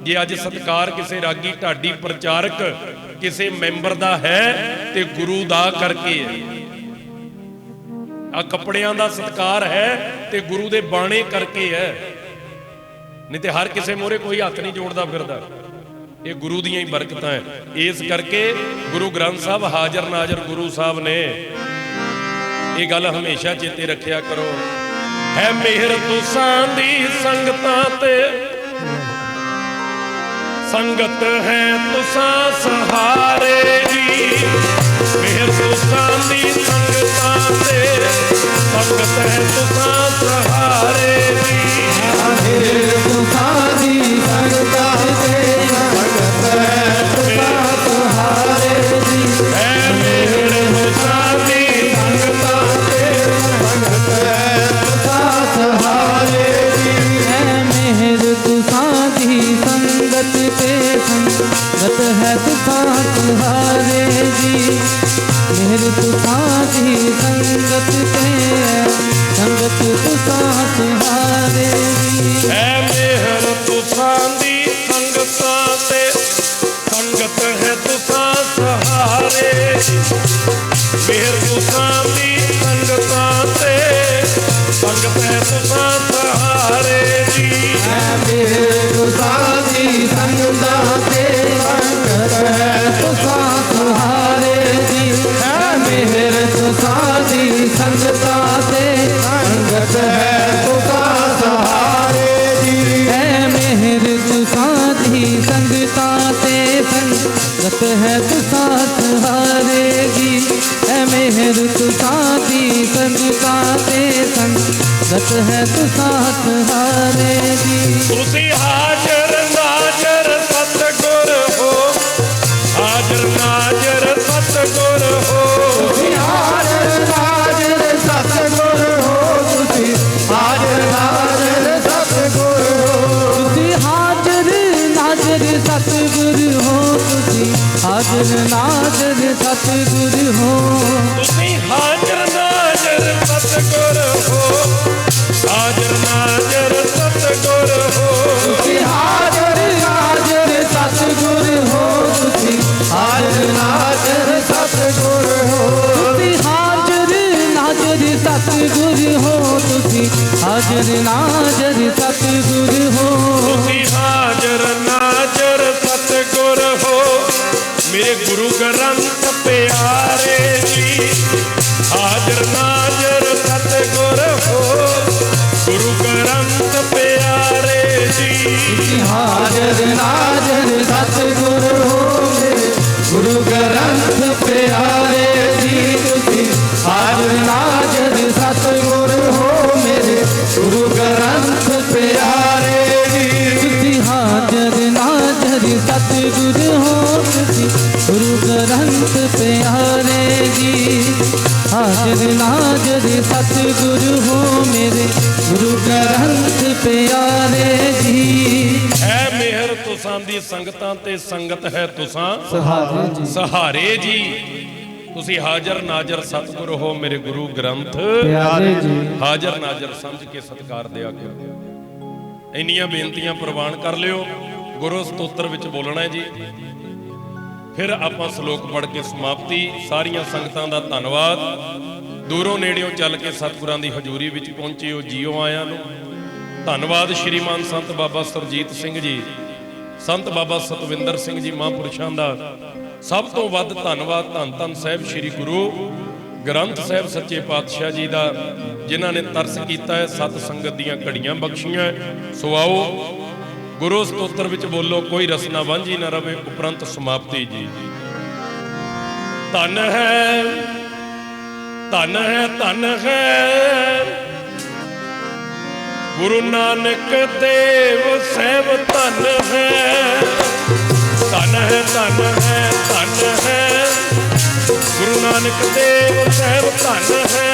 ਜੇ ਅੱਜ ਸਤਿਕਾਰ ਕਿਸੇ ਰਾਗੀ ਢਾਡੀ ਪ੍ਰਚਾਰਕ ਕਿਸੇ ਮੈਂਬਰ ਦਾ ਹੈ ਤੇ ਗੁਰੂ ਦਾ ਕਰਕੇ ਹੈ। ਆ ਕੱਪੜਿਆਂ ਦਾ ਸਤਿਕਾਰ ਹੈ ਤੇ ਗੁਰੂ ਦੇ ਬਾਣੇ ਕਰਕੇ ਹੈ, ਨਹੀਂ ਤੇ ਹਰ ਕਿਸੇ ਮੋਹਰੇ ਕੋਈ ਹੱਥ ਨਹੀਂ ਜੋੜਦਾ ਫਿਰਦਾ। ਇਹ ਗੁਰੂ ਦੀਆਂ ਹੀ ਬਰਕਤਾਂ ਹੈ। ਇਸ ਕਰਕੇ ਗੁਰੂ ਗ੍ਰੰਥ ਸਾਹਿਬ ਹਾਜ਼ਰ ਨਾਜ਼ਰ ਗੁਰੂ ਸਾਹਿਬ ਨੇ ਇਹ ਗੱਲ ਹਮੇਸ਼ਾ ਚੇਤੇ ਰੱਖਿਆ ਕਰੋ। ਹੈ ਮਿਹਰ ਤੁਸਾਂ ਦੀ ਸੰਗਤਾਂ ਤੇ, ਸੰਗਤ ਹੈ ਤੁਸਾਂ ਸਹਾਰੇ ਜੀ। ਮਿਹਰ ਤੁਸਾਂ ਦੀ ਸੰਗਤਾਂ ਤੇ, ਸੰਗਤ ਹੈ ਤੁਸਾਂ ਸਹਾਰੇ ਜੀ। ਮਿਹਰ ਤੁਸਾਂ ਦੀ ਸੰਗਤਾਂ ਤੇ, ਸੰਗਤ ਹੈ ਤੁਸਾਂ ਸਹਾਰੇ ਜੀ। ਹੈ ਮਿਹਰ ਤੁਸਾਂ ਦੀ ਸੰਗਤਾਂ ਤੇ, ਸੰਗਤ ਹੈ ਤੁਸਾਂ ਸਹਾਰੇ ਜੀ। है मेहर तुसां दी संगत पे, संगत है तुसां तुम्हारे जी। मेहर तुसां दी संगत पे, संगत तुसां तुम्हारे जी। है मिहर तुसां दी संगतां ते, संगत है तुसां सहारे। मिहर तुसां दी संगतां ते, संगत है तुसां सहारे जी। मिहर तुसां दी संगतां ते, संगत है तुसां सहारे जी। मेहर तुसां दी संगतां ते, संगत है तुसां सहारे जी। है मेहर तुसां दी संगतां ते, संगत है तुसां सहारे जी। है मेहर तुसां दी संगतां ते, संगत है तुसां सहारे जी। तुसी हाजर नाजर सतगुर हो, हाजर नाजर सतगुर हो। हाजर नाजर सतगुर हो, तुसी हाजर नाजर सतगुर हो। तुसी हाजर नाजर सतगुर हो, तुसी हाजर नाजर सतगुर हो। तुसी हाजर नाजर सतगुर हो, हाजर नाजर सतगुर हो। तुसी हाजर नाजर सतगुर हो, तुसी हाजर नाजर सतगुर हो। तुसी हाजर नाजर सतगुर हो, तुसी हाजर नाजर सतगुर हो। तुसी हाजर नाजर सतगुर हो, मेरे गुरु ग्रंथ प्यारे जी। हाजर नाजर सतगुर हो, गुरु ग्रंथ प्यारे जी। तुसी हाजर नाजर सतगुर हो, मेरे गुरु ग्रंथ प्यारे जी। तुसी हाजर नाजर सतगुर हो, मेरे गुरु ग्रंथ प्यारे जी। तुसी हाजर नाजर सतगुर हो, तुसी गुरु ग्रंथ प्यारे जी। हाजर नाजर सतगुर हो, मेरे गुरु ग्रंथ प्यारे जी। है मेहर तुसां दी संगतां ते, संगत है तुसां सहारे जी। सहारे जी। ਤੁਸੀਂ ਹਾਜ਼ਰ ਨਾਜ਼ਰ ਸਤਿਗੁਰ ਹੋ, ਮੇਰੇ ਗੁਰੂ ਗ੍ਰੰਥ प्यारे जी। ਹਾਜ਼ਰ ਨਾਜ਼ਰ ਸਮਝ ਕੇ ਸਤਿਕਾਰ ਦਿਆ ਕਰੋ। ਇੰਨੀਆਂ ਬੇਨਤੀਆਂ ਪ੍ਰਵਾਨ ਕਰ ਲਿਓ। ਗੁਰੂ ਸਤੋਤਰ ਵਿੱਚ ਬੋਲਣਾ ਹੈ ਜੀ, ਫਿਰ ਆਪਾਂ ਸ਼ਲੋਕ ਪੜ੍ਹ ਕੇ ਸਮਾਪਤੀ। ਸਾਰੀਆਂ ਸੰਗਤਾਂ ਦਾ ਧੰਨਵਾਦ। ਦੂਰੋਂ ਨੇੜਿਓਂ ਚੱਲ ਕੇ ਸਤਿਗੁਰਾਂ ਦੀ ਹਜ਼ੂਰੀ ਵਿੱਚ ਪਹੁੰਚੇ ਹੋ ਜੀਓ ਆਇਆਂ ਨੂੰ। ਧੰਨਵਾਦ ਸ਼੍ਰੀਮਾਨ ਸੰਤ ਬਾਬਾ ਸਰਜੀਤ ਸਿੰਘ ਜੀ, ਸੰਤ ਬਾਬਾ ਸਤਵਿੰਦਰ ਸਿੰਘ ਜੀ ਮਹਾਂਪੁਰਸ਼ਾਂ ਦਾ। ਸਭ ਤੋਂ ਵੱਧ ਧੰਨਵਾਦ ਧੰਨ ਧੰਨ ਸਾਹਿਬ ਸ੍ਰੀ ਗੁਰੂ ਗ੍ਰੰਥ ਸਾਹਿਬ ਸੱਚੇ ਪਾਤਸ਼ਾਹ ਜੀ ਦਾ, ਜਿਨ੍ਹਾਂ ਨੇ ਤਰਸ ਕੀਤਾ ਹੈ, ਸਤ ਸੰਗਤ ਦੀਆਂ ਘੜੀਆਂ ਬਖਸ਼ੀਆਂ। ਸੋ ਆਓ ਗੁਰੂ ਸਤੋਤਰ ਵਿੱਚ ਬੋਲੋ, ਕੋਈ ਰਸਨਾ ਵਾਂਝੀ ਨਾ ਰਵੇ, ਉਪਰੰਤ ਸਮਾਪਤੀ ਜੀ। ਧੰਨ ਹੈ ਧੰਨ ਹੈ ਧੰਨ ਹੈ ਗੁਰੂ ਨਾਨਕ ਦੇਵ ਸਾਹਿਬ, ਧੰਨ ਹੈ ਧੰਨ ਹੈ ਧੰਨ ਹੈ ਧੰਨ ਹੈ ਗੁਰੂ ਨਾਨਕ ਦੇਵ ਸਾਹਿਬ, ਧੰਨ ਹੈ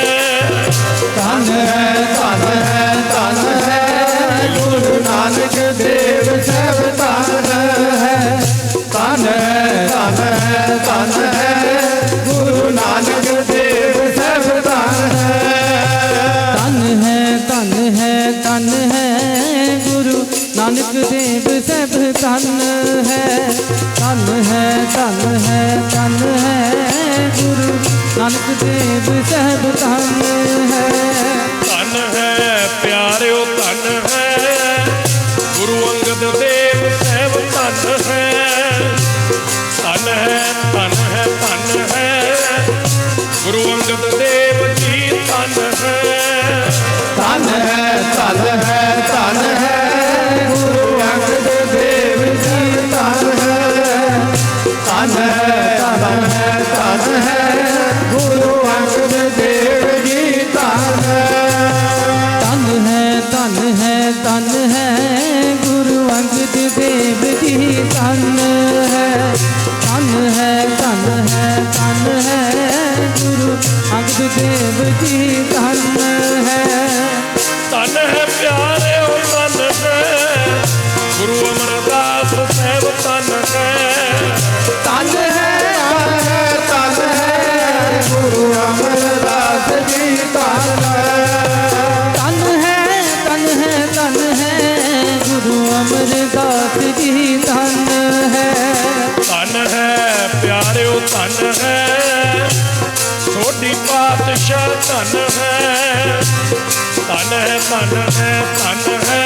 ਧੰਨ ਹੈ ਧੰਨ ਹੈ ਧੰਨ ਹੈ ਗੁਰੂ ਨਾਨਕ ਦੇਵ ਸਾਹਿਬ, ਧੰਨ ਹੈ ਧੰਨ ਹੈ ਧੰਨ ਹੈ ਧੰਨ ਹੈ ਗੁਰੂ ਨਾਨਕ ਦੇਵ नानक देव सहब धन है। धन है प्यारियो धन है गुरु अंगद देव सहब धन है। धन है धन है धन है गुरु अंगद देव जी धन है। धन है धन है धन है गुरु अंगद देव जी धन है। धन है धन है धन है गुरु अंगद देव जी धन है। धन है धन है धन है गुरु अंगद देव जी धन है। धन है धन है धन है गुरु अंगद देव जी धन है। धन है प्यारे ओ धन है गुरु अमरदास सहब धन है। धन है धन है गुरु अमरदास जी धन है। धन है धन है धन है गुरु अमरदास जी धन है। धन है प्यारे ओ धन है छोटी पातशाह धन है। धन है धन है धन है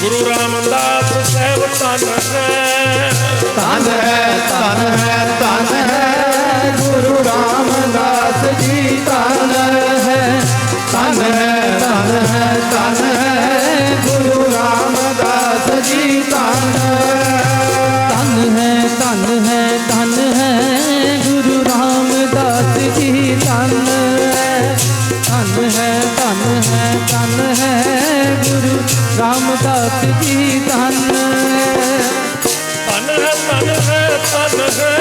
गुरु रामदास सहब धन है। धन है धन है धन है गुरु रामदास जी धन है। धन है धन है धन है गुरु रामदास जी धन है। धन है धन है धन है गुरु रामदास जी धन है। धन है धन है धन है गुरु रामदास जी धन है। धन है धन है धन है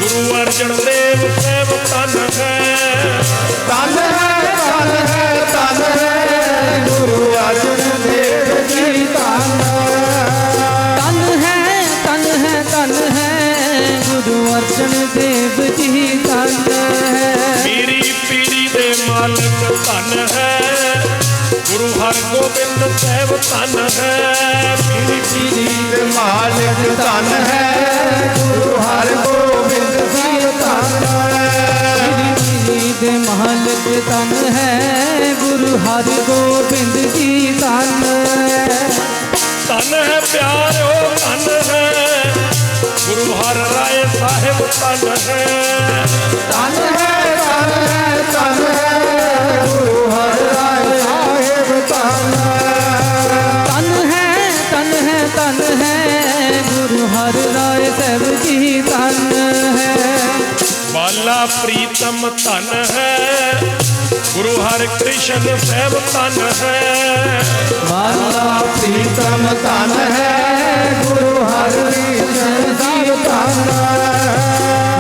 गुरु अर्जन देव सहब धन है। धन है धन है गुरु अर्जन देव जी धन है। धन है धन है धन है गुरु अर्जन देव जी धन है। मेरी पीढ़ी दे मालिक धन है गुरु हरगोबिंद सहब धन है। मेरी पीढ़ी दे मालिक धन है गुरु हरगोबिंद जी धन है। पीढ़ी दे मालिक धन है गुरु हरगोबिंद जी धन है। धन है प्यार हो धन है गुरु हर राय साहिब धन है। धन है धन है धन है गुरु हर राय साहिब धन है। धन है धन है धन है गुरु हर राय साहिब जी धन है। बाला प्रीतम धन है गुरु हर कृष्ण सहब धन है। बाला प्रीतम धन है गुरु हर कृष्ण जी धन है।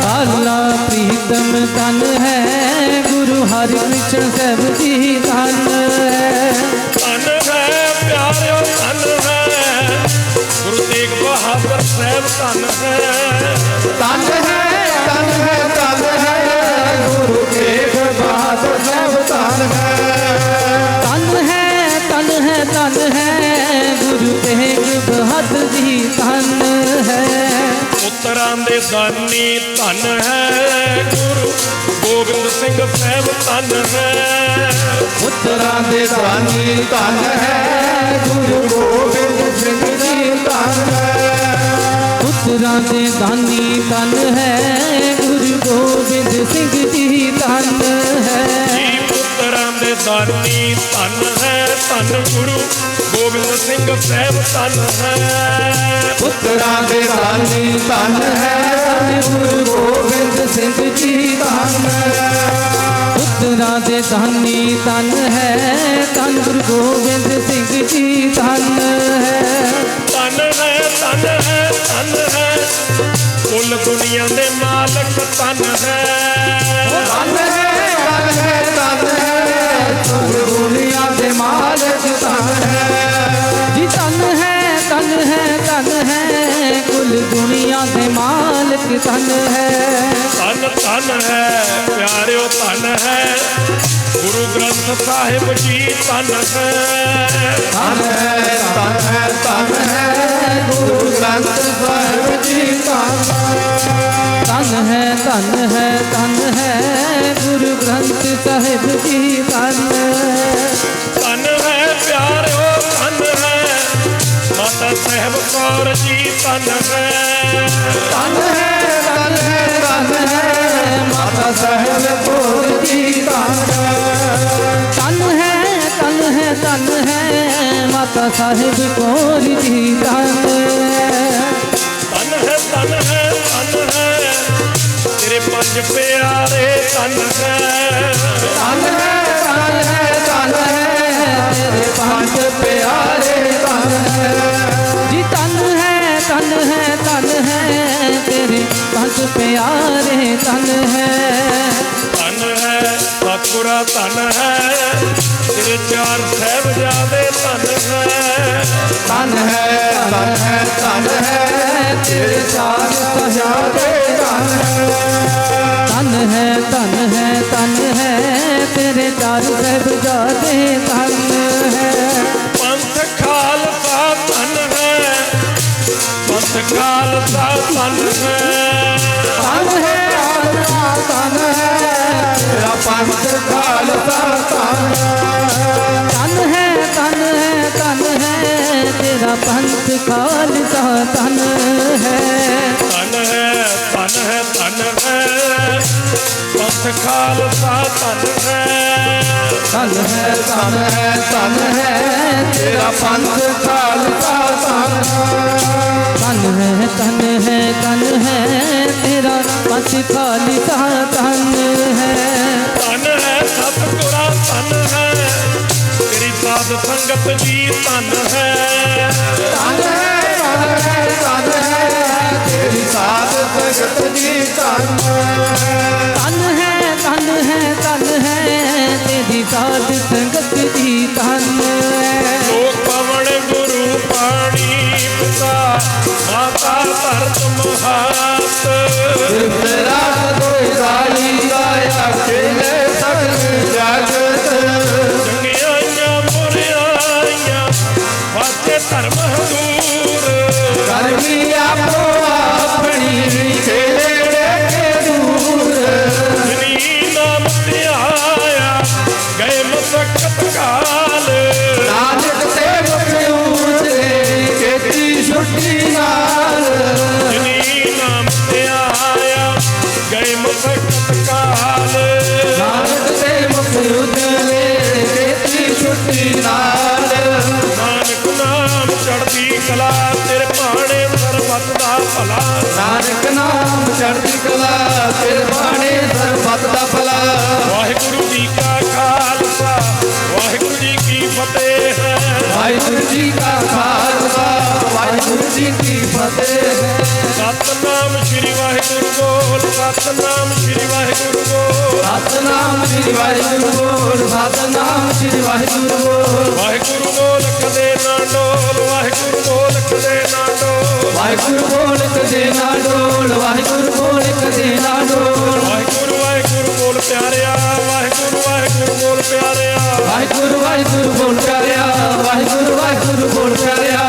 बाला प्रीतम धन है गुरु हरि कृष्ण साहिब जी धन है। धन है प्यारे धन है गुरु तेग बहादुर साहब धन है। धन है धन है धन है गुरु तेग बहादुर साहब धन है। धन है धन है धन है गुरु तेग बहादुर जी धन है। पुत्रां दे दानी धन है गुरु गोबिंद सिंह साहब धन है। पुत्रां दे दानी धन है गुरु गोबिंद सिंह जी धन है। पुत्रां दे दानी धन है गुरु गोबिंद सिंह जी धन है। जी पुत्रां दे दानी धन है धन गुरु गोबिंद सिंह साहब धन है। पुत्रां दे दानी धन है गुरु गोबिंद सिंह जी धन है। पुत्रां दे दानी धन है धन गुरु गोबिंद सिंह जी धन है। धन है धन है धन है कुल दुनिया दे मालक धन है। धन है धन है धन है कुल दुनिया दे मालिक धन है। जी धन है धन है धन है कुल दुनिया दे मालिक धन है। धन धन है प्यारे धन है गुरु ग्रंथ साहिब जी धन है। धन है धन है धन है गुरु ग्रंथ साहिब जी धन है। ਧਨ ਹੈ ਗੁਰੂ ਗ੍ਰੰਥ ਸਾਹਿਬ ਜੀ ਧਨ ਧਨ ਹੈ ਪਿਆਰਿਓ ਧਨ ਹੈ ਮਾਤਾ ਸਾਹਿਬ ਕੌਰ ਜੀ ਧਨ ਹੈ ਧਨ ਹੈ ਮਾਤਾ ਸਾਹਿਬ ਕੌਰ ਜੀ ਧਨ ਹੈ ਮਾਤਾ ਸਾਹਿਬ ਕੌਰ ਜੀ ਧਨ ਧਨ ਹੈ ਤੇਰੇ ਪੰਜ ਪਿਆਰੇ ਧਨ ਹੈ ਤੇਰੇ ਪੰਜ ਪਿਆਰੇ ਧਨ ਹੈ ਜੀ ਧਨ ਹੈ ਤੇਰੇ ਪੰਜ ਪਿਆਰੇ ਧਨ ਹੈ ਸਤਿਗੁਰਾਂ ਧਨ ਹੈ ਤੇਰੇ ਚਾਰ ਸਾਹਿਬਜ਼ਾਦੇ ਧਨ ਹੈ ਧਨ ਹੈ ਤੇਰੇ ਚਾਰ ਸਾਹਿਬਜ਼ਾਦੇ ਧਨ ਹੈ ਤੇਰੇ ਚਾਰ ਸਾਹਿਬਜ਼ਾਦੇ ਧਨ ਹੈ ਪੰਥ ਖਾਲਸਾ ਧਨ ਹੈ ਪੰਥ ਖਾਲਸਾ ਧਨ ਹੈ ਤੇਰਾ ਪੰਥ ਖਾਲਸਾ ਧਨ ਹੈ ਤੇਰਾ ਪੰਥ ਖਾਲਸਾ ਧਨ ਹੈ ਧਨ ਹੈ ਪੰਥ ਖਾਲਸਾ ਧਨ ਹੈ ਤੇਰਾ ਪੰਥ ਖਾਲਸਾ ਧਨ ਹੈ ਤੇਰਾ ਪੰਥ ਖਾਲਸਾ ਧਨ ਹੈ ਸਤਿਗੁਰਾਂ ਧਨ ਹੈ ਤੇਰੀ ਸਾਧ ਸੰਗਤ ਜੀ ਧਨ ਹੈ ਤੇਰੀ ਸਾਧ ਸੰਗਤ ਜੀ ਧਨ ਹੈ ਤੇਰੀ ਸਾਧ ਸੰਗਤ ਜੀ ਧਨ ਹੈ ਲੋਕ ਪਵਨ ਗੁਰੂ ਪਾਣੀ ਪਿਤਾ ਮਾਤਾ ਧਰਤ ਮਹਾਤ ਤੇਰਾ ਕੋਈ ਰਾਈ ਆਇਆ ਖੇਲੇ ਸਗਲ ਜਗਤ ਚੰਗਿਆਈਆਂ ਬੁਰਿਆਈਆਂ ਵਾਜੇ ਧਰਮ ਹਦੂਰ ਕਰਮੀ ਆਪੋ ਆਪਣੀ ਖੇੜੇ ਕੇ ਦੂਰ ਜਿਨੀ ਨਾਮ ਧਿਆਇਆ ਗਏ ਮਸਕਤ ਕਾਲ ਨਾਨਕ ਤੇ ਮੁਖਿਊਤੇ ਕੀਤੀ ਛੁੱਟੀ ਨਾਲ ਜਿਨੀ ਨਾਮ ਧਿਆਇਆ ਗਏ ਮਸਕਤ ਕਾਲ ਨਾਨਕ ਤੇ ਮੁਖਿਊਤੇ ਕੀਤੀ ਛੁੱਟੀ ਨਾਲ ਨਾਨਕ ਨਾਮ ਚੜ੍ਹਦੀ ਕਲਾ ਤੇਰੇ ਭਾਣੇ ਸਰਬੱਤ ਦਾ ਭਲਾ ਨਾਨਕ ਨਾਮ ਚੜ੍ਹਦੀ ਕਲਾ ਤੇਰੇ ਬਾਣੇ ਸਰਬੱਤ ਦਾ ਭਲਾ ਵਾਹਿਗੁਰੂ ਜੀ ਕਾ ਖਾਲਸਾ ਵਾਹਿਗੁਰੂ ਜੀ ਕੀ ਫਤਿਹ ਹੈ ਵਾਹਿਗੁਰੂ ਜੀ ਕਾ ਖਾਲਸਾ ਵਾਹਿਗੁਰੂ ਜੀ ਕੀ ਫਤਿਹ ਸਤਨਾਮ ਸ਼੍ਰੀ ਵਾਹਿਗੁਰੂ ਬੋਲ ਸਤਨਾਮ ਸ਼੍ਰੀ ਵਾਹਿਗੁਰੂ ਬੋਲ ਸਤਨਾਮ ਸ੍ਰੀ ਵਾਹਿਗੁਰੂ ਬੋਲ ਸਤਨਾਮ ਸ੍ਰੀ ਵਾਹਿਗੁਰੂ ਬੋਲ ਵਾਹਿਗੁਰੂ ਬੋਲ ਕਦੇ ਨਾ ਡੋਲ ਵਾਹਿਗੁਰੂ ਬੋਲ ਕਦੇ ਨਾ ਡੋਲ ਵਾਹਿਗੁਰੂ ਬੋਲ ਕਦੇ ਨਾ ਡੋਲ ਵਾਹਿਗੁਰੂ ਬੋਲ ਕਦੇ ਨਾ ਡੋਲ ਵਾਹਿਗੁਰੂ ਵਾਹਿਗੁਰੂ ਬੋਲ ਪਿਆਰਿਆ ਵਾਹਿਗੁਰੂ ਵਾਹਿਗੁਰੂ ਬੋਲ ਪਿਆਰਿਆ ਵਾਹਿਗੁਰੂ ਵਾਹਿਗੁਰੂ ਬੋਲ ਪਿਆਰਿਆ ਵਾਹਿਗੁਰੂ ਵਾਹਿਗੁਰੂ ਬੋਲ ਪਿਆਰਿਆ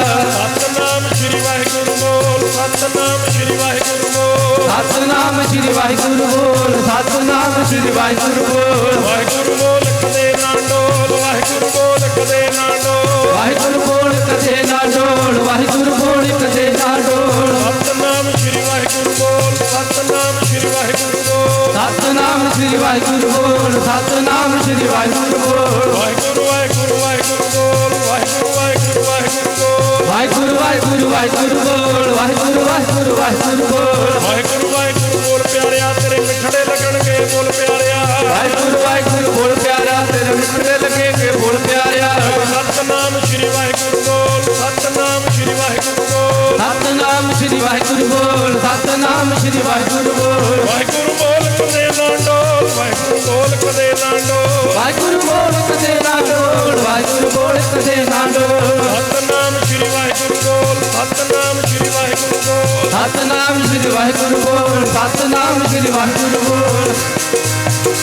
ਸਤਨਾਮ ਸ਼੍ਰੀ ਵਾਹਿਗੁਰੂ ਬੋਲ ਸਤਨਾਮ ਸ਼੍ਰੀ ਵਾਹਿਗੁਰੂ ਬੋਲ ਸਤਨਾਮ ਸ੍ਰੀ ਵਾਹਿਗੁਰੂ ਬੋਲ ਸਤਨਾਮ ਸ੍ਰੀ ਵਾਹਿਗੁਰੂ ਬੋਲ ਵਾਹਿਗੁਰੂ ਬੋਲ ਕਦੇ ਨਾ ਡੋਲ ਵਾਹਿਗੁਰੂ ਬੋਲ ਕਦੇ ਨਾ ਡੋਲ ਵਾਹਿਗੁਰੂ ਬੋਲ ਕਦੇ ਨਾ ਡੋਲ ਵਾਹਿਗੁਰੂ ਬੋਲ ਕਦੇ ਨਾ ਡੋਲ ਸਤਨਾਮ ਸ਼੍ਰੀ ਵਾਹਿਗੁਰੂ ਬੋਲ ਸਤਨਾਮ ਸ਼੍ਰੀ ਵਾਹਿਗੁਰੂ ਬੋਲ ਸਤਨਾਮ ਸ੍ਰੀ ਵਾਹਿਗੁਰੂ ਬੋਲ ਸਤਨਾਮ ਸ੍ਰੀ ਵਾਹਿਗੁਰੂ ਬੋਲ ਵਾਹਿਗੁਰੂ ਵਾਹਿਗੁਰੂ ਵਾਹਿਗੁਰੂ ਬੋਲ ਵਾਹਿਗੁਰੂ ਵਾਹਿਗੁਰੂ ਵਾਹਿਗੁਰੂ ਬੋਲ ਵਾਹਿਗੁਰੂ ਵਾਹਿਗੁਰੂ ਵਾਹਿਗੁਰੂ ਬੋਲ ਵਾਹਿਗੁਰੂ ਵਾਹਿਗੁਰੂ ਵਾਹਿਗੁਰੂ ਬੋਲ ਵਾਹਿਗੁਰੂ ਵਾਹਿਗੁਰੂ ਬੋਲ ਪਿਆਰਿਆ ਤੇਰੇ ਮਿੱਠੜੇ ਲੱਗਣਗੇ ਬੋਲ ਪਿਆਰਿਆ ਵਾਹਿਗੁਰੂ ਵਾਹਿਗੁਰੂ ਬੋਲ ਪਿਆਰਿਆ ਤੇਰੇ ਮਿੱਠੜੇ ਲੱਗੇਗੇ ਬੋਲ ਪਿਆਰਿਆ ਸਤਨਾਮ ਸ਼੍ਰੀ ਵਾਹਿਗੁਰੂ ਬੋਲ ਸਤਨਾਮ ਸ਼੍ਰੀ ਵਾਹਿਗੁਰੂ ਬੋਲ ਸਤਨਾਮ ਸ੍ਰੀ ਵਾਹਿਗੁਰੂ ਬੋਲ ਸਤਨਾਮ ਸ੍ਰੀ ਵਾਹਿਗੁਰੂ ਬੋਲ ਵਾਹਿਗੁਰੂ ਬੋਲ ਕਦੇ ਨਾ ਡੋਲ ਵਾਹਿਗੁਰੂ ਬੋਲ ਕਦੇ ਨਾ ਡੋਲ ਵਾਹਿਗੁਰੂ ਬੋਲ ਕਦੇ ਨਾ ਡੋਲ ਵਾਹਿਗੁਰੂ ਬੋਲ ਕਦੇ ਨਾ ਡੋਲ ਸਤਨਾਮ ਸ਼੍ਰੀ ਵਾਹਿਗੁਰੂ ਬੋਲ ਸਤਨਾਮ ਸ਼੍ਰੀ ਵਾਹਿਗੁਰੂ ਬੋਲ ਸਤਨਾਮ ਸ੍ਰੀ ਵਾਹਿਗੁਰੂ ਬੋਲ ਸਤਨਾਮ ਸ੍ਰੀ ਵਾਹਿਗੁਰੂ ਬੋਲ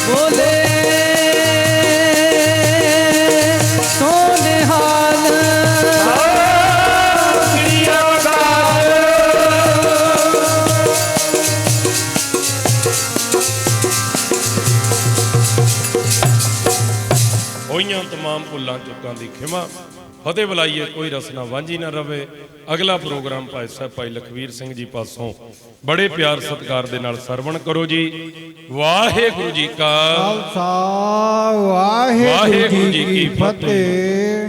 ਬੋਲੇ ਸੋਨੇ ਹਾਲ ਸ੍ਰੀ ਅਕਾਲ ਭੁੱਲਾਂ ਚੁੱਕਾਂ ਦੀ ਖਿਮਾ। ਫਤਿਹ ਬੁਲਾਈਏ ਕੋਈ ਰਸਨਾ ਵਾਂਝੀ ਨਾ ਰਵੇ। ਅਗਲਾ ਪ੍ਰੋਗਰਾਮ ਭਾਈ ਸਾਹਿਬ ਭਾਈ ਲਖਵੀਰ ਸਿੰਘ ਜੀ ਪਾਸੋਂ ਬੜੇ ਪਿਆਰ ਸਤਿਕਾਰ ਦੇ ਨਾਲ ਸਰਵਣ ਕਰੋ ਜੀ। ਵਾਹਿਗੁਰੂ ਜੀ ਕਾ ਖਾਲਸਾ ਵਾਹਿਗੁਰੂ ਜੀ ਕੀ ਫਤਿਹ।